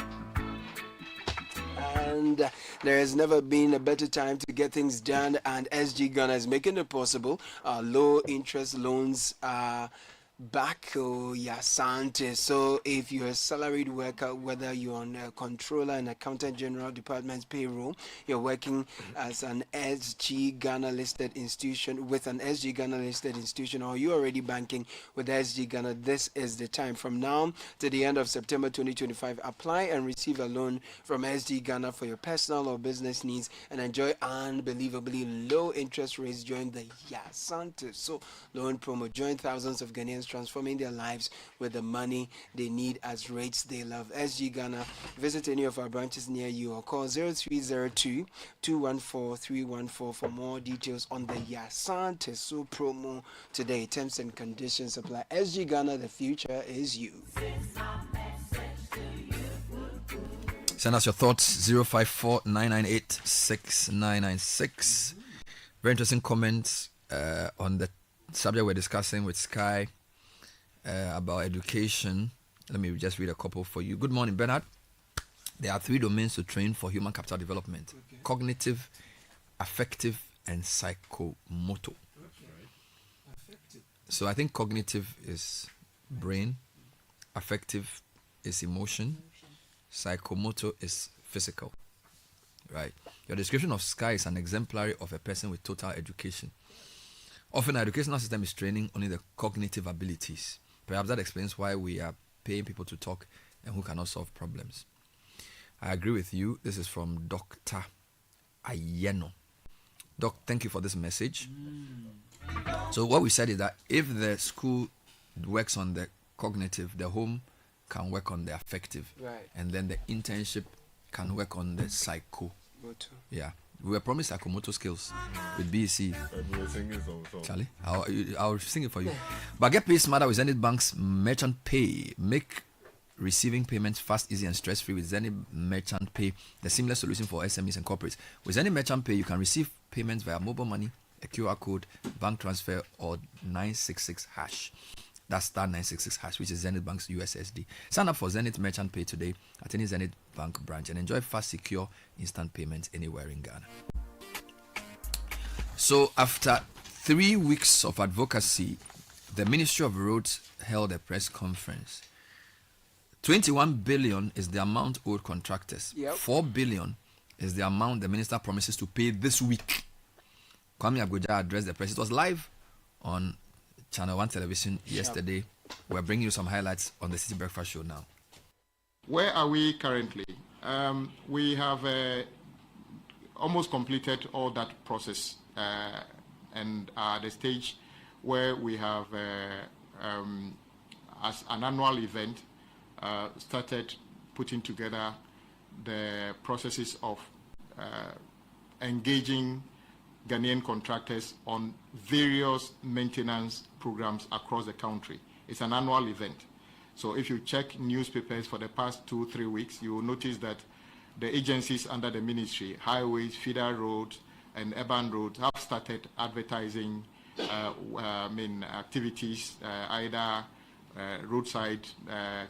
And there has never been a better time to get things done, and SG Ghana is making it possible. Low interest loans are back, Sante. So if you're a salaried worker, whether you're on a controller and accountant general department's payroll, you're working as an SG Ghana listed institution with an SG Ghana listed institution, or you're already banking with SG Ghana, this is the time. From now to the end of September 2025, apply and receive a loan from SG Ghana for your personal or business needs and enjoy unbelievably low interest rates. Join the Sante So loan promo. Join thousands of Ghanaians transforming their lives with the money they need as rates they love. SG Ghana. Visit any of our branches near you or call 0302-214-314 for more details on the Yasante So promo today. Terms and conditions apply. SG Ghana, the future is you. Send us your thoughts, 054-998-6996. Very interesting comments on the subject we're discussing with Sky about education. Let me just read a couple for you. Good morning, Bernard. There are 3 domains to train for human capital development: cognitive, affective, and psychomotor. So I think cognitive is brain, affective is emotion, psychomotor is physical. Right? Your description of Sky is an exemplary of a person with total education. Often our educational system is training only the cognitive abilities. Perhaps that explains why we are paying people to talk and who cannot solve problems. I agree with you. This is from Dr. Ayeno. Doc, thank you for this message. So what we said is that if the school works on the cognitive, the home can work on the affective. Right. And then the internship can work on the psycho. Yeah. We were promised psychomotor skills with BEC. Charlie, I'll sing it for you. But get paid smarter with Zenith Bank's Merchant Pay. Make receiving payments fast, easy, and stress-free with Zenith Merchant Pay, the seamless solution for SMEs and corporates. With Zenith Merchant Pay, you can receive payments via mobile money, a QR code, bank transfer, or 966#. That's star 966#, which is Zenith Bank's USSD. Sign up for Zenith Merchant Pay today at any Zenith Bank branch and enjoy fast, secure, instant payments anywhere in Ghana. So after 3 weeks of advocacy, the Ministry of Roads held a press conference. 21 billion is the amount owed contractors. Yep. 4 billion is the amount the minister promises to pay this week. Kwame Agoja addressed the press. It was live on Channel 1 television yesterday. We're bringing you some highlights on the Citi Breakfast Show now. Where are we currently? We have almost completed all that process and are at the stage where we have, as an annual event, started putting together the processes of engaging Ghanaian contractors on various maintenance programs across the country. It's an annual event. So if you check newspapers for the past 2-3 weeks, you will notice that the agencies under the ministry, highways, feeder roads, and urban roads, have started advertising activities, either roadside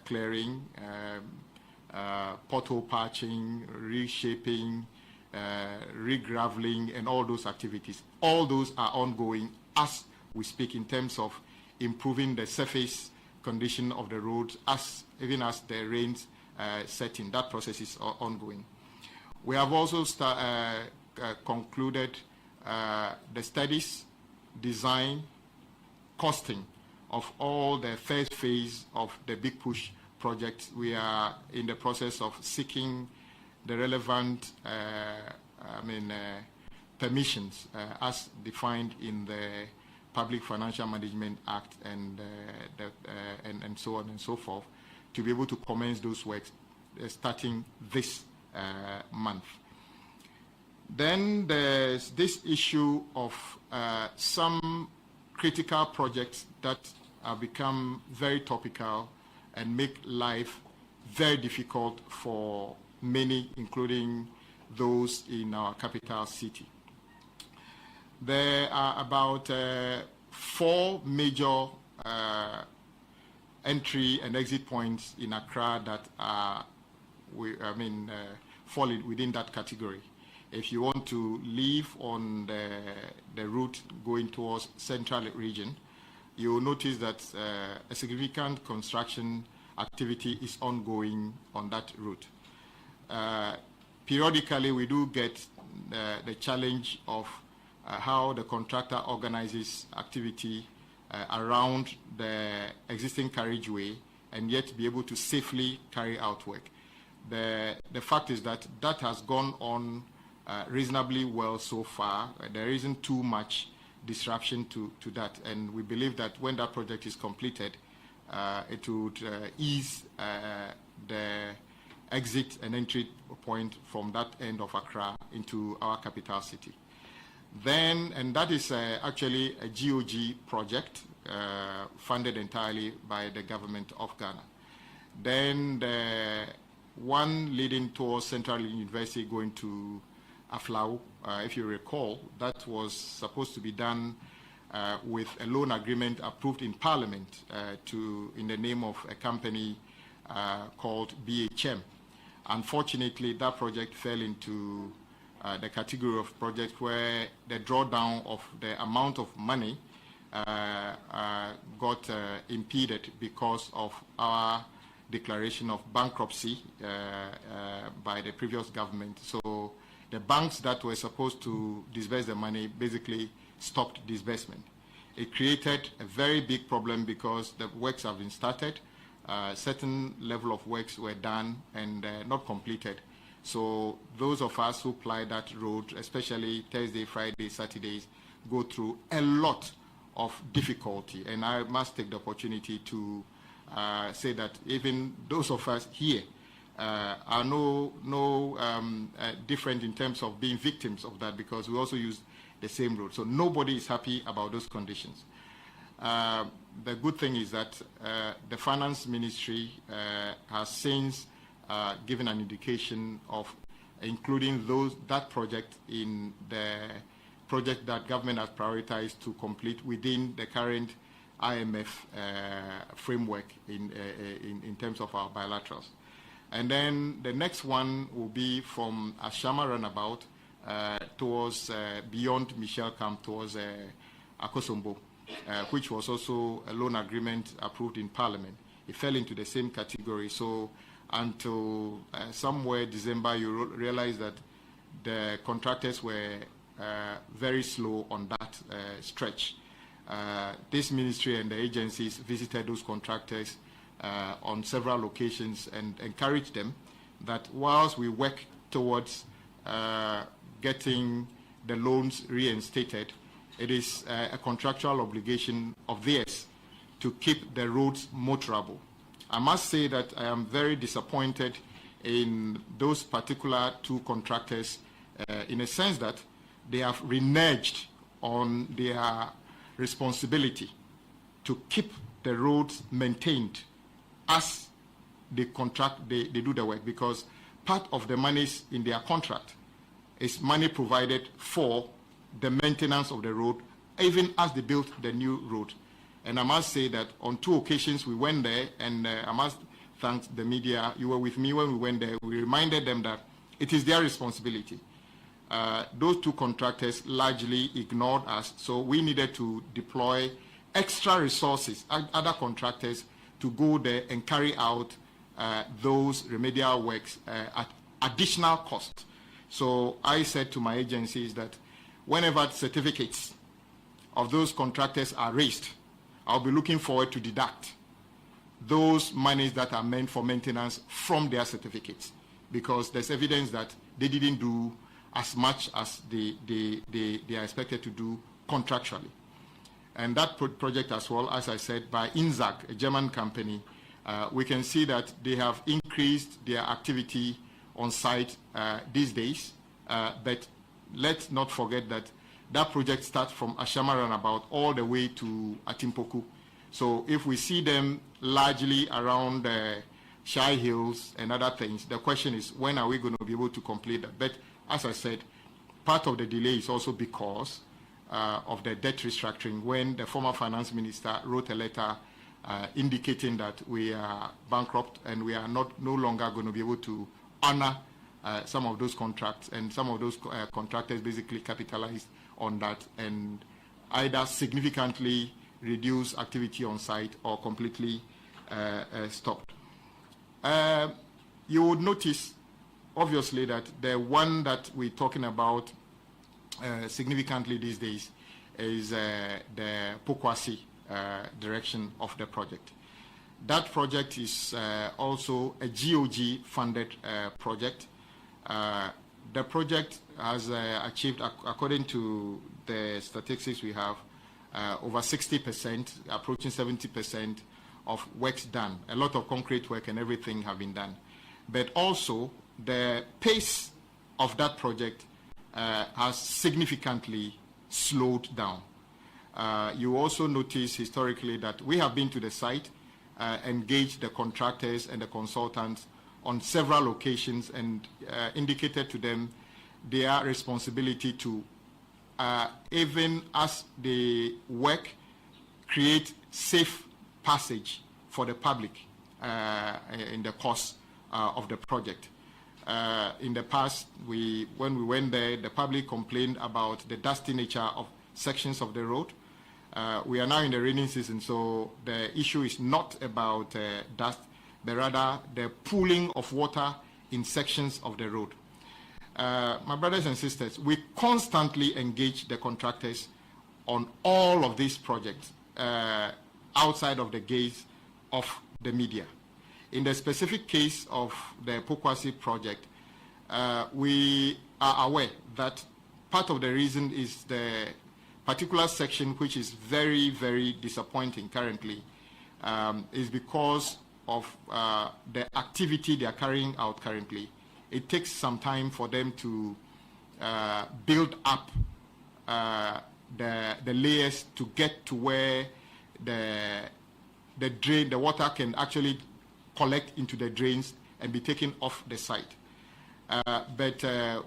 clearing, pothole patching, reshaping, regraveling, and all those activities. All those are ongoing as we speak in terms of improving the surface condition of the roads, even as the rains set in. That process is ongoing. We have also concluded the studies, design, costing of all the first phase of the Big Push project. We are in the process of seeking the relevant permissions as defined in the Public Financial Management Act and so on and so forth, to be able to commence those works starting this month. Then there's this issue of some critical projects that have become very topical and make life very difficult for many, including those in our capital city. There are about 4 major entry and exit points in Accra that fall within that category. If you want to leave on the route going towards central region, you will notice that a significant construction activity is ongoing on that route. Periodically, we do get the challenge of how the contractor organizes activity around the existing carriageway and yet be able to safely carry out work. The fact is that that has gone on reasonably well so far. There isn't too much disruption to that, and we believe that when that project is completed, it would ease the exit and entry point from that end of Accra into our capital city. Then, and that is actually a GOG project funded entirely by the government of Ghana. Then the one leading towards Central University going to Aflau, if you recall, that was supposed to be done with a loan agreement approved in Parliament in the name of a company called BHM. Unfortunately, that project fell into the category of projects where the drawdown of the amount of money got impeded because of our declaration of bankruptcy by the previous government. So the banks that were supposed to disburse the money basically stopped disbursement. It created a very big problem because the works have been started, certain level of works were done and not completed. So those of us who ply that road, especially Thursday, Friday, Saturdays, go through a lot of difficulty. And I must take the opportunity to say that even those of us here are no different in terms of being victims of that, because we also use the same road. So nobody is happy about those conditions. The good thing is that the Finance Ministry has since given an indication of including that project in the project that government has prioritized to complete within the current IMF framework in terms of our bilaterals. And then the next one will be from Ashama Runabout towards beyond Michel Camp towards Akosombo, which was also a loan agreement approved in Parliament. It fell into the same category. So until somewhere December, you realize that the contractors were very slow on that stretch. This ministry and the agencies visited those contractors on several occasions and encouraged them that whilst we work towards getting the loans reinstated, it is a contractual obligation of theirs to keep the roads motorable. I must say that I am very disappointed in those particular two contractors in a sense that they have reneged on their responsibility to keep the roads maintained as they do the work, because part of the monies in their contract is money provided for the maintenance of the road, even as they built the new road. And I must say that on two occasions we went there, and I must thank the media. You were with me when we went there. We reminded them that it is their responsibility. Those two contractors largely ignored us, so we needed to deploy extra resources, other contractors, to go there and carry out those remedial works at additional cost. So I said to my agencies that whenever certificates of those contractors are raised, I'll be looking forward to deduct those monies that are meant for maintenance from their certificates, because there's evidence that they didn't do as much as they are expected to do contractually. And that project as well, as I said, by INZAG, a German company, we can see that they have increased their activity on site these days. But let's not forget that that project starts from Ashama Runabout all the way to Atimpoku. So if we see them largely around Shy Hills and other things, the question is, when are we going to be able to complete that? But as I said, part of the delay is also because of the debt restructuring, when the former finance minister wrote a letter indicating that we are bankrupt and we are no longer going to be able to honor some of those contracts, and some of those contractors basically capitalized on that and either significantly reduce activity on site or completely stopped. You would notice, obviously, that the one that we're talking about significantly these days is the Pokwasi direction of the project. That project is also a GOG-funded project. The project has achieved, according to the statistics we have, over 60%, approaching 70% of works done. A lot of concrete work and everything have been done. But also, the pace of that project has significantly slowed down. You also notice historically that we have been to the site, engaged the contractors and the consultants on several occasions, and indicated to them their responsibility to, even as they work, create safe passage for the public in the course of the project. In the past, when we went there, the public complained about the dusty nature of sections of the road. We are now in the rainy season, so the issue is not about dust, but rather the pooling of water in sections of the road. My brothers and sisters, we constantly engage the contractors on all of these projects outside of the gaze of the media. In the specific case of the Pokwasi project, we are aware that part of the reason is the particular section, which is very, very disappointing currently, is because of the activity they are carrying out currently. It takes some time for them to build up the layers to get to where the water can actually collect into the drains and be taken off the site. But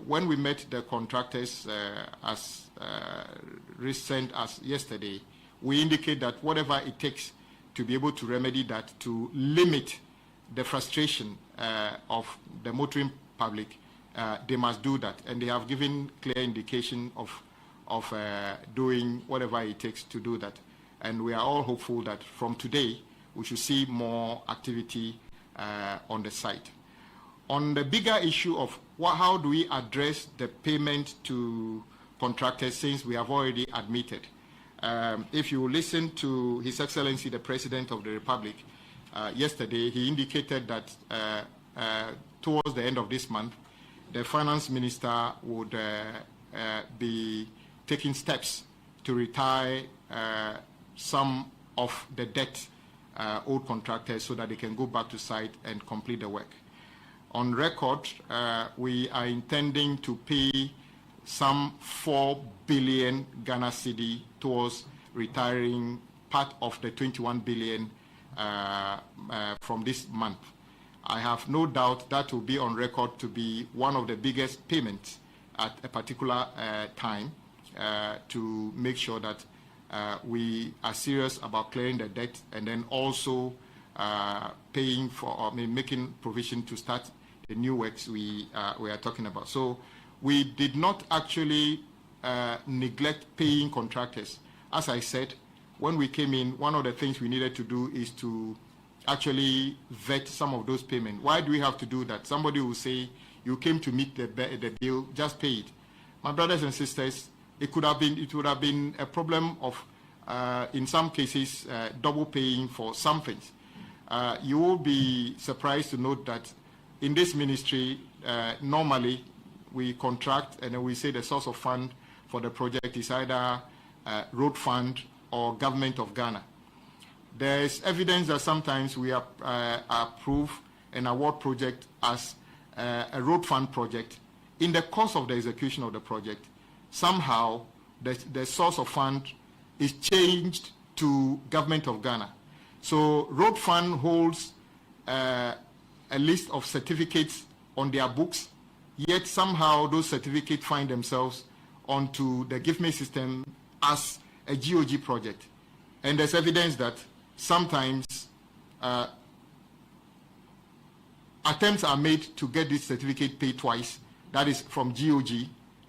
when we met the contractors as recent as yesterday, we indicate that whatever it takes to be able to remedy that, to limit the frustration of the motoring public, they must do that. And they have given clear indication of doing whatever it takes to do that. And we are all hopeful that from today, we should see more activity on the site. On the bigger issue of how do we address the payment to contractors since we have already admitted? If you listen to His Excellency, the President of the Republic, yesterday, he indicated that towards the end of this month, the Finance Minister would be taking steps to retire some of the debt owed contractors so that they can go back to site and complete the work. On record, we are intending to pay some 4 billion Ghana cedi towards retiring part of the 21 billion from this month. I have no doubt that will be on record to be one of the biggest payments at a particular time to make sure that we are serious about clearing the debt and then also paying for, making provision to start the new works we are talking about. So we did not actually neglect paying contractors. As I said, when we came in, one of the things we needed to do is to actually vet some of those payments. Why do we have to do that? Somebody will say, you came to meet the bill, just pay it. My brothers and sisters, it would have been a problem of, in some cases, double paying for some things. You will be surprised to note that in this ministry, normally we contract and then we say the source of fund for the project is either road fund or government of Ghana. There is evidence that sometimes we approve and award project as a road fund project. In the course of the execution of the project, somehow the source of fund is changed to government of Ghana. So road fund holds a list of certificates on their books, yet somehow those certificates find themselves onto the GIFME system as a GOG project. And there's evidence that sometimes attempts are made to get this certificate paid twice, that is from GOG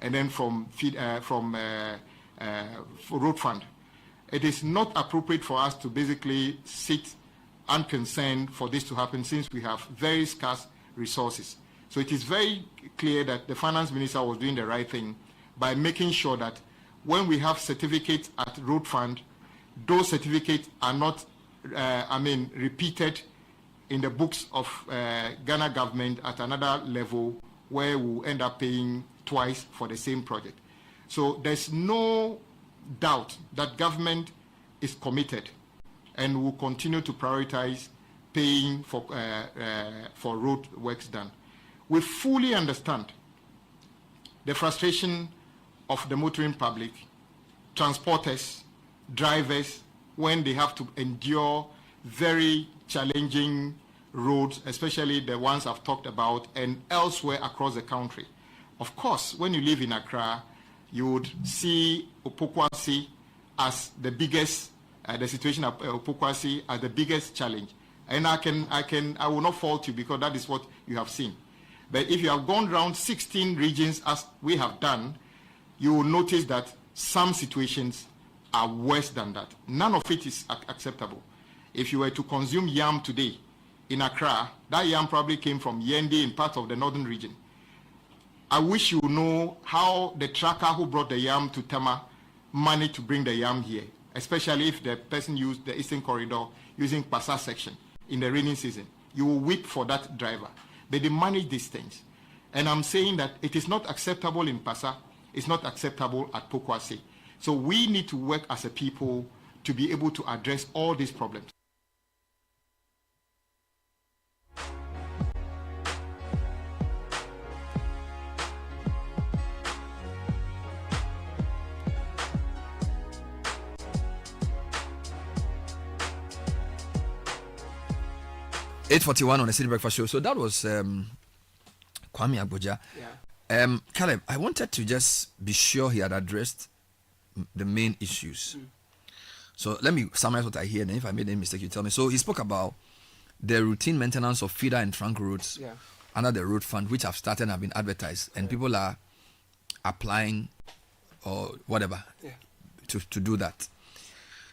and then from road fund. It is not appropriate for us to basically sit unconcerned for this to happen since we have very scarce resources. So it is very clear that the finance minister was doing the right thing by making sure that when we have certificates at road fund, those certificates are not, repeated in the books of Ghana government at another level where we'll end up paying twice for the same project. So there's no doubt that government is committed and will continue to prioritize paying for road works done. We fully understand the frustration of the motoring public, transporters, drivers, when they have to endure very challenging roads, especially the ones I've talked about, and elsewhere across the country. Of course, when you live in Accra, you would see Opokwasi as the biggest, the situation of Opokwasi as the biggest challenge. And I will not fault you because that is what you have seen. But if you have gone around 16 regions as we have done, you will notice that some situations are worse than that. None of it is acceptable. If you were to consume yam today in Accra, that yam probably came from Yendi in part of the northern region. I wish you know how the tracker who brought the yam to Tema managed to bring the yam here, especially if the person used the Eastern Corridor using Passa section in the rainy season. You will weep for that driver. But they manage these things. And I'm saying that it is not acceptable in Passa, it's not acceptable at Pokwase. So we need to work as a people to be able to address all these problems. (8:41) on the City Breakfast Show. So that was Kwame Agboja. Yeah. Caleb, I wanted to just be sure he had addressed the main issues. So let me summarize what I hear, and if I made any mistake, you tell me. So he spoke about the routine maintenance of feeder and trunk roads under the road fund, which have started and have been advertised, and people are applying or whatever to do that.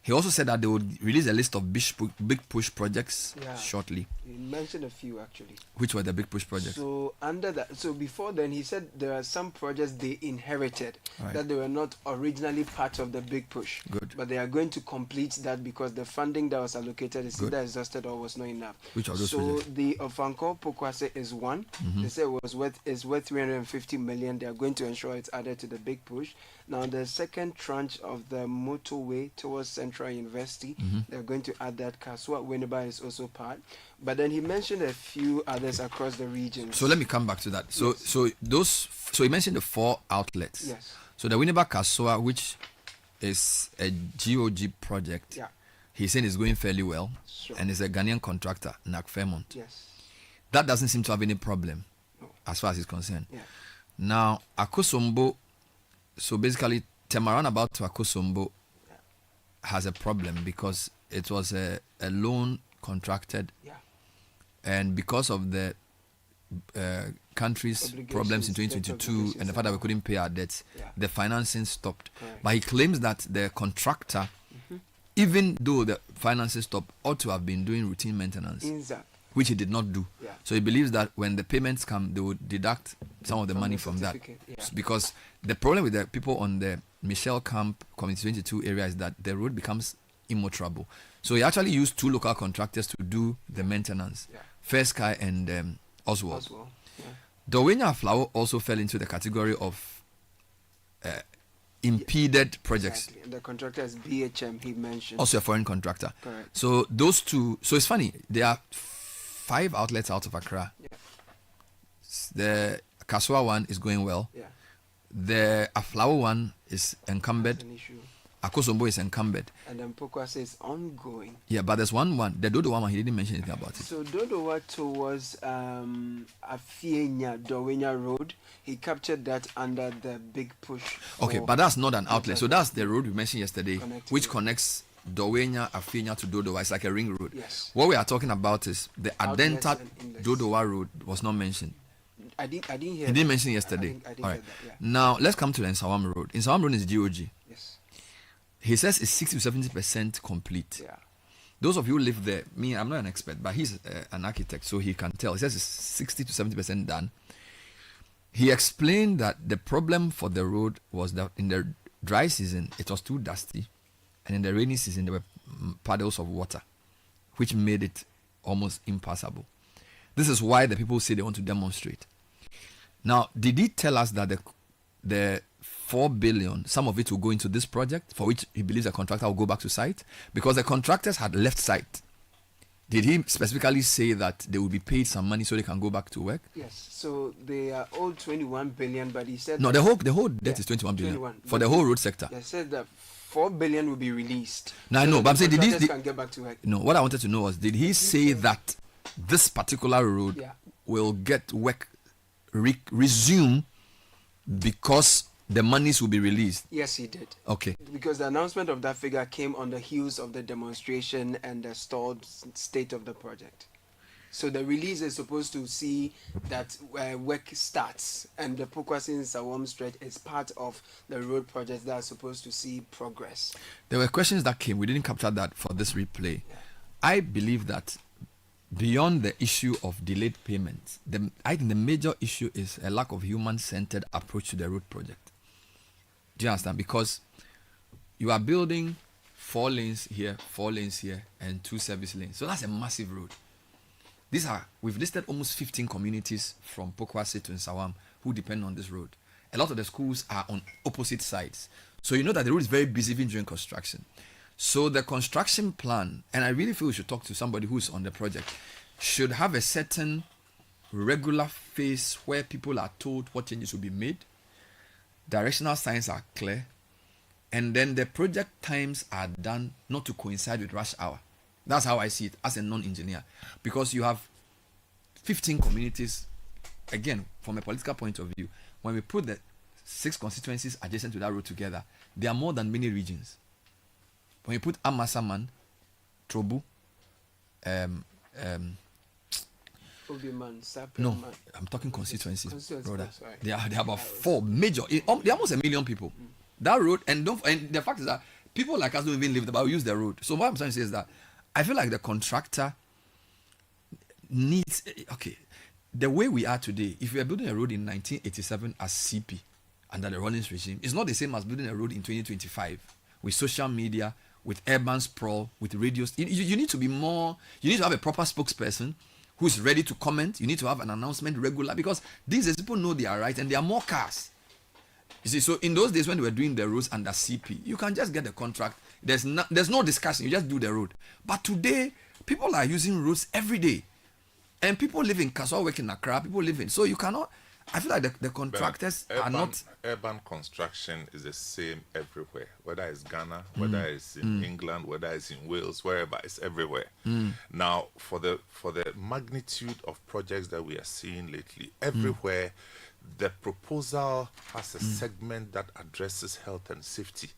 He also said that they would release a list of big push projects shortly. He mentioned a few actually. Which were the big push projects? So under that, so before then, he said there are some projects they inherited that they were not originally part of the big push. Good. But they are going to complete that because the funding that was allocated is either exhausted or was not enough. Which of those so projects? The Ofanko Pokwase is one. They say it was worth 350 million. They are going to ensure it's added to the big push. Now the second tranche of the motorway towards Central University, they're going to add that. Kasua Winneba is also part. But then he mentioned a few others across the region. So let me come back to that. So so he mentioned the 4 outlets. Yes. So the Winneba Kasua, which is a GOG project, he's saying it's going fairly well. Sure. And it's a Ghanaian contractor, NAC Fairmont. Yes. That doesn't seem to have any problem as far as he's concerned. Yeah. Now, Akosombo, so basically, Temaran about to Akosombo has a problem because it was a loan contracted, and because of the country's problems in 2022 and the fact that we couldn't pay our debts, the financing stopped. But he claims that the contractor, even though the financing stopped, ought to have been doing routine maintenance, which he did not do. So he believes that when the payments come, they would deduct some of the money from that. Because the problem with the people on the Michelle Camp Community 22 area is that the road becomes immotorable. So he actually used 2 local contractors to do the maintenance, Fair Sky and Oswald. Dowenya Flower also fell into the category of impeded projects. Exactly. And the contractor is BHM, he mentioned. Also a foreign contractor. Correct. So those 2, so it's funny, there are 5 outlets out of Accra. The Kasua one is going well. The Aflawo one is encumbered. Akosombo is encumbered. And then Pokwase is ongoing. Yeah, but there's one, the Dodo one, he didn't mention anything about it. So Dodo towards Afienya, Dowenya Road, he captured that under the big push. Okay, but that's not an outlet. So that's the road we mentioned yesterday, which connects Dowenya, Afienya to Dodowa. It's like a ring road. Yes. What we are talking about is the Adenta Dodowa road was not mentioned. I didn't hear. He didn't mention yesterday. I didn't All hear right. that, Now let's come to the Nsawam road. Nsawam road is GOG. Yes. He says it's 60 to 70% complete. Yeah. Those of you who live there, me, I'm not an expert, but he's an architect, so he can tell. He says it's 60 to 70% done. He explained that the problem for the road was that in the dry season it was too dusty, and in the rainy season there were puddles of water, which made it almost impassable. This is why the people say they want to demonstrate. Now, did he tell us that the 4 billion, some of it will go into this project, for which he believes the contractor will go back to site? Because the contractors had left site. Did he specifically say that they will be paid some money so they can go back to work? Yes. So they are owed 21 billion, but he said no. The whole debt is 21 billion for the whole road sector. They said that 4 billion will be released. Now I know, but I'm saying can get back to work. No, what I wanted to know was, did he say that this particular road will get work resume because the monies will be released? Yes, he did. Okay. Because the announcement of that figure came on the heels of the demonstration and the stalled state of the project. So the release is supposed to see that work starts, and the Pokwase Sawam stretch is part of the road projects that are supposed to see progress. There were questions that came. We didn't capture that for this replay. I believe that beyond the issue of delayed payments, I think the major issue is a lack of human-centered approach to the road project. Do you understand? Because you are building 4 lanes here, 4 lanes here, and 2 service lanes. So that's a massive road. We've listed almost 15 communities from Pokwase to Nsawam who depend on this road. A lot of the schools are on opposite sides. So you know that the road is very busy even during construction. So the construction plan, and I really feel we should talk to somebody who's on the project, should have a certain regular phase where people are told what changes will be made, directional signs are clear, and then the project times are done not to coincide with rush hour. That's how I see it as a non-engineer. Because you have 15 communities, again, from a political point of view, when we put the 6 constituencies adjacent to that road together, there are more than many regions. When you put Amasaman, Trobu, no, I'm talking constituencies, brother. There are about 4 major. There are almost 1 million people. That road, and the fact is that people like us don't even live there, but we use the road. So what I'm trying to say is that I feel like the contractor needs, okay, the way we are today, if we are building a road in 1987 as CP under the Rawlings regime, it's not the same as building a road in 2025 with social media, with urban sprawl, with radios. You need to be more, you need to have a proper spokesperson who is ready to comment. You need to have an announcement regular, because these days people know they are right and there are more cars. You see, so in those days when we were doing the roads under CP, you can just get the contract. There's no discussion. You just do the road. But today, people are using roads every day. And people live in Kaswa, work in Accra, people live in. So you cannot, I feel like the contractors are not. Urban construction is the same everywhere, whether it's Ghana, whether it's in England, whether it's in Wales, wherever, it's everywhere. Now, for the magnitude of projects that we are seeing lately, everywhere, the proposal has a segment that addresses health and safety.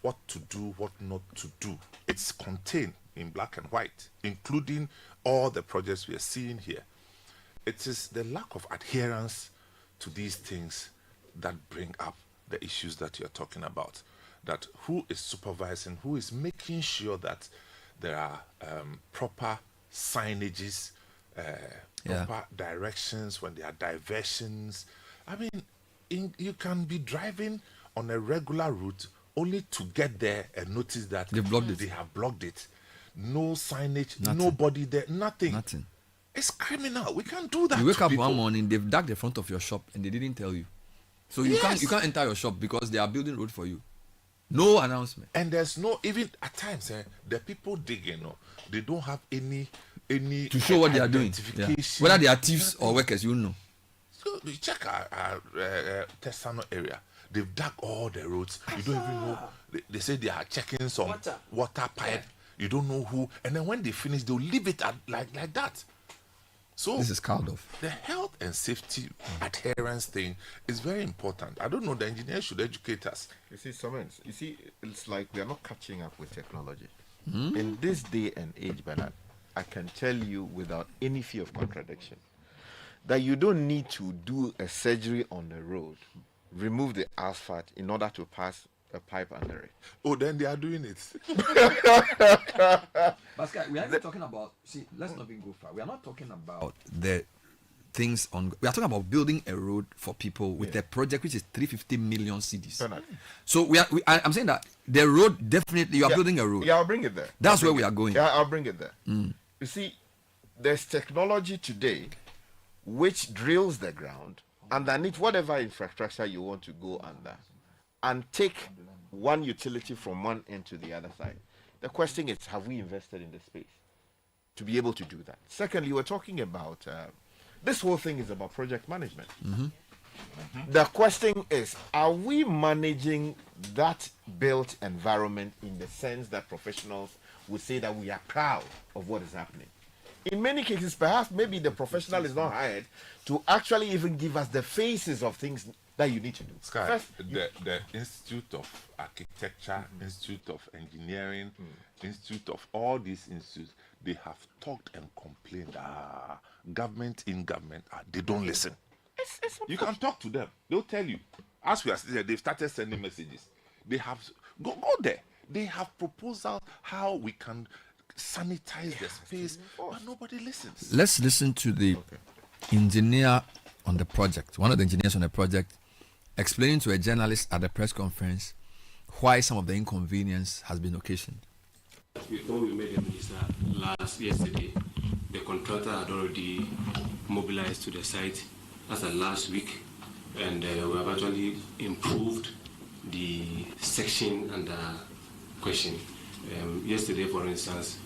What to do, what not to do. It's contained in black and white, including all the projects we are seeing here. It is the lack of adherence to these things that bring up the issues that you're talking about. That who is supervising, who is making sure that there are proper signages, proper directions when there are diversions. I mean, you can be driving on a regular route only to get there and notice that they have blocked it. No signage, nobody there, nothing. It's criminal. We can't do that. You wake up one morning, they've dug the front of your shop and they didn't tell you. So you can't enter your shop because they are building road for you. No announcement. And there's no, even at times, the people digging, they don't have any to show what they are doing. Whether they are thieves or workers, you know. So you check our Tesano area. They've dug all the roads. You don't even know. They say they are checking some water pipe. You don't know who. And then when they finish, they'll leave it like that. So this is called off. The health and safety adherence thing is very important. I don't know, the engineers should educate us. You see, it's like we are not catching up with technology. In this day and age, Bernard, I can tell you without any fear of contradiction that you don't need to do a surgery on the road, remove the asphalt in order to pass a pipe under it. Oh, then they are doing it. Pascal, we are not talking about, let's not even go far. We are not talking about the things on, we are talking about building a road for people with a project which is 350 million cedis. So I'm saying that the road, definitely, you are building a road. Yeah, I'll bring it there. That's where we are going. Yeah, I'll bring it there. You see, there's technology today which drills the ground underneath whatever infrastructure you want to go under and take one utility from one end to the other side. The question is, have we invested in the space to be able to do that? Secondly, we're talking about, this whole thing is about project management. The question is, are we managing that built environment in the sense that professionals would say that we are proud of what is happening? In many cases, perhaps maybe the professional is not hired to actually even give us the faces of things that you need to do. Sky, first, the Institute of Architecture, Institute of Engineering, Institute of all these institutes, they have talked and complained. Government, they don't listen. You can talk to them. They'll tell you. As we are sitting there, they've started sending messages. They have, go there. They have proposals how we can sanitize the space, but nobody listens. Let's listen to the engineer on the project, one of the engineers on the project, explaining to a journalist at the press conference why some of the inconvenience has been occasioned. Before we made the minister yesterday, the contractor had already mobilized to the site as of last week, and we have actually improved the section under question. Yesterday, for instance,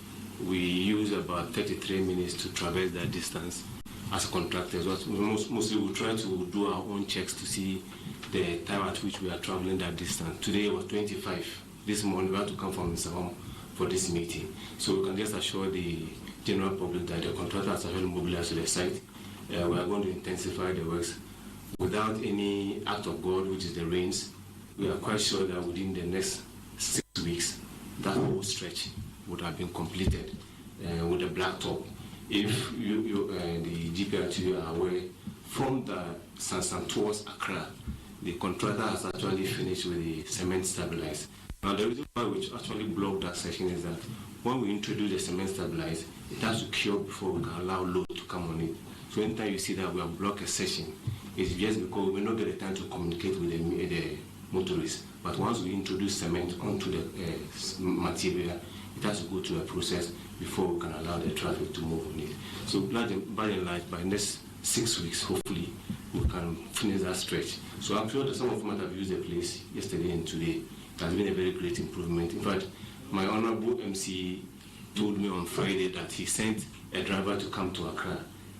we used about 33 minutes to traverse that distance as contractors. Mostly we try to do our own checks to see the time at which we are traveling that distance. Today was 25. This morning we had to come from Mr. Home for this meeting. So we can just assure the general public that the contractor has actually mobilized to the site. We are going to intensify the works. Without any act of God, which is the rains, we are quite sure that within the next 6 weeks, that whole stretch would have been completed with the blacktop. If the GPRT are aware, from the Sansan towards Accra, the contractor has actually finished with the cement stabilized. Now, the reason why we actually block that section is that when we introduce the cement stabilizer, it has to cure before we can allow load to come on it. So anytime you see that we have blocked a section, it's just because we don't get the time to communicate with the motorists. But once we introduce cement onto the material, it has to go through a process before we can allow the traffic to move on it. So by and large, by next 6 weeks, hopefully, we can finish that stretch. So I'm sure that some of you might have used the place yesterday and today. It has been a very great improvement. In fact, my honorable MC told me on Friday that he sent a driver to come to Accra.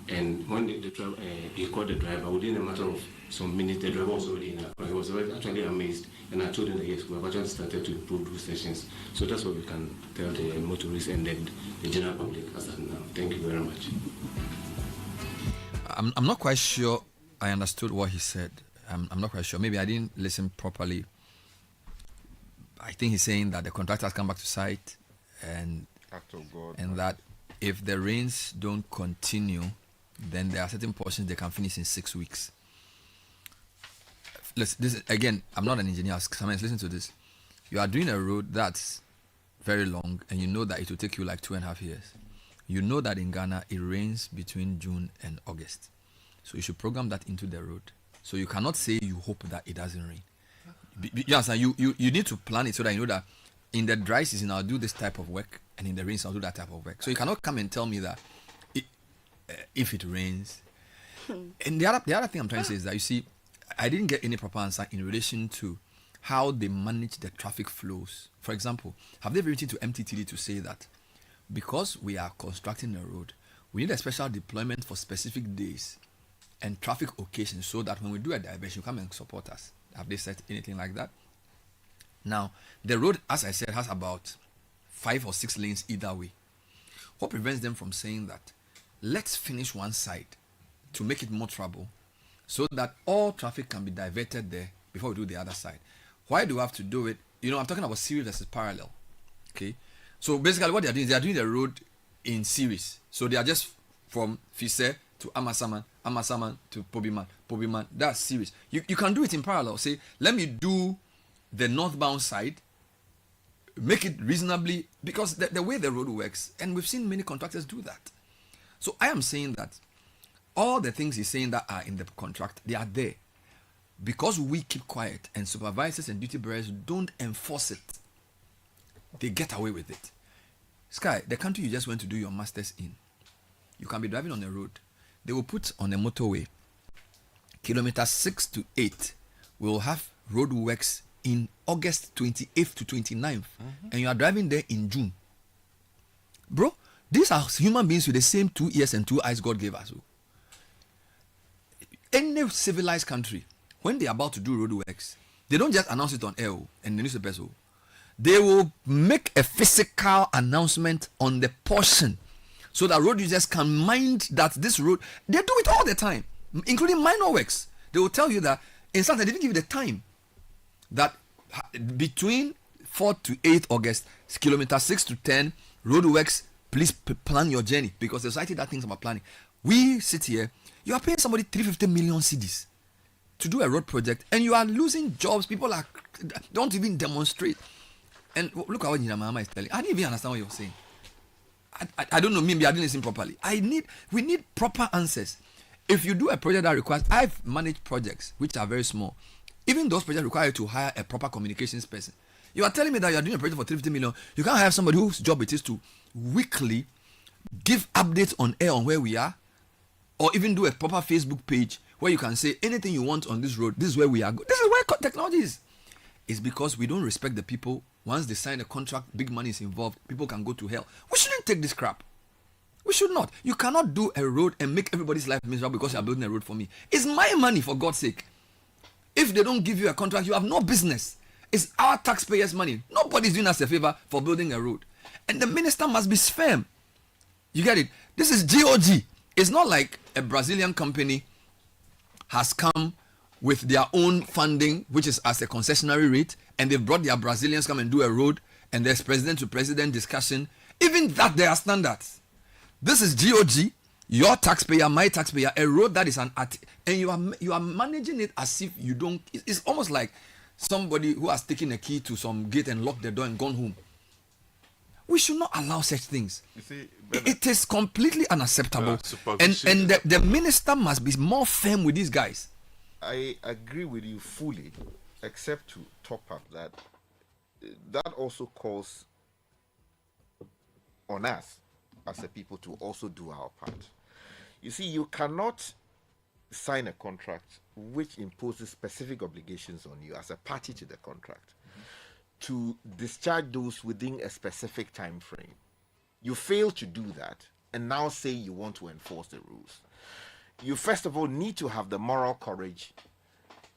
And when he called the driver, within a matter of some minutes, the driver was already in Accra. He was actually amazed. And I told him that yes, we have actually started to improve those sessions. So that's what we can tell the motorists and then the general public as of now. Thank you very much. I'm not quite sure I understood what he said. I'm not quite sure. Maybe I didn't listen properly. I think he's saying that the contractors come back to site and that if the rains don't continue, then there are certain portions they can finish in 6 weeks. This again, I'm not an engineer. Listen to this. You are doing a road that's very long and you know that it will take you like 2.5 years. You know that in Ghana it rains between June and August. So you should program that into the road. So you cannot say you hope that it doesn't rain. You understand? You need to plan it so that you know that in the dry season I'll do this type of work and in the rain I'll do that type of work. So you cannot come and tell me that if it rains. And the other thing I'm trying to say is that, you see, I didn't get any proper answer in relation to how they manage the traffic flows. For example, have they written to MTTD to say that because we are constructing a road, we need a special deployment for specific days and traffic occasions so that when we do a diversion, you come and support us? Have they said anything like that? Now, the road, as I said, has about 5 or 6 lanes either way. What prevents them from saying that, let's finish one side to make it more trouble so that all traffic can be diverted there before we do the other side? Why do we have to do it? You know, I'm talking about series versus parallel. Okay? So basically what they are doing is they are doing the road in series. So they are just from Fise to Amasaman to Pobiman. That's series. You can do it in parallel. Say, let me do the northbound side, make it reasonably, because the way the road works, and we've seen many contractors do that. So I am saying that all the things he's saying that are in the contract, they are there. Because we keep quiet and supervisors and duty bearers don't enforce it, they get away with it. Sky, the country you just went to do your master's in, you can be driving on the road. They will put on a motorway, kilometers 6 to 8, we will have road works in August 28th to 29th, and you are driving there in June. Bro, these are human beings with the same 2 ears and 2 eyes God gave us. Any civilized country, when they are about to do road works, they don't just announce it on air and the newspapers. They will make a physical announcement on the portion so that road users can mind that this road, they do it all the time, including minor works. They will tell you that, in fact, they didn't give you the time, that between 4 to 8 August, kilometer 6 to 10, road works, please plan your journey, because the society that thinks about planning. We sit here, you are paying somebody 350 million cedis to do a road project, and you are losing jobs. People don't even demonstrate. And look at what Mama is telling. I didn't even understand what you're saying. I don't know, maybe I didn't listen properly. We need proper answers. If you do a project that requires, I've managed projects which are very small. Even those projects require you to hire a proper communications person. You are telling me that you are doing a project for 350 million. You can't have somebody whose job it is to weekly give updates on air on where we are, or even do a proper Facebook page where you can say anything you want on this road. This is where we are. This is where technology is. It's because we don't respect the people. Once they sign a contract, big money is involved. People can go to hell. We shouldn't take this crap. We should not. You cannot do a road and make everybody's life miserable because you are building a road for me. It's my money, for God's sake. If they don't give you a contract, you have no business. It's our taxpayers' money. Nobody's doing us a favor for building a road. And the minister must be firm. You get it? This is GOG. It's not like a Brazilian company has come with their own funding, which is as a concessionary rate, and they've brought their Brazilians come and do a road, and there's president to president discussion. Even that, there are standards. This is GOG, your taxpayer, my taxpayer, a road that is and you are managing it as if you don't. It's almost like somebody who has taken a key to some gate and locked the door and gone home. We should not allow such things. You see, it is completely unacceptable. And the minister must be more firm with these guys. I agree with you fully, except to top up that also calls on us as a people to also do our part. You see, you cannot sign a contract which imposes specific obligations on you as a party to the contract to discharge those within a specific time frame. You fail to do that and now say you want to enforce the rules. You first of all need to have the moral courage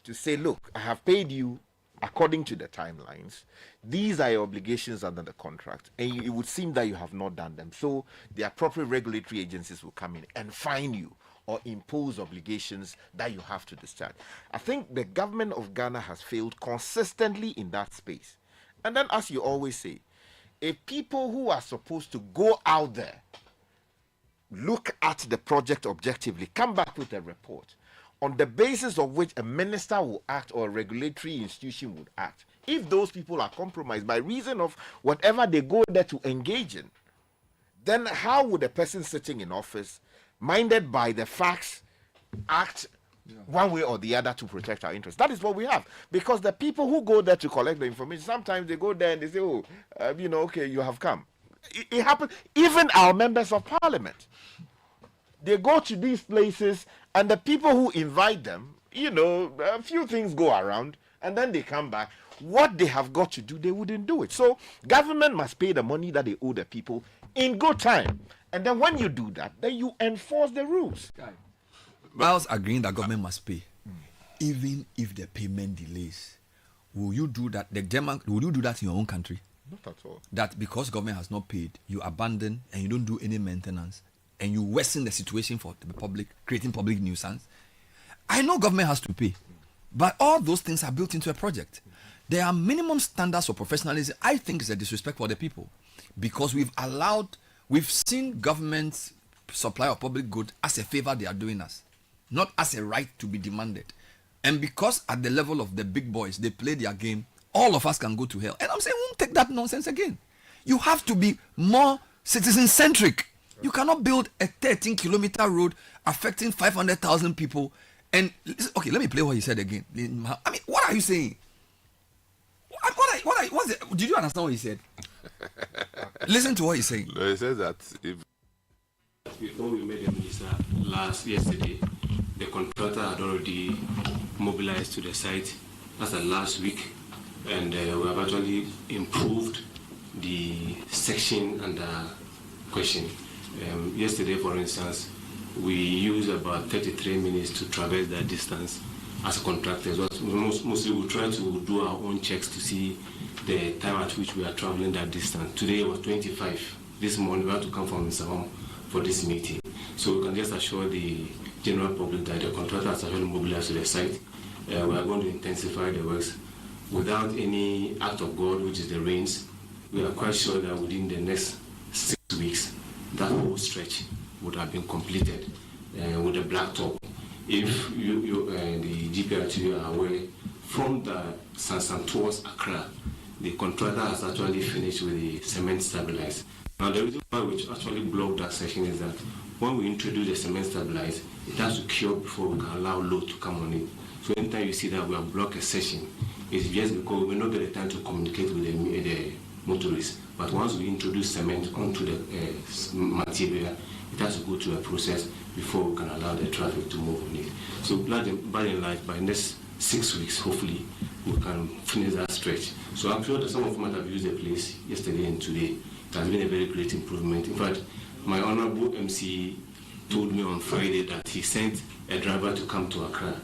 to say, look, I have paid you according to the timelines. These are your obligations under the contract, and it would seem that you have not done them. So the appropriate regulatory agencies will come in and fine you or impose obligations that you have to discharge. I think the government of Ghana has failed consistently in that space. And then, as you always say, if people who are supposed to go out there, look at the project objectively, come back with a report on the basis of which a minister will act or a regulatory institution would act, if those people are compromised by reason of whatever they go there to engage in, then how would a person sitting in office, minded by the facts, act one way or the other to protect our interests? That is what we have. Because the people who go there to collect the information, sometimes they go there and they say, okay, you have come. It happens. Even our members of parliament, they go to these places and the people who invite them, a few things go around and then they come back. What they have got to do, they wouldn't do it. So government must pay the money that they owe the people in good time. And then when you do that, then you enforce the rules. Whilst agreeing that government must pay, even if the payment delays, will you do that? Will you do that in your own country? Not at all. That because government has not paid, you abandon and you don't do any maintenance, and you worsen the situation for the public, creating public nuisance. I know government has to pay, but all those things are built into a project. There are minimum standards for professionalism. I think it's a disrespect for the people, because we've seen government supply of public good as a favor they are doing us, not as a right to be demanded. And because at the level of the big boys, they play their game, all of us can go to hell. And I'm saying, we won't take that nonsense again. You have to be more citizen-centric. You cannot build a 13-kilometer road affecting 500,000 people. And, okay, let me play what he said again. I mean, what are you saying? Did you understand what he said? Listen to what he's saying. No, he says that before we made the minister yesterday, the contractor had already mobilized to the site as of last week, and we have actually improved the section under question. Yesterday, for instance, we used about 33 minutes to traverse that distance as contractors. Mostly we try to do our own checks to see the time at which we are traveling that distance. Today was 25. This morning we had to come from Nsawam for this meeting. So we can just assure the general public that the contractor has actually mobilized to the site. We are going to intensify the works without any act of God, which is the rains. We are quite sure that within the next 6 weeks, that whole stretch would have been completed with the blacktop. If the GPRTV are aware, from the Sansan towards Accra, the contractor has actually finished with the cement stabilized. Now the reason why we actually blocked that section is that when we introduce the cement stabilized, it has to cure before we can allow load to come on it. So anytime you see that we have blocked a section, it's just because we will not get the time to communicate with the motorists. But once we introduce cement onto the material, it has to go through a process before we can allow the traffic to move on it. So by and large, by next 6 weeks, hopefully, we can finish that stretch. So I'm sure that some of you might have used the place yesterday and today. It has been a very great improvement. In fact, my honorable MC told me on Friday that he sent a driver to come to Accra.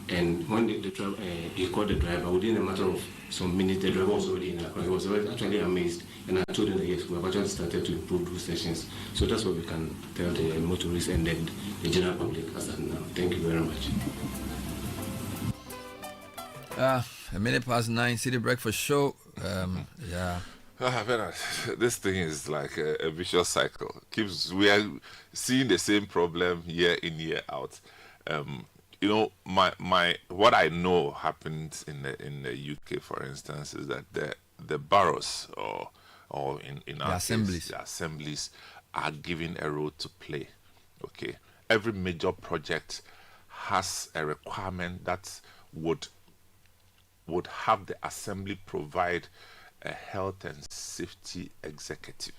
And when he called the driver, within a matter of some minutes, the driver was already in Accra. He was actually amazed. And I told him that yes, we have actually started to improve those sessions. So that's what we can tell the motorists and then the general public as of now. Thank you very much. A minute past 9, City Breakfast Show. Yeah. This thing is like a vicious cycle. We are seeing the same problem year in, year out. you know, my what I know happens in the UK, for instance, is that the boroughs or in our assemblies. The assemblies are given a role to play. Okay, every major project has a requirement that would have the assembly provide a health and safety executive,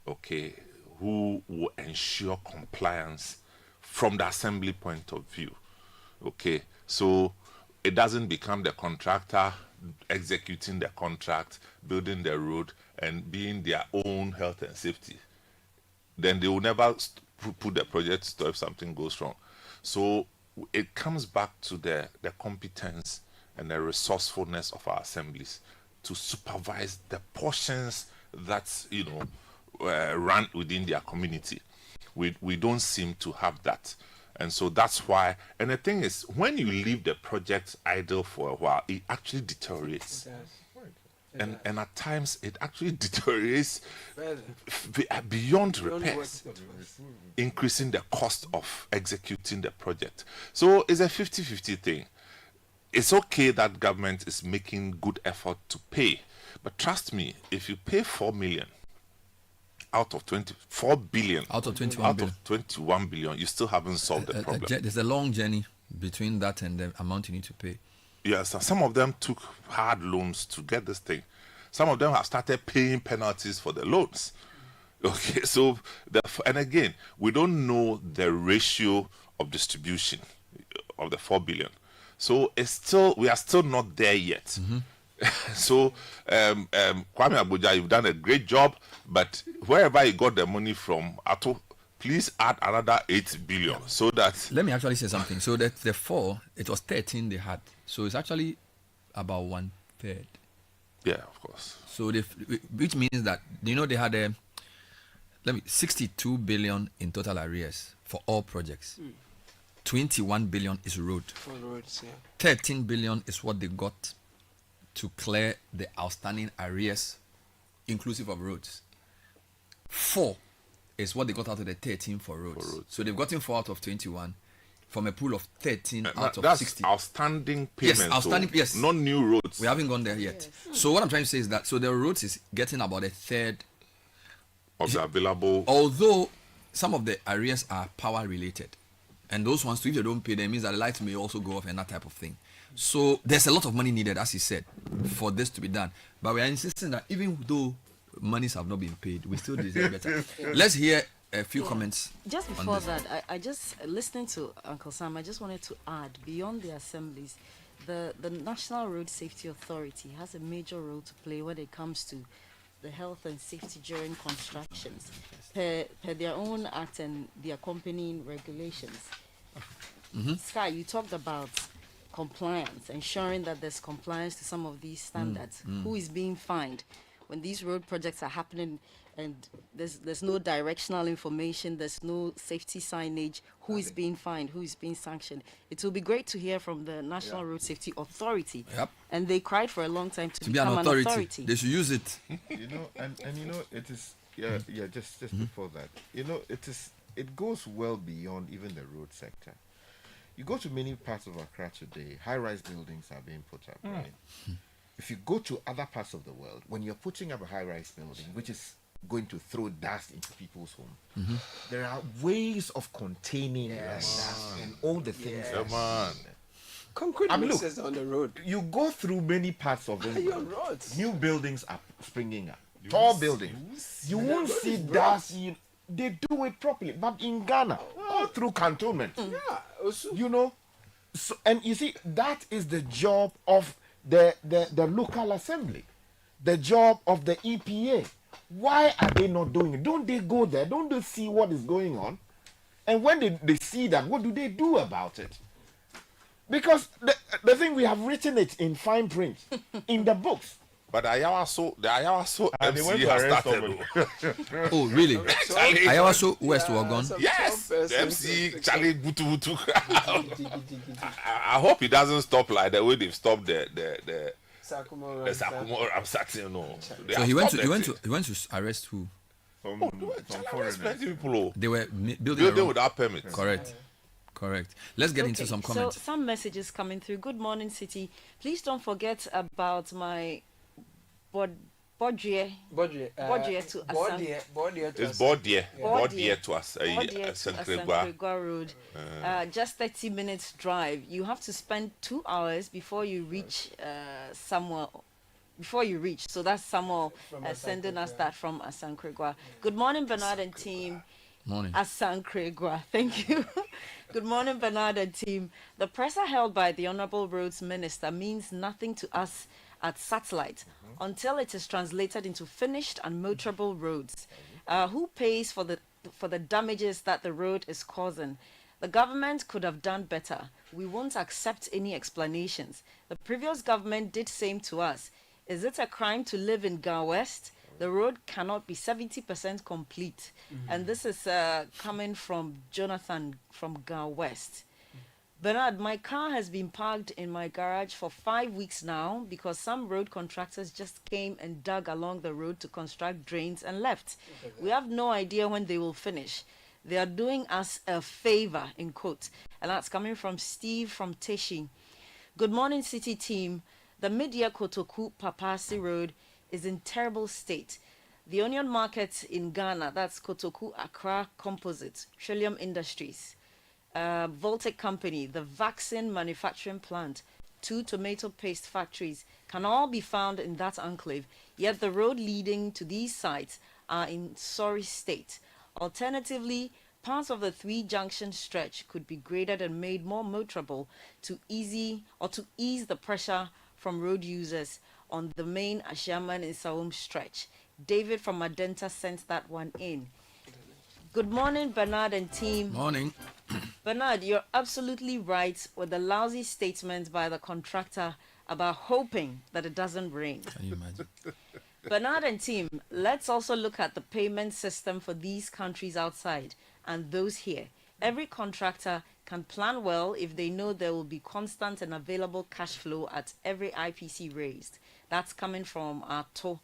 okay, who will ensure compliance from the assembly point of view. Okay, so it doesn't become the contractor executing the contract, building the road, and being their own health and safety. Then they will never put the project to stop if something goes wrong. So it comes back to the competence and the resourcefulness of our assemblies to supervise the portions that, you know, run within their community. We don't seem to have that. And so that's why, and the thing is, when you leave the project idle for a while, it actually deteriorates. And at times, it actually deteriorates beyond repairs, increasing the cost of executing the project. So it's a 50-50 thing. It's okay that government is making good effort to pay, but trust me, if you pay 4 million out of 24 billion, out of 21 billion, of 21 billion, you still haven't solved the problem. There's a long journey between that and the amount you need to pay. Yes, some of them took hard loans to get this thing. Some of them have started paying penalties for the loans. Okay, so and again, we don't know the ratio of distribution of the 4 billion. So we are still not there yet. Mm-hmm. So, Kwame Abuja, you've done a great job, but wherever you got the money from, please add another 8 billion so that... Let me actually say something. So that the 4, it was 13 they had. So it's actually about 1/3. Yeah, of course. So which means that, you know, they had 62 billion in total arrears for all projects. 21 billion is road. For roads, yeah. 13 billion is what they got to clear the outstanding arrears, inclusive of roads. 4 is what they got out of the 13 for roads. So they've gotten 4 out of 21 from a pool of 13 out of that's 60. Outstanding payments. Yes, outstanding, yes. Not new roads. We haven't gone there yet. Yes. So what I'm trying to say is that, so the roads is getting about 1/3 of the available. Although some of the arrears are power related. And those ones, if you don't pay them, means that the lights may also go off and that type of thing. So there's a lot of money needed, as he said, for this to be done. But we are insisting that even though monies have not been paid, we still deserve better. Let's hear a few comments. Just before that, I just, listening to Uncle Sam, I just wanted to add, beyond the assemblies, the National Road Safety Authority has a major role to play when it comes to the health and safety during constructions, per their own act and the accompanying regulations. Mm-hmm. Sky, you talked about compliance, ensuring that there's compliance to some of these standards. Who is being fined when these road projects are happening and there's no directional information, there's no safety signage? Who is being fined? Who is being sanctioned? It will be great to hear from the National Road Safety Authority. Yep. And they cried for a long time to be become an authority. They should use it. You know, and you know, it is just before that, you know, it goes well beyond even the road sector. You go to many parts of Accra today, high-rise buildings are being put up, right? If you go to other parts of the world, when you're putting up a high-rise building, which is going to throw dust into people's home, there are ways of containing that dust and all the things. Come on. Concrete mixes on the road. You go through many parts of England. You're right. New buildings are springing up. Tall buildings. You won't see dust. They do it properly. But in Ghana, all through cantonment, you know, so, and you see, that is the job of the local assembly, the job of the EPA. Why are they not doing it? Don't they go there? Don't they see what is going on? And when they see that, what do they do about it? Because the thing, we have written it in fine print in the books. But the Ayawaso MC has started. Oh, really? Ayawaso West Wagon? Yes! The MC Charlie Butu. I hope he doesn't stop like the way they've stopped the Sakumo Ramsati. No. So he went to arrest who? Some foreigners. They were building without permit. Correct. Correct. Let's get into some comments. So some messages coming through. Good morning, Citi. Please don't forget about my Bodje to Asan. It's Bodje to Asan Road. Just 30 minutes drive. You have to spend 2 hours before you reach somewhere. Before you reach. So that's Samuel sending us that from Asan Kregwa. Good morning, Bernard and team. Morning. Asan Kregwa. Thank you. Good morning, Bernard and team. The presser held by the Honorable Roads Minister means nothing to us at Satellite until it is translated into finished and motorable roads. Who pays for the damages that the road is causing? The government could have done better. We won't accept any explanations. The previous government did same to us. Is it a crime to live in Ga West? The road cannot be 70% complete. And this is coming from Jonathan from Ga West. Bernard, my car has been parked in my garage for 5 weeks now because some road contractors just came and dug along the road to construct drains and left. We have no idea when they will finish. They are doing us a favor, in quotes. And that's coming from Steve from Teshi. Good morning, Citi team. The mid-year Kotoku Papasi Road is in terrible state. The onion market in Ghana, that's Kotoku Accra Composites, Trillium Industries, Voltec Company, the vaccine manufacturing plant, 2 tomato paste factories can all be found in that enclave, yet the road leading to these sites are in sorry state. Alternatively, parts of the 3-junction stretch could be graded and made more motorable to ease the pressure from road users on the main Ashaman and Saum stretch. David from Adenta sent that one in. Good morning, Bernard and team. Morning. Bernard, you're absolutely right with the lousy statement by the contractor about hoping that it doesn't rain. Can you imagine? Bernard and team, let's also look at the payment system for these countries outside and those here. Every contractor can plan well if they know there will be constant and available cash flow at every IPC raised. That's coming from Ato.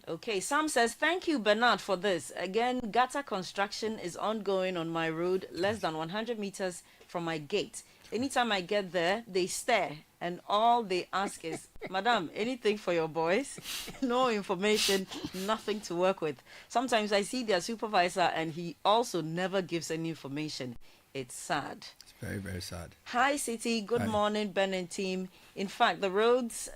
Okay, Sam says, thank you, Bernard, for this. Again, gutter construction is ongoing on my road, less than 100 meters from my gate. Anytime I get there, they stare, and all they ask is, Madam, anything for your boys? No information, nothing to work with. Sometimes I see their supervisor, and he also never gives any information. It's sad. It's very, very sad. Hi, Citi. Good morning, Ben and team. In fact, the roads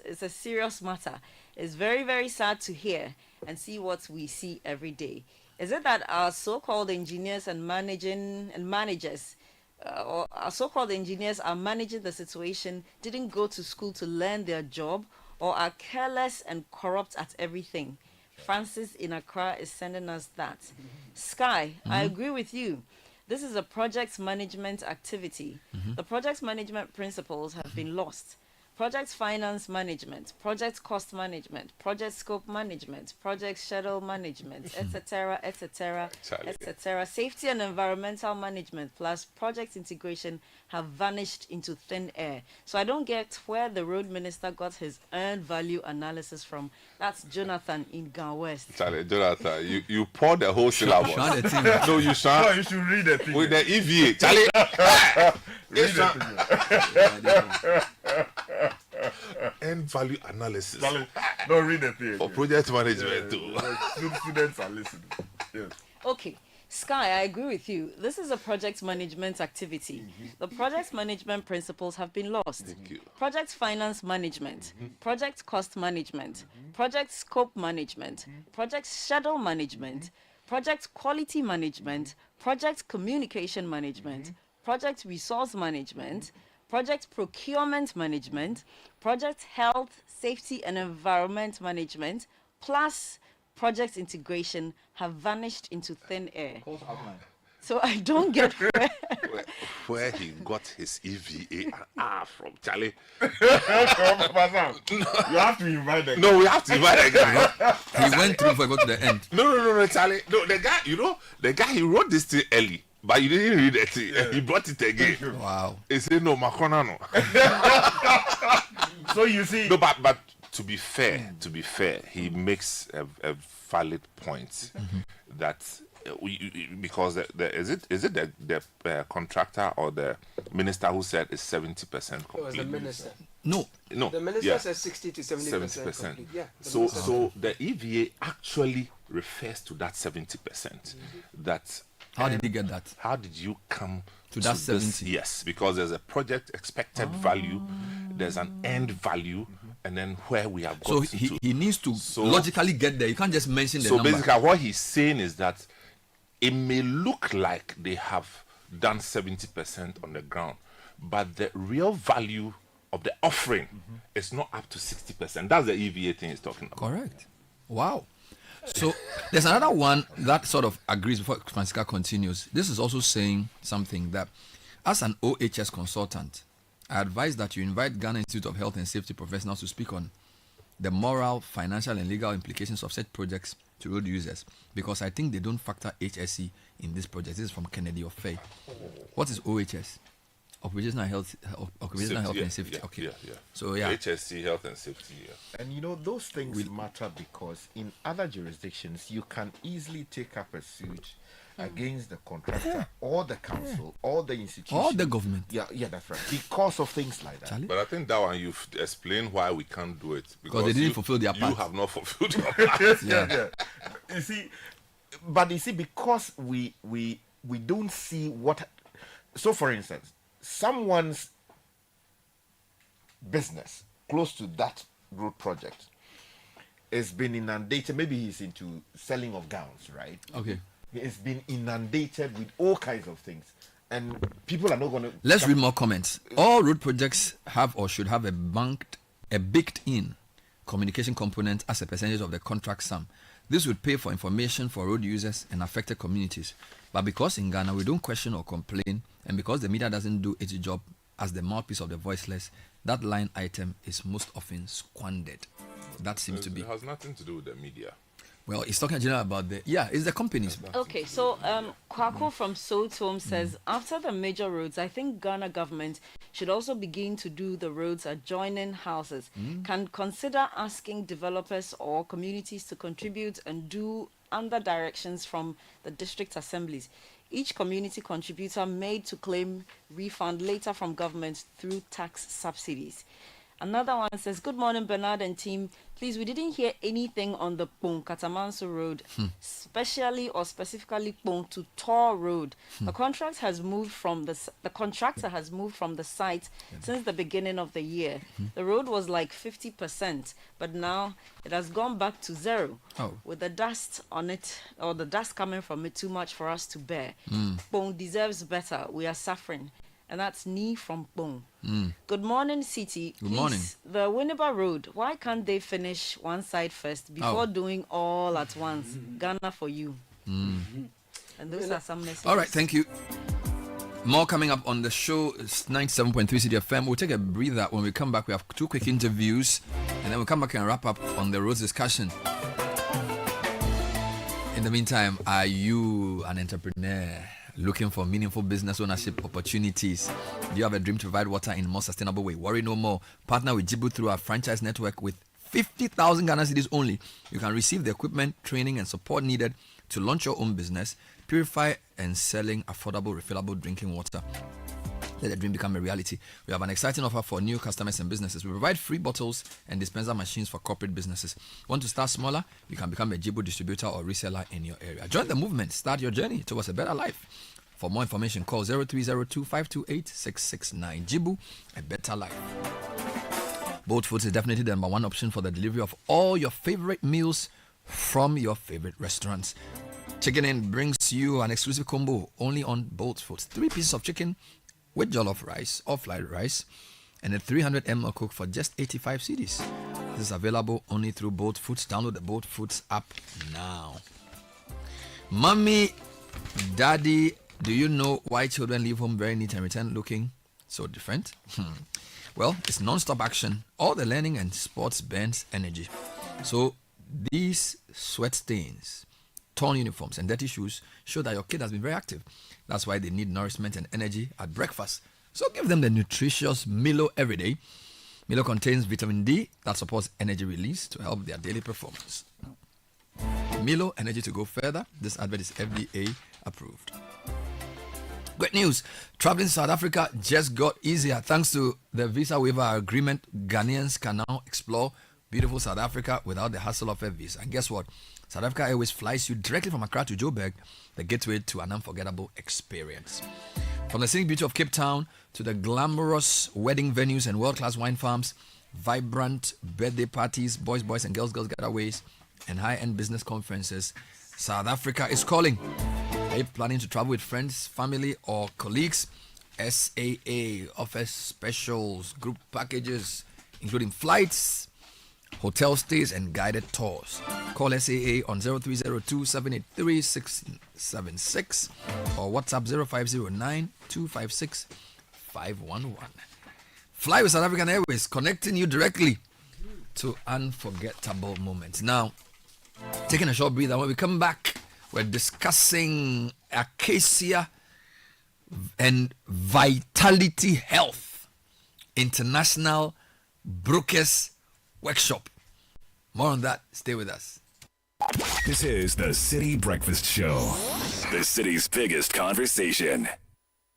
is a serious matter. It's very, very sad to hear and see what we see every day. Is it that our so-called engineers and managers, or our so-called engineers are managing the situation, didn't go to school to learn their job, or are careless and corrupt at everything? Francis in Accra is sending us that. Sky, I agree with you. This is a project management activity. The project management principles have been lost. Project finance management, project cost management, project scope management, project schedule management, etc., etc., etc. Safety and environmental management plus project integration have vanished into thin air. So I don't get where the road minister got his earned value analysis from. That's Jonathan in Ga West. Charlie, Jonathan, you pour the whole syllabus. No, you should. No, you should read the thing. With the EVA. Charlie. End value analysis. No, read the thing. For project management too. Students are listening. Yes. Okay. Sky, I agree with you. This is a project management activity. The project management principles have been lost. Thank you. Project finance management, project cost management, project scope management, project schedule management, project quality management, project communication management, project resource management, project procurement management, project health, safety and environment management, plus project integration have vanished into thin air. So I don't get where he got his EVA and R from, Charlie. You have to invite the guy. No, we have to invite the guy. He went through before I got to the end. No, Charlie. No, the guy, he wrote this thing early. But you didn't read it. Yeah. He brought it again. Wow. He said, no, Makona, no. So you see. No, but to be fair, he makes a valid point that because is it the contractor or the minister who said it's 70% complete? It was the minister. No. The minister says 60 to 70% complete. Yeah. So the EVA actually refers to that 70%. How did you get that? How did you come to that 70? Yes, because there's a project expected value, there's an end value, and then where we have got to. So he needs to logically get there. You can't just mention the number. So basically what he's saying is that it may look like they have done 70% on the ground, but the real value of the offering is not up to 60%. That's the EVA thing he's talking about. Correct. Wow. So there's another one that sort of agrees before Francisca continues. This is also saying something that as an OHS consultant, I advise that you invite Ghana Institute of Health and Safety professionals to speak on the moral, financial and legal implications of such projects to road users, because I think they don't factor HSE in this project. This is from Kennedy of Faye. What is OHS? Occupational health and safety. Yeah, okay. Yeah. So HSC, health and safety. Yeah. And you know, those things matter because in other jurisdictions you can easily take up a suit against the contractor or the council or the institution or the government. Yeah, that's right. Because of things like that. Charlie? But I think that one you've explained why we can't do it because they didn't fulfill their part. You have not fulfilled your part. Yeah. You see, because we don't see what. So, for instance, someone's business close to that road project has been inundated. Maybe he's into selling of gowns, right? Okay. It's been inundated with all kinds of things, and people are not going to. Let's read more comments. All road projects have or should have a baked-in communication component as a percentage of the contract sum. This would pay for information for road users and affected communities. But because in Ghana we don't question or complain, and because the media doesn't do its job as the mouthpiece of the voiceless, that line item is most often squandered. That seems to be. It has nothing to do with the media. Well, he's talking general about it's the companies. Okay, so Kwako from Sotom says, after the major roads, I think Ghana government should also begin to do the roads adjoining houses. Can consider asking developers or communities to contribute and do under directions from the district assemblies. Each community contributor made to claim refund later from government through tax subsidies. Another one says, good morning, Bernard and team. Please, we didn't hear anything on the Pong Katamanso Road, specifically Pong to Tor Road. The contractor has moved from the site since the beginning of the year. The road was like 50%, but now it has gone back to zero. With the dust on it, or the dust coming from it, too much for us to bear. Pong deserves better. We are suffering. And that's Ni from Pong. Good morning, Citi. Good morning. The Winneba Road, why can't they finish one side first before doing all at once? Ghana for you. And those are some messages. All right, thank you. More coming up on the show. It's 97.3 Citi FM. We'll take a breather. When we come back, we have 2 quick interviews, and then we'll come back and wrap up on the roads discussion. In the meantime, are you an entrepreneur looking for meaningful business ownership opportunities? Do you have a dream to provide water in a more sustainable way? Worry no more. Partner with Jibu through our franchise network with 50,000 Ghana cedis only. You can receive the equipment, training and support needed to launch your own business, purify and selling affordable, refillable drinking water. Let the dream become a reality. We have an exciting offer for new customers and businesses. We provide free bottles and dispenser machines for corporate businesses. Want to start smaller? You can become a Jibu distributor or reseller in your area. Join the movement. Start your journey towards a better life. For more information, call 0302-528-669. Jibu, a better life. Bolt Foods is definitely the number one option for the delivery of all your favorite meals from your favorite restaurants. Chicken Inn brings you an exclusive combo only on Bolt Foods. 3 pieces of chicken with jollof rice or fried rice and a 300 ml Coke for just 85 cedis. This is available only through Bolt Foods. Download the Bolt Foods app now. Mommy, Daddy, do you know why children leave home very neat and return looking so different? Well, it's non-stop action. All the learning and sports burns energy. So these sweat stains, torn uniforms and dirty shoes show that your kid has been very active. That's why they need nourishment and energy at breakfast. So give them the nutritious Milo every day. Milo contains vitamin D that supports energy release to help their daily performance. Milo Energy to go further. This advert is FDA approved. Great news. Traveling South Africa just got easier thanks to the visa waiver agreement. Ghanaians can now explore beautiful South Africa without the hassle of a visa. And guess what? South Africa Airways flies you directly from Accra to Joburg, the gateway to an unforgettable experience. From the scenic beauty of Cape Town to the glamorous wedding venues and world-class wine farms, vibrant birthday parties, boys and girls getaways, and high-end business conferences, South Africa is calling. Are you planning to travel with friends, family, or colleagues? SAA offers specials, group packages, including flights, hotel stays, and guided tours. Call SAA on 0302-783-676 or WhatsApp 0509-256-511. Fly with South African Airways, connecting you directly to unforgettable moments. Now, taking a short breather. When we come back, we're discussing Acacia and Vitality Health International Brokers Workshop. More on that. Stay with us. This is the City Breakfast Show, the city's biggest conversation.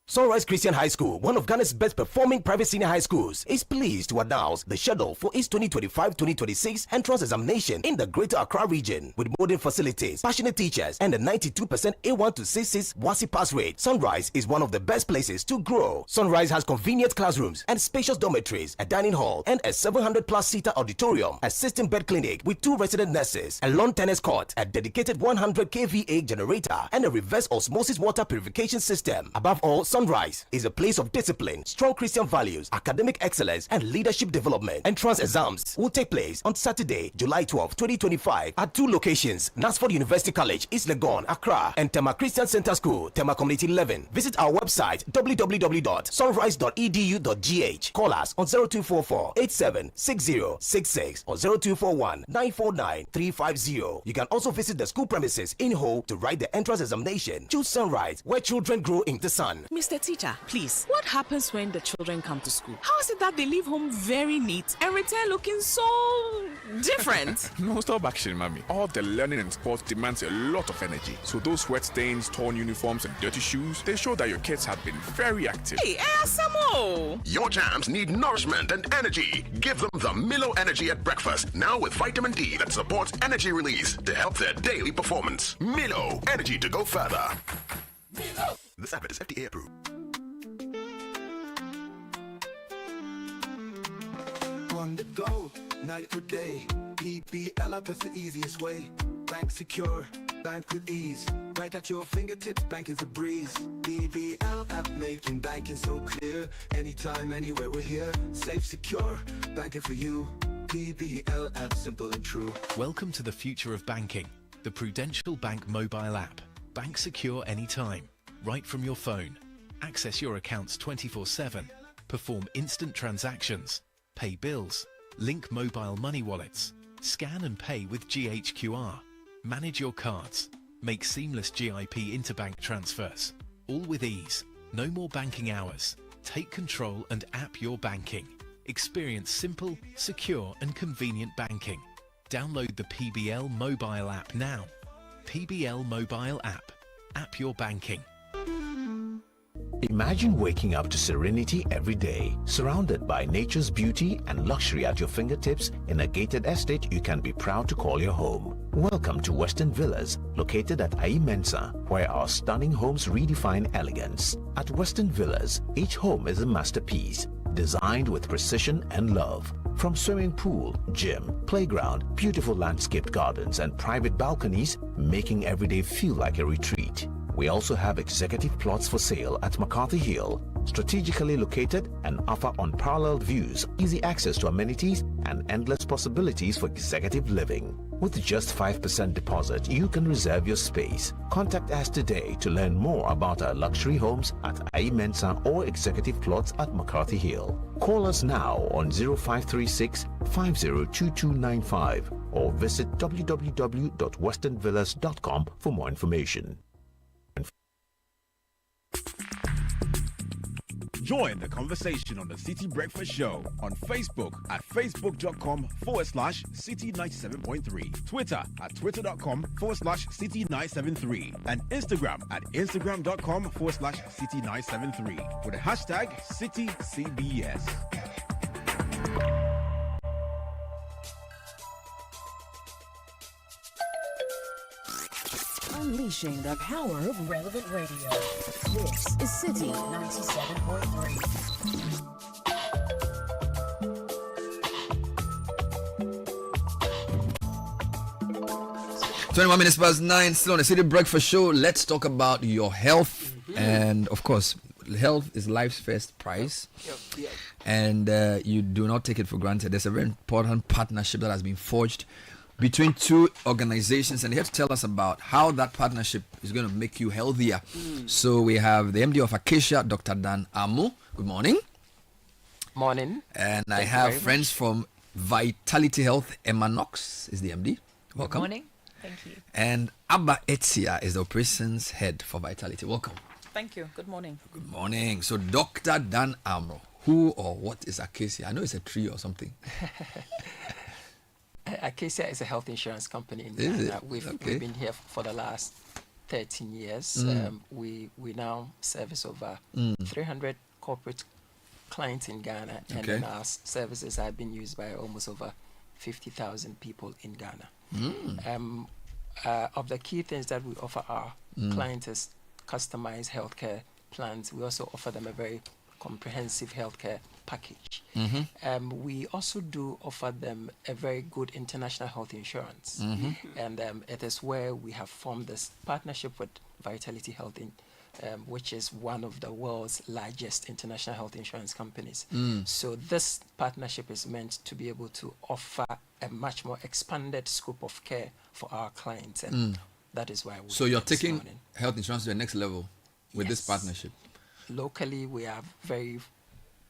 Sunrise Christian High School, one of Ghana's best performing private senior high schools, is pleased to announce the schedule for its 2025-2026 entrance examination in the Greater Accra region. With modern facilities, passionate teachers, and a 92% A1 to 66 WASI pass rate, Sunrise is one of the best places to grow. Sunrise has convenient classrooms and spacious dormitories, a dining hall, and a 700-plus seater auditorium, a system bed clinic with 2 resident nurses, a lawn tennis court, a dedicated 100 kVA generator, and a reverse osmosis water purification system. Above all, Sunrise is a place of discipline, strong Christian values, academic excellence, and leadership development. Entrance exams will take place on Saturday, July 12, 2025 at 2 locations: Nasford University College, East Legon, Accra, and Tema Christian Center School, Tema Community 11. Visit our website www.sunrise.edu.gh. Call us on 0244-876066 or 0241-949-350. You can also visit the school premises in Ho to write the entrance examination. Choose Sunrise, where children grow in the sun. Mr. Teacher, please, what happens when the children come to school? How is it that they leave home very neat and return looking so different? No, stop action, mommy. All the learning and sports demands a lot of energy. So those sweat stains, torn uniforms, and dirty shoes, they show that your kids have been very active. Hey, Asamo! Your jams need nourishment and energy. Give them the Milo Energy at breakfast, now with vitamin D that supports energy release to help their daily performance. Milo, energy to go further. Milo. This advert is FDA approved. On the go, night or day. BBL up is the easiest way. Bank secure, bank with ease. Right at your fingertips, bank is a breeze. BBL app making banking so clear. Anytime, anywhere, we're here. Safe, secure, banking for you. BBL app, simple and true. Welcome to the future of banking. The Prudential Bank mobile app. Bank secure anytime. Right from your phone. Access your accounts 24/7. Perform instant transactions. Pay bills. Link mobile money wallets. Scan and pay with GHQR. Manage your cards. Make seamless GIP interbank transfers. All with ease. No more banking hours. Take control and app your banking. Experience simple, secure and convenient banking. Download the PBL mobile app now. PBL mobile app. App your banking. Imagine waking up to serenity every day, surrounded by nature's beauty and luxury at your fingertips in a gated estate you can be proud to call your home. Welcome to Western Villas, located at Ai Mensa, where our stunning homes redefine elegance. At Western Villas, each home is a masterpiece, designed with precision and love. From swimming pool, gym, playground, beautiful landscaped gardens, and private balconies, making every day feel like a retreat. We also have executive plots for sale at McCarthy Hill, strategically located and offer unparalleled views, easy access to amenities, and endless possibilities for executive living. With just 5% deposit, you can reserve your space. Contact us today to learn more about our luxury homes at Ai Mensa or executive plots at McCarthy Hill. Call us now on 0536 502295 or visit www.westernvillas.com for more information. Join the conversation on the Citi Breakfast Show on Facebook at facebook.com/Citi97.3, Twitter at twitter.com/Citi973, and Instagram at instagram.com/Citi973 with the hashtag CitiCBS. Unleashing the power of relevant radio. This is Citi 97.3. 21 minutes past 9, still on the Citi Breakfast Show. Let's talk about your health. And of course, health is life's first prize. And you do not take it for granted. There's a very important partnership that has been forged between two organizations, and they have to tell us about how that partnership is going to make you healthier. So we have the MD of Acacia, Dr. Dan Amu. Good morning. Morning. And I have friends from Vitality Health. Emma Knox is the MD. Welcome. Good morning. Thank you. And Abba Etsia is the operations head for Vitality. Welcome. Thank you. Good morning. Good morning. So Dr. Dan Amu, who or what is Acacia? I know it's a tree or something. Acacia is a health insurance company in Ghana. We've been here for the last 13 years. We now service over 300 corporate clients in Ghana, and then our services have been used by almost over 50,000 people in Ghana. Of the key things that we offer our clients is customized healthcare plans. We also offer them a very comprehensive healthcare package. We also do offer them a very good international health insurance, and it is where we have formed this partnership with Vitality Health, which is one of the world's largest international health insurance companies. So this partnership is meant to be able to offer a much more expanded scope of care for our clients, and that is why. So you're taking health insurance to the next level with this partnership. Locally, we are very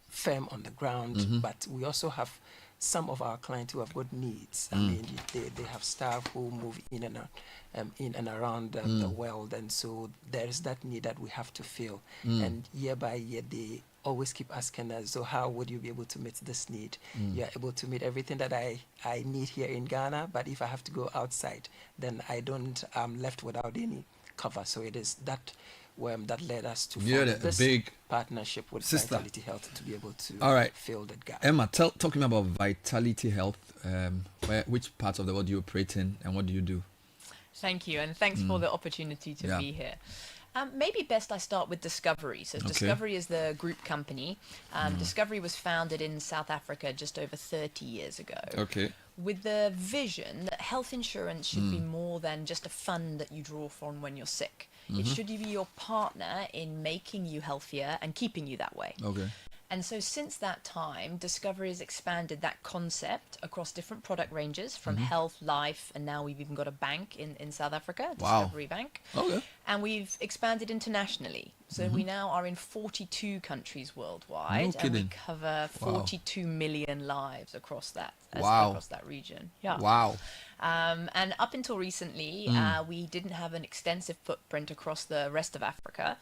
firm on the ground, but we also have some of our clients who have got needs. I mean, they have staff who move in and around the world, and so there is that need that we have to fill. And year by year, they always keep asking us, so how would you be able to meet this need? You are able to meet everything that I need here in Ghana, but if I have to go outside, then I'm left without any cover. So it is that that led us to form this big partnership with Vitality Health to be able to fill that gap. Emma, talk to me about Vitality Health. Which parts of the world do you operate in, and what do you do? Thank you, and thanks for the opportunity to be here. Maybe best I start with Discovery. So Discovery is the group company. Discovery was founded in South Africa just over 30 years ago. With the vision that health insurance should be more than just a fund that you draw from when you're sick. It should be your partner in making you healthier and keeping you that way. And so since that time, Discovery has expanded that concept across different product ranges from health, life, and now we've even got a bank in South Africa, Discovery Bank. And we've expanded internationally. So we now are in 42 countries worldwide, and we cover 42 million lives across that region. And up until recently, we didn't have an extensive footprint across the rest of Africa.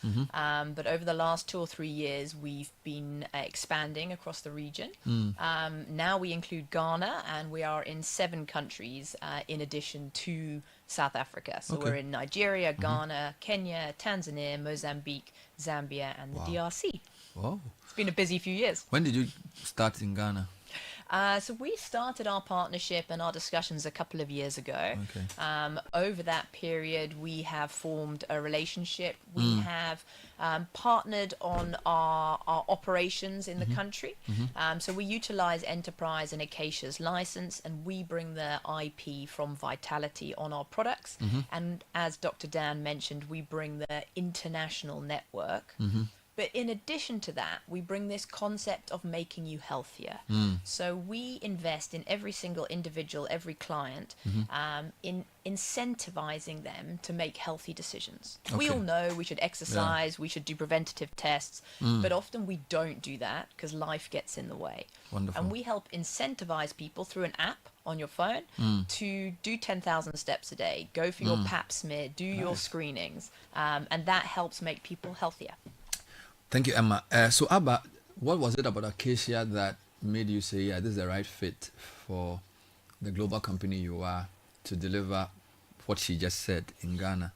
But over the last 2 or 3 years, we've been expanding across the region. Now we include Ghana, and we are in 7 countries in addition to South Africa. So we're in Nigeria, Ghana, Kenya, Tanzania, Mozambique, Zambia, and the DRC. It's been a busy few years. When did you start in Ghana? So we started our partnership and our discussions a couple of years ago. Over that period, we have formed a relationship. We have partnered on our operations in the country. So we utilize Enterprise and Acacia's license, and we bring the IP from Vitality on our products. And as Dr. Dan mentioned, we bring the international network. But in addition to that, we bring this concept of making you healthier. So we invest in every single individual, every client, in incentivizing them to make healthy decisions. We all know we should exercise, we should do preventative tests, but often we don't do that because life gets in the way. And we help incentivize people through an app on your phone to do 10,000 steps a day, go for your pap smear, do your screenings, and that helps make people healthier. Thank you, Emma. So, Abba, what was it about Acacia that made you say, yeah, this is the right fit for the global company you are to deliver what she just said in Ghana?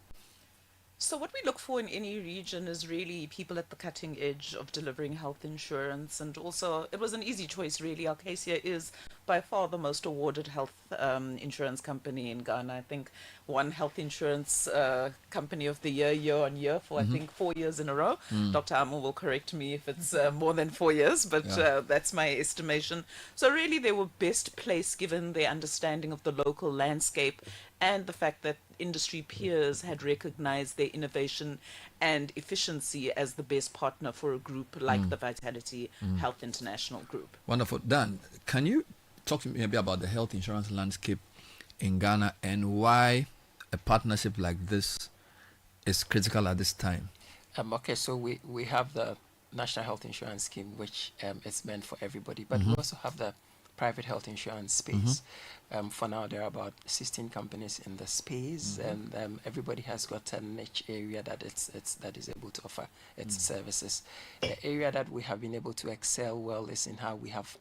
So what we look for in any region is really people at the cutting edge of delivering health insurance, and also it was an easy choice really. Acacia is by far the most awarded health insurance company in Ghana. I think won health insurance company of the year on year for I think 4 years in a row. Dr. Amo will correct me if it's more than 4 years, but that's my estimation. So really they were best placed given their understanding of the local landscape and the fact that industry peers had recognized their innovation and efficiency as the best partner for a group like the Vitality Health International Group. Wonderful. Dan, can you talk to me maybe about the health insurance landscape in Ghana and why a partnership like this is critical at this time? Okay, so we have the National Health Insurance Scheme, which is meant for everybody, but we also have the private health insurance space. For now, there are about 16 companies in the space, and everybody has got a niche area that that is able to offer its services. The area that we have been able to excel well is in how we have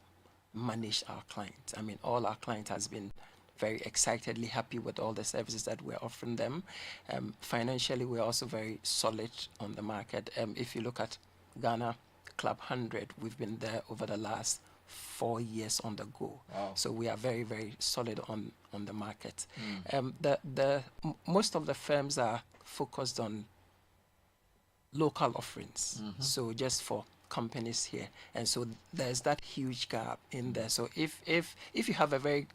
managed our clients. I mean, all our clients has been very excitedly happy with all the services that we're offering them. Financially, we're also very solid on the market. If you look at Ghana Club 100, we've been there over the last 4 years on the go. Wow. So we are very, very solid on the market. Most of the firms are focused on local offerings. So just for companies here, and so there's that huge gap in there. So if you have a very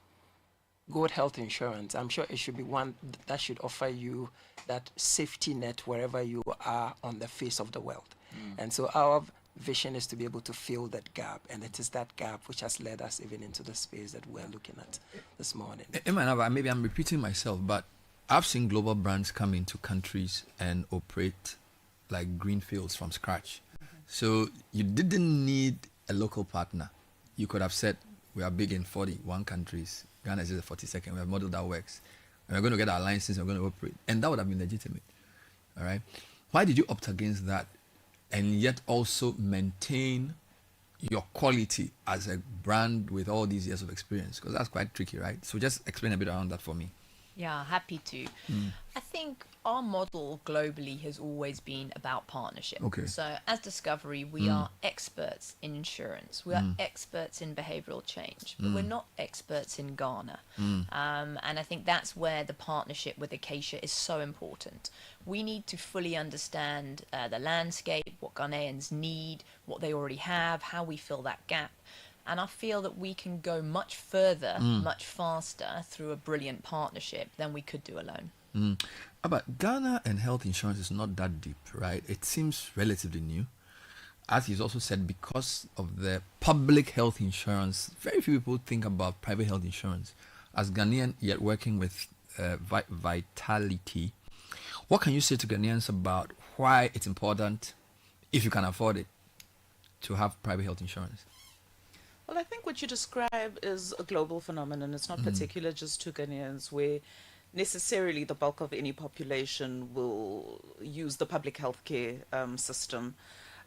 good health insurance, I'm sure it should be one that should offer you that safety net wherever you are on the face of the world. And so our vision is to be able to fill that gap, and it is that gap which has led us even into the space that we're looking at this morning. Maybe I'm repeating myself, but I've seen global brands come into countries and operate like greenfields from scratch. So you didn't need a local partner. You could have said, we are big in 41 countries. Ghana is just the 42nd. We have a model that works. And we're going to get our license, we're going to operate. And that would have been legitimate. All right. Why did you opt against that and yet also maintain your quality as a brand with all these years of experience? Because that's quite tricky, right? So just explain a bit around that for me. Yeah, happy to. I think our model globally has always been about partnership. Okay. So as Discovery, we are experts in insurance. We are experts in behavioral change, but we're not experts in Ghana. And I think that's where the partnership with Acacia is so important. We need to fully understand the landscape, what Ghanaians need, what they already have, how we fill that gap. And I feel that we can go much further, much faster through a brilliant partnership than we could do alone. But Ghana and health insurance is not that deep, right? It seems relatively new. As he's also said, because of the public health insurance, very few people think about private health insurance. As Ghanaian, yet working with Vitality, what can you say to Ghanaians about why it's important, if you can afford it, to have private health insurance? Well, I think what you describe is a global phenomenon. It's not particular just to Ghanaians, where necessarily the bulk of any population will use the public healthcare system.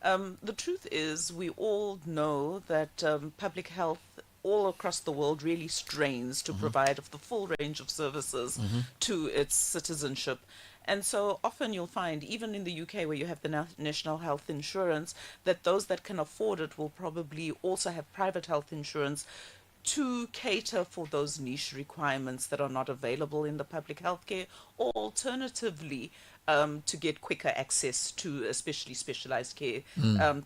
The truth is, we all know that public health all across the world really strains to provide the full range of services to its citizenship. And so often you'll find, even in the UK where you have the national health insurance, that those that can afford it will probably also have private health insurance to cater for those niche requirements that are not available in the public healthcare, or alternatively to get quicker access to especially specialized care,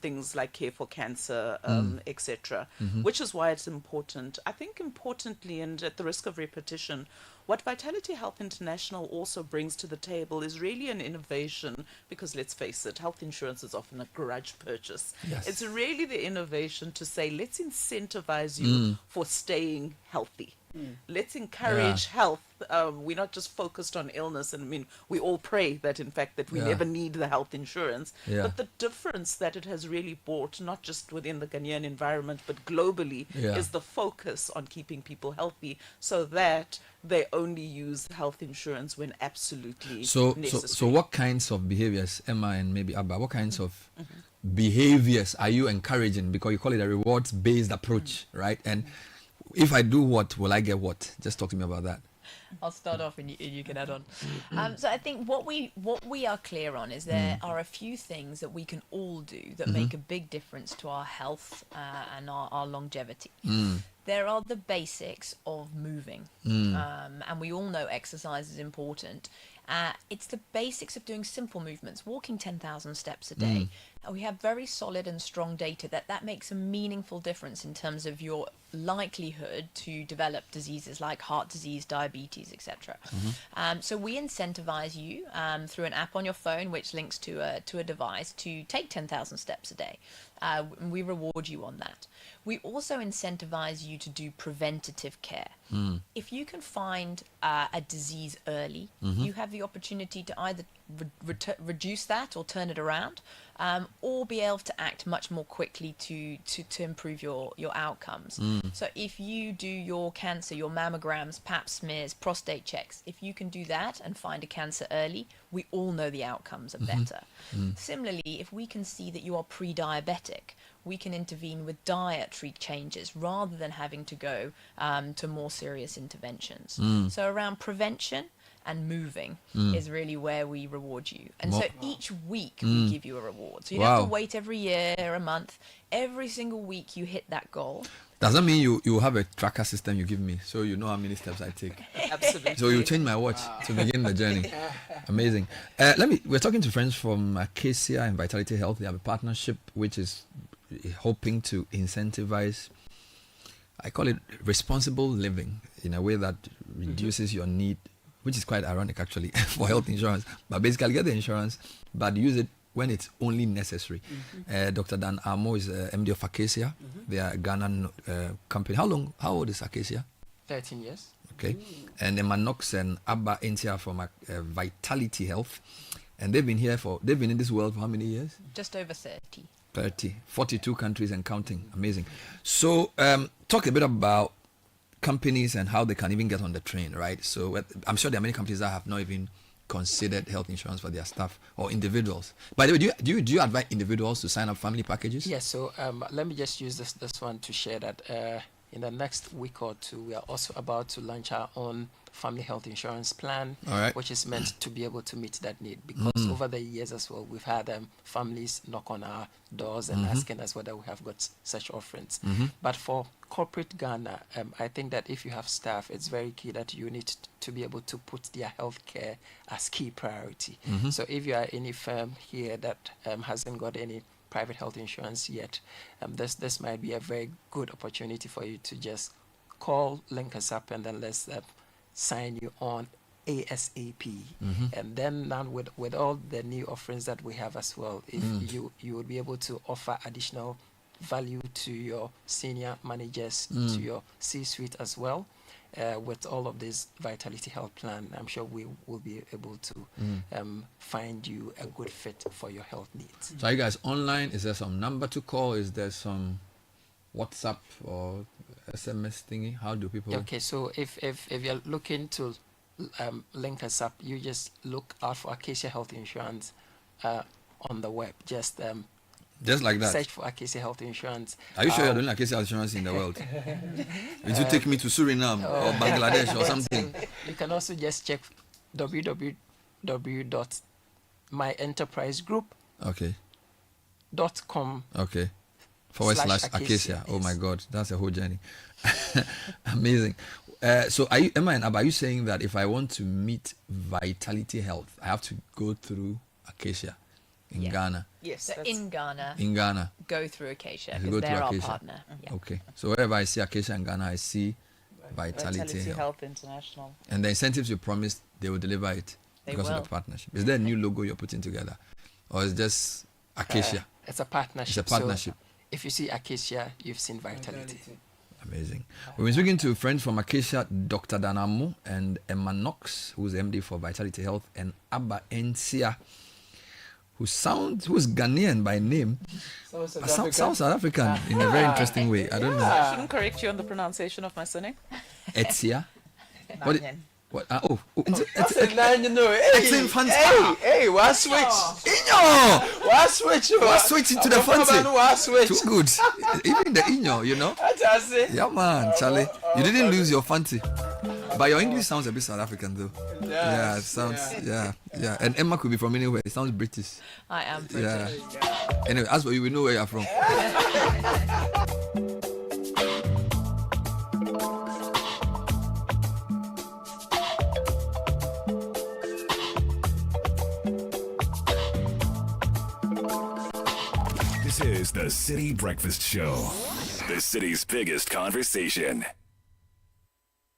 things like care for cancer, etc., which is why it's important. I think importantly, and at the risk of repetition, what Vitality Health International also brings to the table is really an innovation, because let's face it, health insurance is often a grudge purchase. Yes. It's really the innovation to say, let's incentivize you for staying healthy. Let's encourage health. We're not just focused on illness, and I mean, we all pray that in fact that we never need the health insurance, but the difference that it has really brought, not just within the Ghanaian environment but globally, is the focus on keeping people healthy, so that they only use health insurance when absolutely necessary. So what kinds of behaviors, Emma and maybe Abba, what kinds of behaviors are you encouraging? Because you call it a rewards-based approach, right? And if I do what, will I get what? Just talk to me about that. I'll start off and you can add on. So I think what we are clear on is there are a few things that we can all do that make a big difference to our health and our longevity. There are the basics of moving, and we all know exercise is important. It's the basics of doing simple movements, walking 10,000 steps a day. And we have very solid and strong data that makes a meaningful difference in terms of your likelihood to develop diseases like heart disease, diabetes, etc. So we incentivize you through an app on your phone, which links to a device, to take 10,000 steps a day. We reward you on that. We also incentivize you to do preventative care. If you can find a disease early, you have the opportunity to either reduce that or turn it around, or be able to act much more quickly to improve your outcomes. So if you do your cancer, your mammograms, pap smears, prostate checks, if you can do that and find a cancer early, we all know the outcomes are better. Similarly, if we can see that you are pre-diabetic, we can intervene with dietary changes rather than having to go to more serious interventions. So around prevention and moving is really where we reward you. And so each week we give you a reward. So you don't have to wait every year or a month. Every single week you hit that goal. Does that mean you have a tracker system you give me, so you know how many steps I take? Absolutely. So you change my watch to begin the journey. Amazing. We're talking to friends from Acacia and Vitality Health. They have a partnership which is hoping to incentivize, I call it responsible living, in a way that reduces your need, which is quite ironic actually, for health insurance. But basically get the insurance, but use it when it's only necessary. Dr. Dan Amo is MD of Acacia. They are a Ghanaian company. How old is Acacia? 13 years. Okay. And Emma Knox and Abba Entia from Vitality Health. And they've been in this world for how many years? Just over 30. 42 countries and counting. Amazing. So talk a bit about companies and how they can even get on the train, right? So I'm sure there are many companies that have not even considered health insurance for their staff or individuals. By the way, do you advise individuals to sign up family packages? Yes. So let me just use this one to share that in the next week or two, we are also about to launch our own family health insurance plan, which is meant to be able to meet that need. Because over the years as well, we've had families knock on our doors and asking us whether we have got such offerings. But for corporate Ghana, I think that if you have staff, it's very key that you need to be able to put their health care as key priority. So if you are any firm here that hasn't got any private health insurance yet, this might be a very good opportunity for you to just link us up, and then let's sign you on ASAP. And then now with all the new offerings that we have as well, if you would be able to offer additional value to your senior managers, to your C-suite as well, with all of this Vitality Health plan, I'm sure we will be able to find you a good fit for your health needs. So are you guys online? Is there some number to call? Is there some WhatsApp or SMS thingy? How do people? Okay, so if you're looking to link us up, you just look out for Acacia Health Insurance on the web. Just like that. Search for Acacia Health Insurance. Are you sure you're doing Acacia Health Insurance in the world? Did you take me to Suriname or Bangladesh or something? You can also just check www.myenterprisegroup.com. Okay. /Acacia. Oh my God, that's a whole journey. Amazing. So Emma and Abba, are you saying that if I want to meet Vitality Health, I have to go through Acacia in Ghana? Yes. So in Ghana, go through Acacia because they're our partner. Okay. So wherever I see Acacia in Ghana, I see Vitality Health International. And the incentives you promised, they will deliver it because of the partnership. Is there a new logo you're putting together? Or is just Acacia? It's a partnership. It's a partnership. So if you see Acacia, you've seen Vitality. Amazing. We've been speaking to friends from Acacia, Dr. Danamo and Emma Knox, who's MD for Vitality Health, and Abba Ensia, who's Ghanaian by name, sounds South African in a very interesting way. I don't know. I shouldn't correct you on the pronunciation of my surname. Etsia. What? You know, hey, what switch? What switch? What switch into the fancy? What switch? Too good. Even the Inyo, you know. Yeah, man, Charlie. You didn't lose your fancy. But your English sounds a bit South African, though. Yeah, it sounds, yeah. And Emma could be from anywhere. It sounds British. I am British. Yeah. Anyway, as for you, we know where you're from. This is the City Breakfast Show, the city's biggest conversation.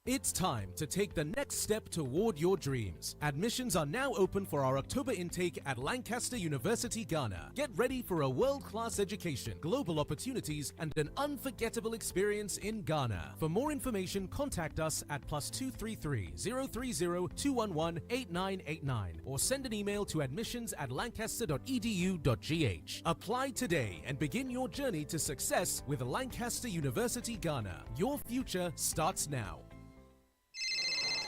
It's time to take the next step toward your dreams. Admissions are now open for our October intake at Lancaster University, Ghana. Get ready for a world-class education, global opportunities, and an unforgettable experience in Ghana. For more information, contact us at +233 030 211 8989 or send an email to admissions@lancaster.edu.gh. Apply today and begin your journey to success with Lancaster University, Ghana. Your future starts now.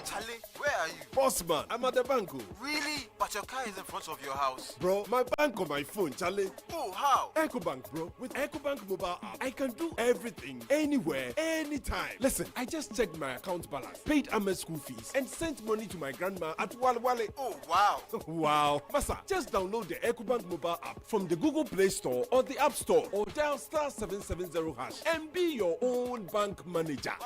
Charlie, where are you? Bossman, I'm at the bank. Really? But your car is in front of your house. Bro, my bank on my phone, Charlie. Oh, how? EcoBank, bro. With EcoBank mobile app, I can do everything, anywhere, anytime. Listen, I just checked my account balance, paid Ahmed's school fees, and sent money to my grandma at Walwale. Oh, wow. Wow. Massa, just download the EcoBank mobile app from the Google Play Store or the App Store or dial *770# and be your own bank manager.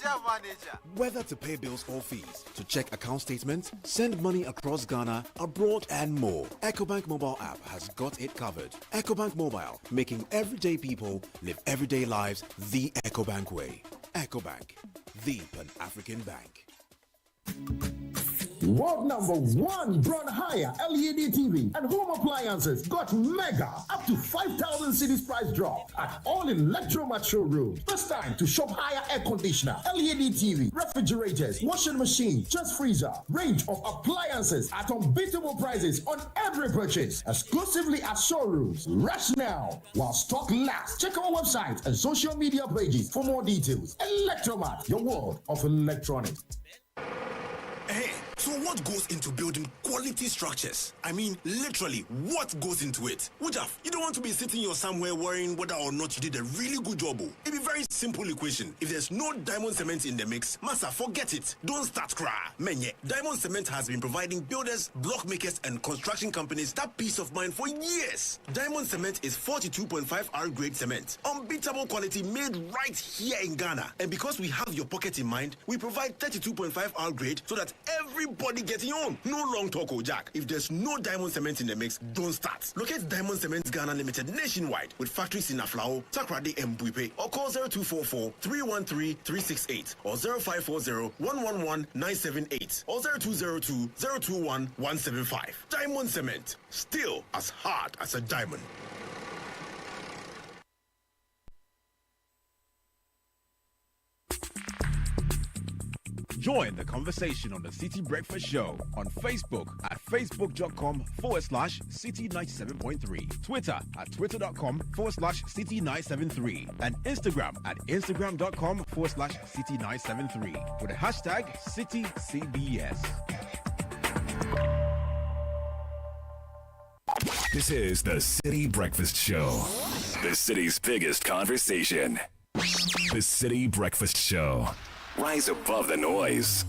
Manager. Whether to pay bills or fees, to check account statements, send money across Ghana, abroad, and more, EcoBank mobile app has got it covered. EcoBank Mobile, making everyday people live everyday lives the EcoBank way. EcoBank, the Pan-African bank. World #1 Brown Hire LED TV and home appliances got mega up to 5,000 cities price drop at all Electromat showrooms. First time to shop higher air conditioner, LED TV, refrigerators, washing machine, chest freezer, range of appliances at unbeatable prices on every purchase. Exclusively at showrooms. Rush now while stock lasts. Check our website and social media pages for more details. Electromat, your world of electronics. Hey, so what goes into building quality structures? I mean, literally, what goes into it? Wujaf, you don't want to be sitting here somewhere worrying whether or not you did a really good job. It's a very simple equation. If there's no diamond cement in the mix, massa, forget it. Don't start cry. Menye, diamond cement has been providing builders, block makers, and construction companies that peace of mind for years. Diamond cement is 42.5 R grade cement. Unbeatable quality made right here in Ghana. And because we have your pocket in mind, we provide 32.5 R grade so that everybody getting on. No long talk, Jack. If there's no diamond cement in the mix, don't start. Locate Diamond Cement Ghana Limited nationwide with factories in Aflao, Takrade, and Buipe, or call 0244-313-368 or 0540-111-978 or 0202-021-175. Diamond Cement, still as hard as a diamond. Join the conversation on the City Breakfast Show on Facebook at facebook.com/City97.3, Twitter at twitter.com/City973, and Instagram at instagram.com/City973 with the hashtag CityCBS. This is the City Breakfast Show, the city's biggest conversation. The City Breakfast Show. Rise above the noise.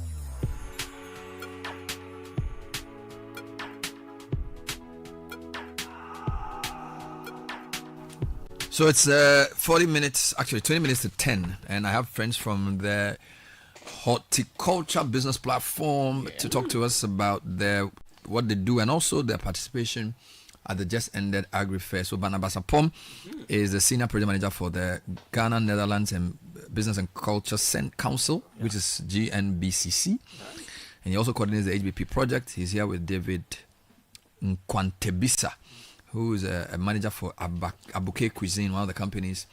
So it's 40 minutes, actually 20 minutes to 10, and I have friends from the Horticulture business platform to talk to us about what they do and also their participation at the just ended Agri Fair. So Barnabas Apom is the senior project manager for the Ghana, Netherlands and Business and Culture Council, which is GNBCC. And he also coordinates the HBP project. He's here with David Nkwantebisa, who is a manager for Abuke Cuisine, one of the companies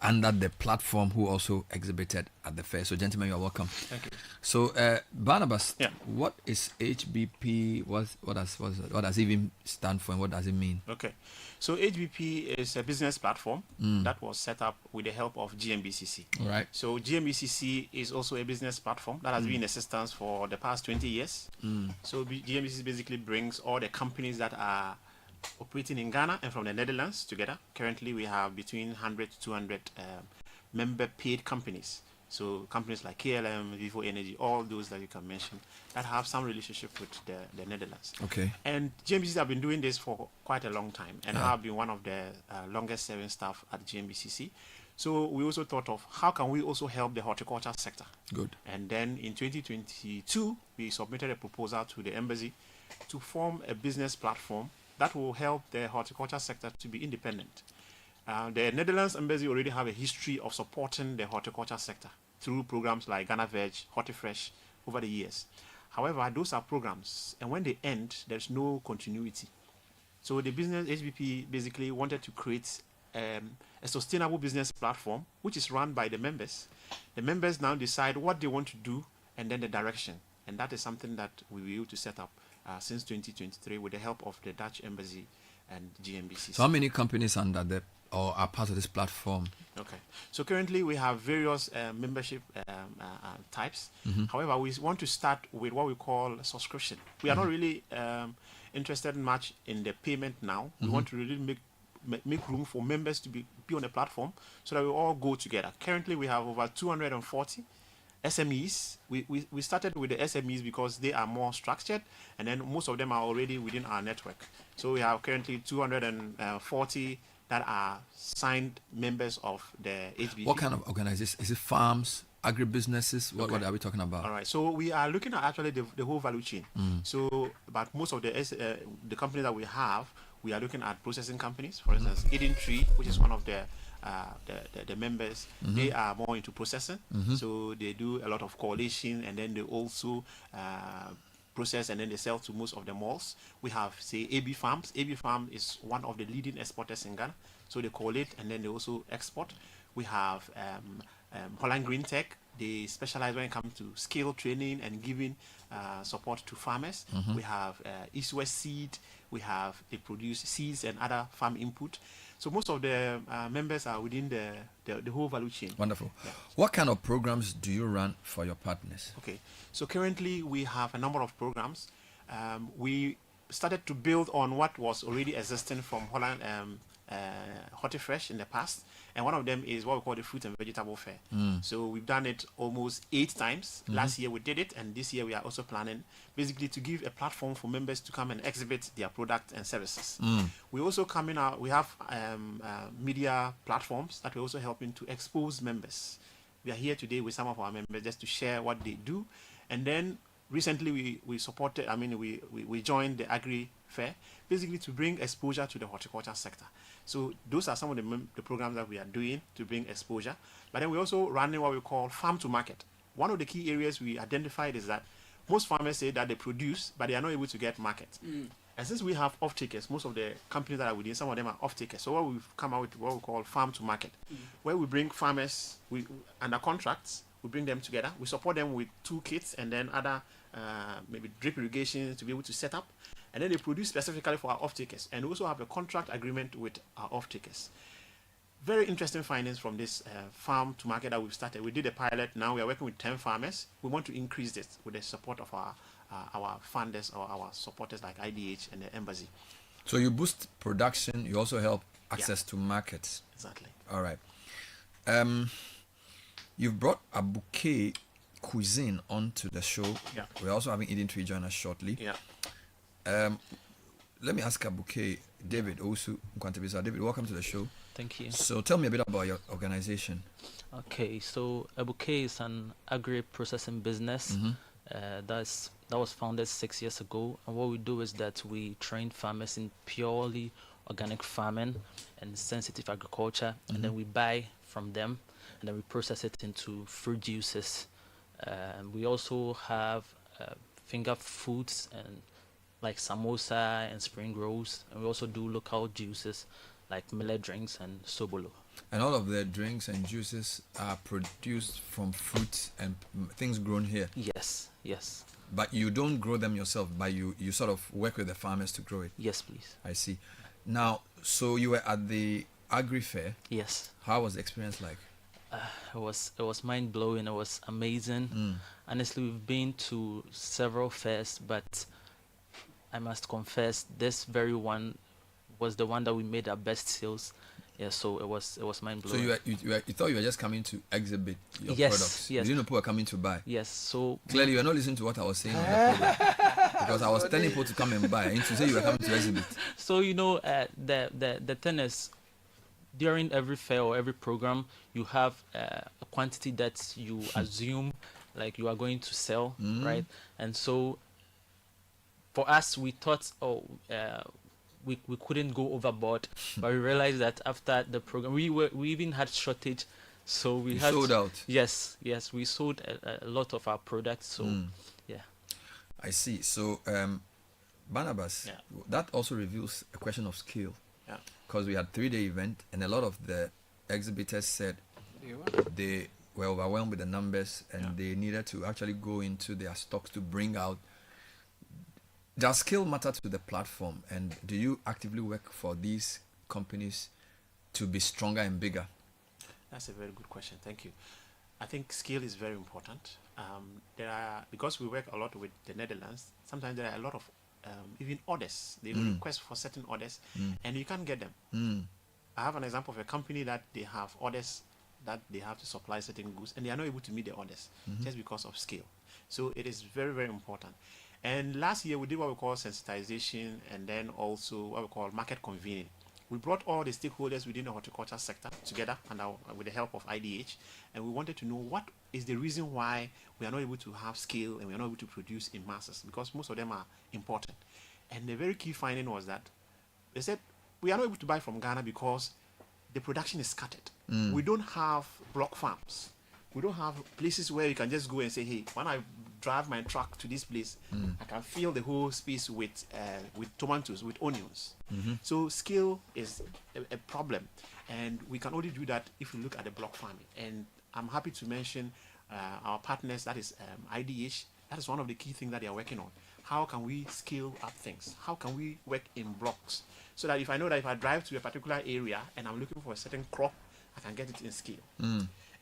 under the platform who also exhibited at the fair. So, gentlemen, you are welcome. Thank you. So, Barnabas, Yeah. what is HBP? What does it even stand for, and what does it mean? Okay. So HBP is a business platform that was set up with the help of GMBCC. Right. So GMBCC is also a business platform that has been in existence for the past 20 years. So GMBCC basically brings all the companies that are operating in Ghana and from the Netherlands together. Currently, we have between 100 to 200 member-paid companies. So companies like KLM, Vivo Energy, all those that you can mention that have some relationship with the Netherlands. Okay. And GMBCC have been doing this for quite a long time, and I have been one of the longest serving staff at GMBCC. So we also thought of how can we also help the horticulture sector. Good. And then in 2022, we submitted a proposal to the embassy to form a business platform that will help the horticulture sector to be independent. The Netherlands embassy already have a history of supporting the horticulture sector through programs like Ghana Veg, Hortifresh over the years. However, those are programs, and when they end, there's no continuity. So the business HBP basically wanted to create a sustainable business platform, which is run by the members. The members now decide what they want to do and then the direction. And that is something that we were able to set up since 2023 with the help of the Dutch embassy and GMBCC. So how many companies under or are part of this platform? Okay. So currently we have various membership types. However, we want to start with what we call subscription. We are not really interested much in the payment now. We want to really make room for members to be on the platform so that we all go together. Currently, we have over 240 SMEs. We started with the SMEs because they are more structured, and then most of them are already within our network. So we have currently 240 that are signed members of the HBP. What kind of organization? Is it farms, agri-businesses? What are we talking about? All right. So we are looking at actually the whole value chain. So, but most of the companies that we have, we are looking at processing companies. For instance, Eden Tree, which is one of the members, they are more into processing. So they do a lot of coalition, and then they also process and then they sell to most of the malls. We have, say, AB Farms. AB Farm is one of the leading exporters in Ghana. So they collate and then they also export. We have Holland Green Tech. They specialize when it comes to skill training and giving support to farmers. We have East West Seed. They produce seeds and other farm input. So most of the members are within the whole value chain. Wonderful. Yeah. What kind of programs do you run for your partners? Okay, so currently we have a number of programs. We started to build on what was already existing from Holland Hortifresh in the past, and one of them is what we call the fruit and vegetable fair. So we've done it almost 8 times. Last year we did it, and this year we are also planning basically to give a platform for members to come and exhibit their products and services. We also coming out. We have media platforms that we're also helping to expose members. We are here today with some of our members just to share what they do, and then recently we supported. We joined the Agri Fair basically to bring exposure to the horticulture sector. So those are some of the programs that we are doing to bring exposure. But then we're also running what we call farm to market. One of the key areas we identified is that most farmers say that they produce, but they are not able to get market. And since we have off-takers, most of the companies that are within, some of them are off-takers. So what we've come out with what we call farm to market, where we bring farmers under contracts, we bring them together, we support them with toolkits and then other maybe drip irrigation to be able to set up. And then they produce specifically for our off-takers. And we also have a contract agreement with our off-takers. Very interesting findings from this farm to market that we've started. We did a pilot. Now we are working with 10 farmers. We want to increase this with the support of our funders or our supporters like IDH and the embassy. So you boost production. You also help access to markets. Exactly. All right. You've brought a bouquet cuisine onto the show. Yeah. We're also having Eden Tree join us shortly. Yeah. Let me ask a bouquet, David Osu Nkwantebisa. David, welcome to the show. Thank you. So tell me a bit about your organization. Okay, so a bouquet is an agri-processing business that was founded 6 years ago, and what we do is that we train farmers in purely organic farming and sensitive agriculture, and then we buy from them, and then we process it into fruit juices. We also have finger foods and like samosa and spring rolls, and we also do local juices like Miller drinks and Sobolo. And all of the drinks and juices are produced from fruits and things grown here? Yes, yes. But you don't grow them yourself, but you sort of work with the farmers to grow it? Yes, please. I see. Now, so you were at the Agri Fair? Yes. How was the experience like? It was mind-blowing. It was amazing. Honestly, we've been to several fairs, but I must confess this very one was the one that we made our best sales. Yeah, so it was mind-blowing. So you thought you were just coming to exhibit your Yes, products? yes. You didn't know people were coming to buy? Yes, so... Clearly, you were not listening to what I was saying on the program. Because I was telling people to come and buy, and to say you were coming to exhibit. So, you know, the thing is, during every fair or every program, you have a quantity that you assume like you are going to sell, right? And so for us, we thought, we couldn't go overboard, but we realized that after the program, we even had shortage, so we had sold out. Yes, we sold a lot of our products. So yeah, I see. So Barnabas, that also reveals a question of skill. Yeah. Because we had 3-day event, and a lot of the exhibitors said they were overwhelmed with the numbers, and they needed to actually go into their stocks to bring out. Does skill matter to the platform, and do you actively work for these companies to be stronger and bigger? That's a very good question. Thank you. I think skill is very important. Because we work a lot with the Netherlands, sometimes there are a lot of even orders. They request for certain orders, and you can't get them. I have an example of a company that they have orders that they have to supply certain goods, and they are not able to meet the orders just because of scale. So it is very, very important. And last year we did what we call sensitization, and then also what we call market convening. We brought all the stakeholders within the horticulture sector together with the help of IDH, and we wanted to know what is the reason why we are not able to have scale and we are not able to produce in masses, because most of them are important. And the very key finding was that they said we are not able to buy from Ghana because the production is scattered. We don't have block farms. We don't have places where you can just go and say, hey, when I drive my truck to this place, I can fill the whole space with tomatoes, with onions. So scale is a problem, and we can only do that if we look at the block farming. And I'm happy to mention our partners, that is IDH. That is one of the key things that they are working on. How can we scale up things? How can we work in blocks? So that if I know that if I drive to a particular area and I'm looking for a certain crop, I can get it in scale.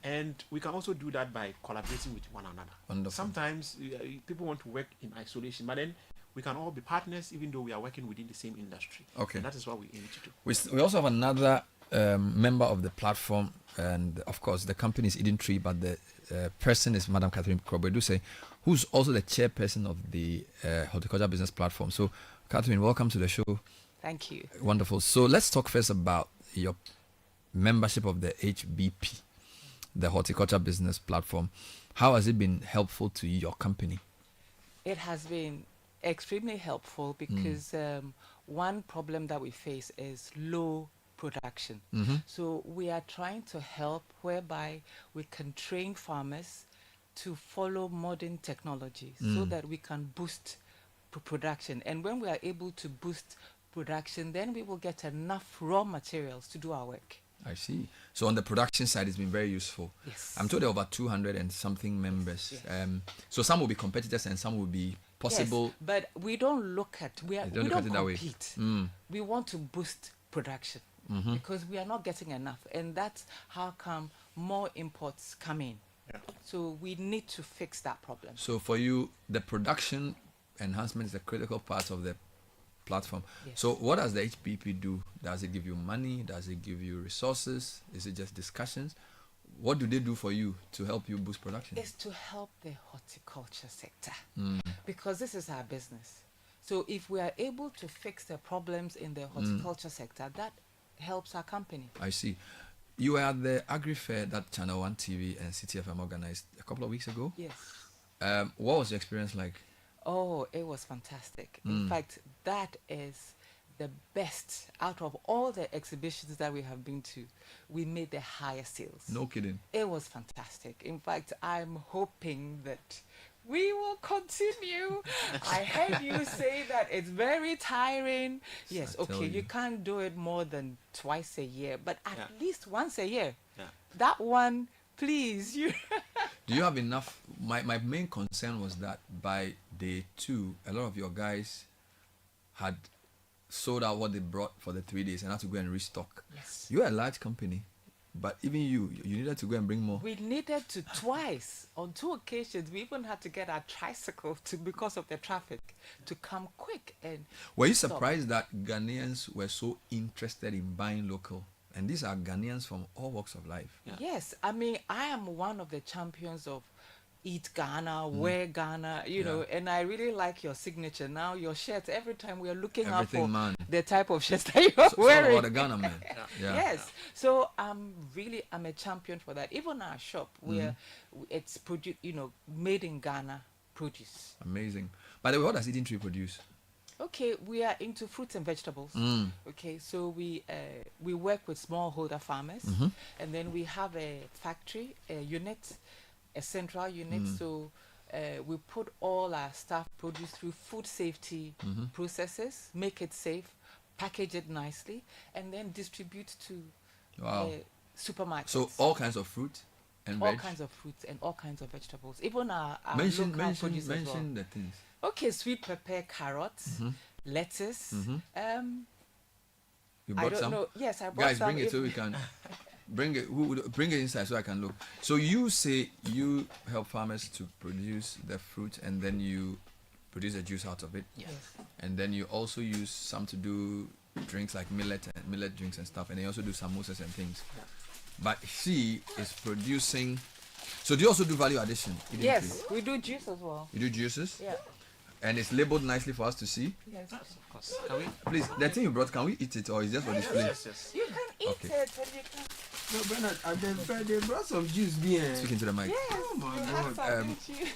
And we can also do that by collaborating with one another. Wonderful. Sometimes people want to work in isolation, but then we can all be partners even though we are working within the same industry. Okay. And that is what we aim to do. We also have another member of the platform, and of course the company is Eden Tree, but the person is Madam Catherine Krobeduse, who's also the chairperson of the Horticulture Business Platform. So Catherine, welcome to the show. Thank you. Wonderful. So let's talk first about your membership of the HBP, the Horticulture Business Platform. How has it been helpful to your company? It has been extremely helpful because one problem that we face is low production. So we are trying to help whereby we can train farmers to follow modern technology so that we can boost production. And when we are able to boost production, then we will get enough raw materials to do our work. I see. So on the production side, it's been very useful. Yes. I'm told there are over 200 and something members. Yes. So some will be competitors and some will be possible. Yes, but we don't look at we don't compete. We want to boost production because we are not getting enough, and that's how come more imports come in. So we need to fix that problem. So for you, the production enhancement is a critical part of the platform. Yes. So what does the HBP do? Does it give you money? Does it give you resources? Is it just discussions? What do they do for you to help you boost production? It's to help the horticulture sector because this is our business. So if we are able to fix the problems in the horticulture sector, that helps our company. I see. You were at the Agri Fair that Channel 1 TV and Citi FM organized a couple of weeks ago. Yes. What was your experience like? Oh, it was fantastic. In fact, that is the best out of all the exhibitions that we have been to. We made the highest sales. No kidding. It was fantastic. In fact, I'm hoping that We will continue. I heard you say that it's very tiring. Yes, okay, you can't do it more than twice a year, but at least once a year. Yeah. That one, please. You. Do you have enough? My main concern was that by day 2, a lot of your guys had sold out what they brought for the 3 days and had to go and restock. Yes. You're a large company, but even you needed to go and bring more. We needed to twice. On 2 occasions, we even had to get our tricycle because of the traffic to come quick. And were you stop. surprised that Ghanaians were so interested in buying local? And these are Ghanaians from all walks of life. Yeah. Yes, I mean, I am one of the champions of Eat Ghana, Wear Ghana, you know, and I really like your signature. Now your shirts, every time we are looking out for the type of shirts that you're wearing. All about the Ghana man. Yes, so I'm a champion for that. Even our shop, it's produced, made in Ghana produce. Amazing. By the way, what does Eating Tree produce? Okay, we are into fruits and vegetables. Okay, so we work with smallholder farmers, and then we have a factory, a unit, a central unit. So we put all our staff produce through food safety processes, make it safe, package it nicely, and then distribute to supermarkets. So all kinds of fruit and all kinds of fruits and all kinds of vegetables. Even our mention produce as well. the things. Okay, sweet pepper, carrots, lettuce. You brought some? Know. Yes, I brought Guys, some. bring it so we can bring it. Bring it inside so I can look. So you say you help farmers to produce the fruit, and then you produce the juice out of it. Yes. And then you also use some to do drinks like millet drinks and stuff, and then you also do samosas and things. Yeah. But she is producing. So do you also do value addition? Yes, we do juice as well. You do juices? Yeah. And it's labeled nicely for us to see. Yes, of course. Can we? Please, the thing you brought, can we eat it or is just for display? Yes. You can eat it, and you can. No, Bernard, they brought some juice beer. Speaking to the mic. Yes. Oh my God.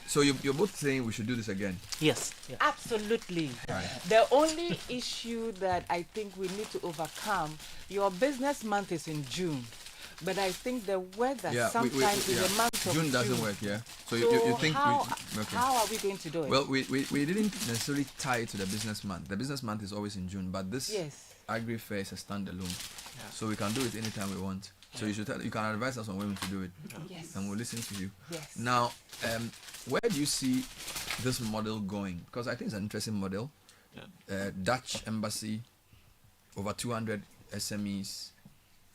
So you're both saying we should do this again? Yes. Yeah. Absolutely. Right. The only issue that I think we need to overcome, your business month is in June. But I think the weather sometimes in the month of June doesn't work, yeah? So you think how are we going to do it? Well, we didn't necessarily tie it to the business month. The business month is always in June, but this Agri Fair is a standalone. Yeah. So we can do it anytime we want. So you can advise us on when to do it. Yes. And we'll listen to you. Yes. Now, where do you see this model going? Because I think it's an interesting model. Yeah. Dutch embassy, over 200 SMEs.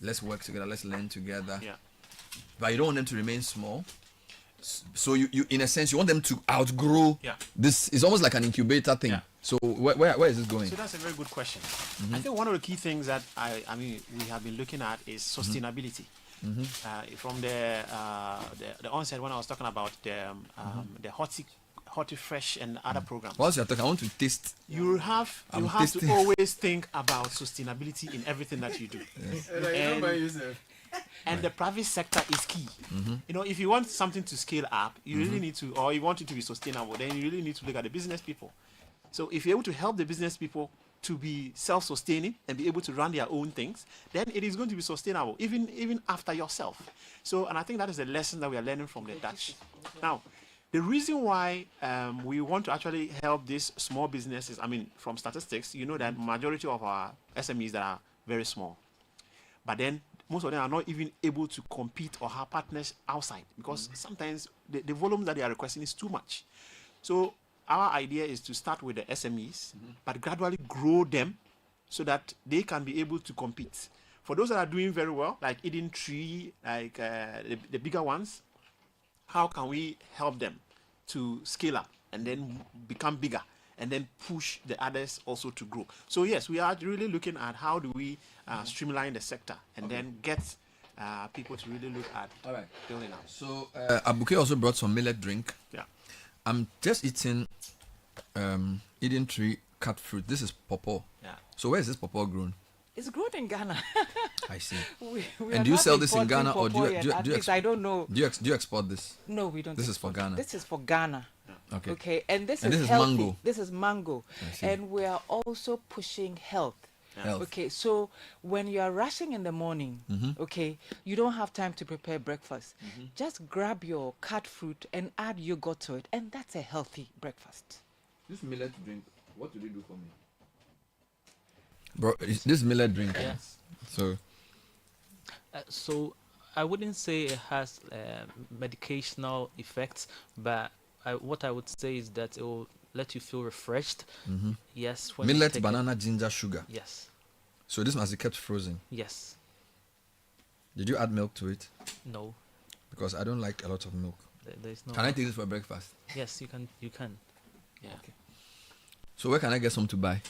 Let's work together, let's learn together. Yeah. But you don't want them to remain small. So you in a sense, you want them to outgrow this. Is almost like an incubator thing. Yeah. So where is this going? So that's a very good question. I think one of the key things that we have been looking at is sustainability. From the onset when I was talking about the Hortifresh and other programs. Whilst you're talking, I want to taste. You have to always think about sustainability in everything that you do. Yes. And the private sector is key. If you want something to scale up, you really need to, or you want it to be sustainable, then you really need to look at the business people. So if you're able to help the business people to be self-sustaining and be able to run their own things, then it is going to be sustainable, even after yourself. So, and I think that is a lesson that we are learning from the Dutch. Now, the reason why we want to actually help these small businesses, from statistics, you know that majority of our SMEs that are very small. But then most of them are not even able to compete or have partners outside because sometimes the volume that they are requesting is too much. So our idea is to start with the SMEs, but gradually grow them so that they can be able to compete. For those that are doing very well, like Eating Tree, like the bigger ones, how can we help them to scale up and then become bigger and then push the others also to grow? So yes, we are really looking at how do we streamline the sector and then get people to really look at building up. So Abuke also brought some millet drink. Yeah. I'm just eating Eating Tree cut fruit. This is pawpaw. Yeah. So where is this pawpaw grown? It's grown in Ghana. I see. we and do you sell this in Ghana or do you I don't know. Do you export this? No, we don't. This is for Ghana. This is for Ghana. Okay. And this and is this healthy. Mango. This is mango. And we are also pushing health. Health. Okay, so when you are rushing in the morning, okay, you don't have time to prepare breakfast. Just grab your cut fruit and add yogurt to it, and that's a healthy breakfast. This millet drink, what do they do for me? Bro, this millet drink. Yes. So I wouldn't say it has medicational effects, but what I would say is that it will let you feel refreshed. Yes. When millet, banana, ginger, sugar. Yes. So this must be kept frozen. Yes. Did you add milk to it? No. Because I don't like a lot of milk. There's no. Can I take this for breakfast? Yes, you can. You can. Yeah. Okay. So where can I get some to buy?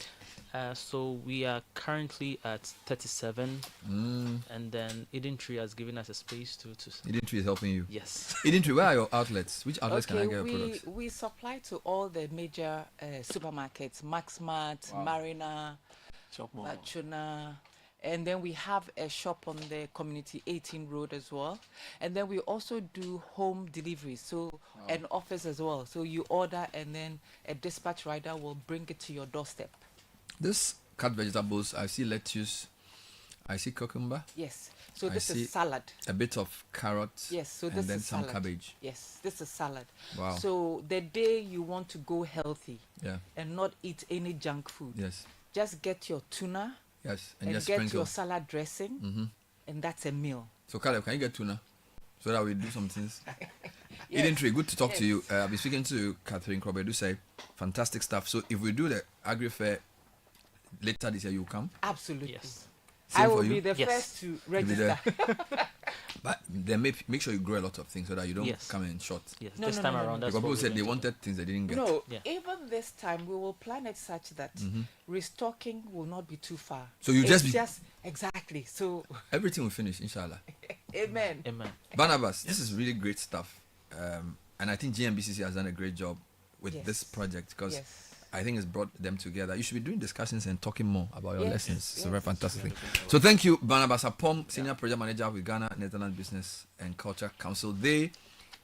So we are currently at 37, and then Eden Tree has given us a space to. Eden Tree is helping you. Yes. Eden Tree, where are your outlets? Which outlets can I get your products? We supply to all the major supermarkets: Maxmart, Marina, Lachuna, and then we have a shop on the Community 18 Road as well. And then we also do home delivery, so an office as well. So you order, and then a dispatch rider will bring it to your doorstep. This cut vegetables, I see lettuce, I see cucumber. Yes. So this is salad. A bit of carrot. Yes. So this and then is some salad. cabbage. Yes. This is salad. Wow. So the day you want to go healthy, and not eat any junk food, just get your tuna. Yes. And just get sprinkle your salad dressing, and that's a meal. So Caleb, can you get tuna, so that we do some things? Eden Tree, good to talk to you. I'll be speaking to Catherine Krobe. Say fantastic stuff. So if we do the Agri Fair later this year, you come? Absolutely. Yes. I will be the first to register. But then make sure you grow a lot of things so that you don't come in short. Yes. This time around, that's people said they wanted things they didn't get. No, even this time we will plan it such that restocking will not be too far. So you just exactly. So everything will finish, inshallah. Amen. Amen. Barnabas, this is really great stuff, and I think GMBCC has done a great job with this project because. I think it's brought them together. You should be doing discussions and talking more about your lessons. It's a very fantastic thing. So thank you, Barnabas Apom, Senior Project Manager with Ghana Netherlands Business and Culture Council. They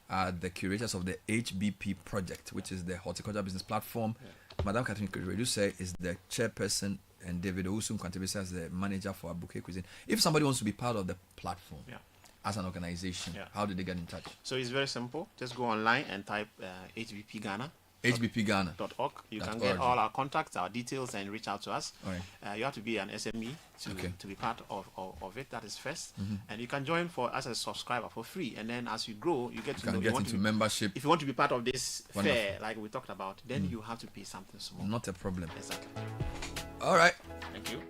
are the curators of the HBP project, which is the Horticulture Business Platform. Madam Catherine Reduse is the chairperson, and David Owusum Kwantebisa is the manager for Bouquet Cuisine. If somebody wants to be part of the platform as an organization, how do they get in touch? So it's very simple. Just go online and type HBP Ghana. HBPGhana.org. You can get all our contacts, our details, and reach out to us. You have to be an SME to be part of it. That is first. And you can join as a subscriber for free. And then as you grow, you get to know. Get into membership. If you want to be part of this fair, like we talked about, then you have to pay something small. Not a problem. Exactly. All right. Thank you.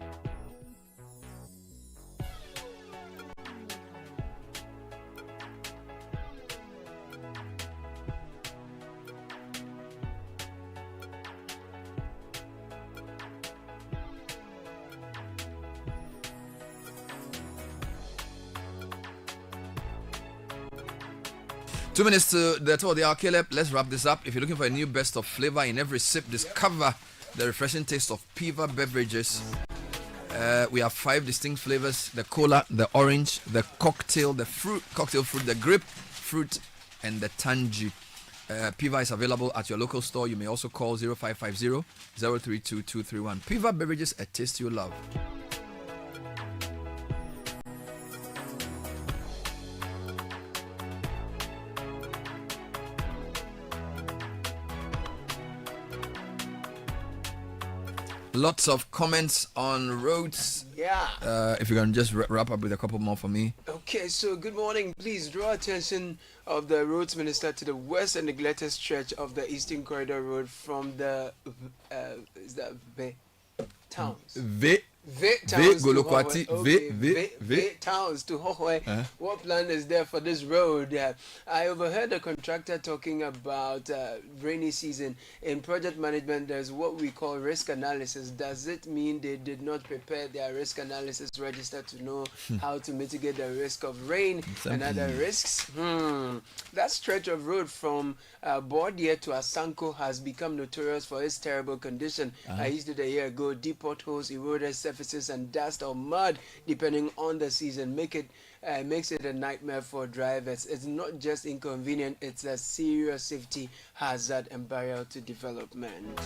2 minutes to the top of the hour, Caleb. Let's wrap this up. If you're looking for a new best of flavor in every sip, discover the refreshing taste of Piva beverages. We have 5 distinct flavors: the cola, the orange, the cocktail, the cocktail fruit, the grapefruit, and the tangy. Piva is available at your local store. You may also call 0550 032 231. Piva beverages, a taste you love. Lots of comments on roads. If you can just wrap up with a couple more for me. Okay, so good morning. Please draw attention of the roads minister to the west and neglected stretch of the Eastern Corridor Road from the towns. Towns to Hohoi. What plan is there for this road? I overheard a contractor talking about rainy season. In project management, there's what we call risk analysis. Does it mean they did not prepare their risk analysis register to know how to mitigate the risk of rain and other risks? That stretch of road from Bordia to Asanko has become notorious for its terrible condition. I used it a year ago. Deep potholes, eroded surface surfaces and dust or mud, depending on the season, makes it a nightmare for drivers. It's not just inconvenient, it's a serious safety hazard and barrier to development.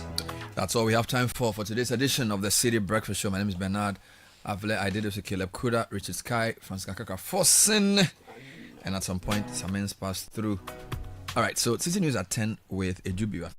That's all we have time for today's edition of the City Breakfast Show. My name is Bernard. I did this with Caleb Kuda, Richard Sky, Francis Kakaka Fossen, and at some point, Samens passed through. All right, so City News at 10 with Ejubiwa.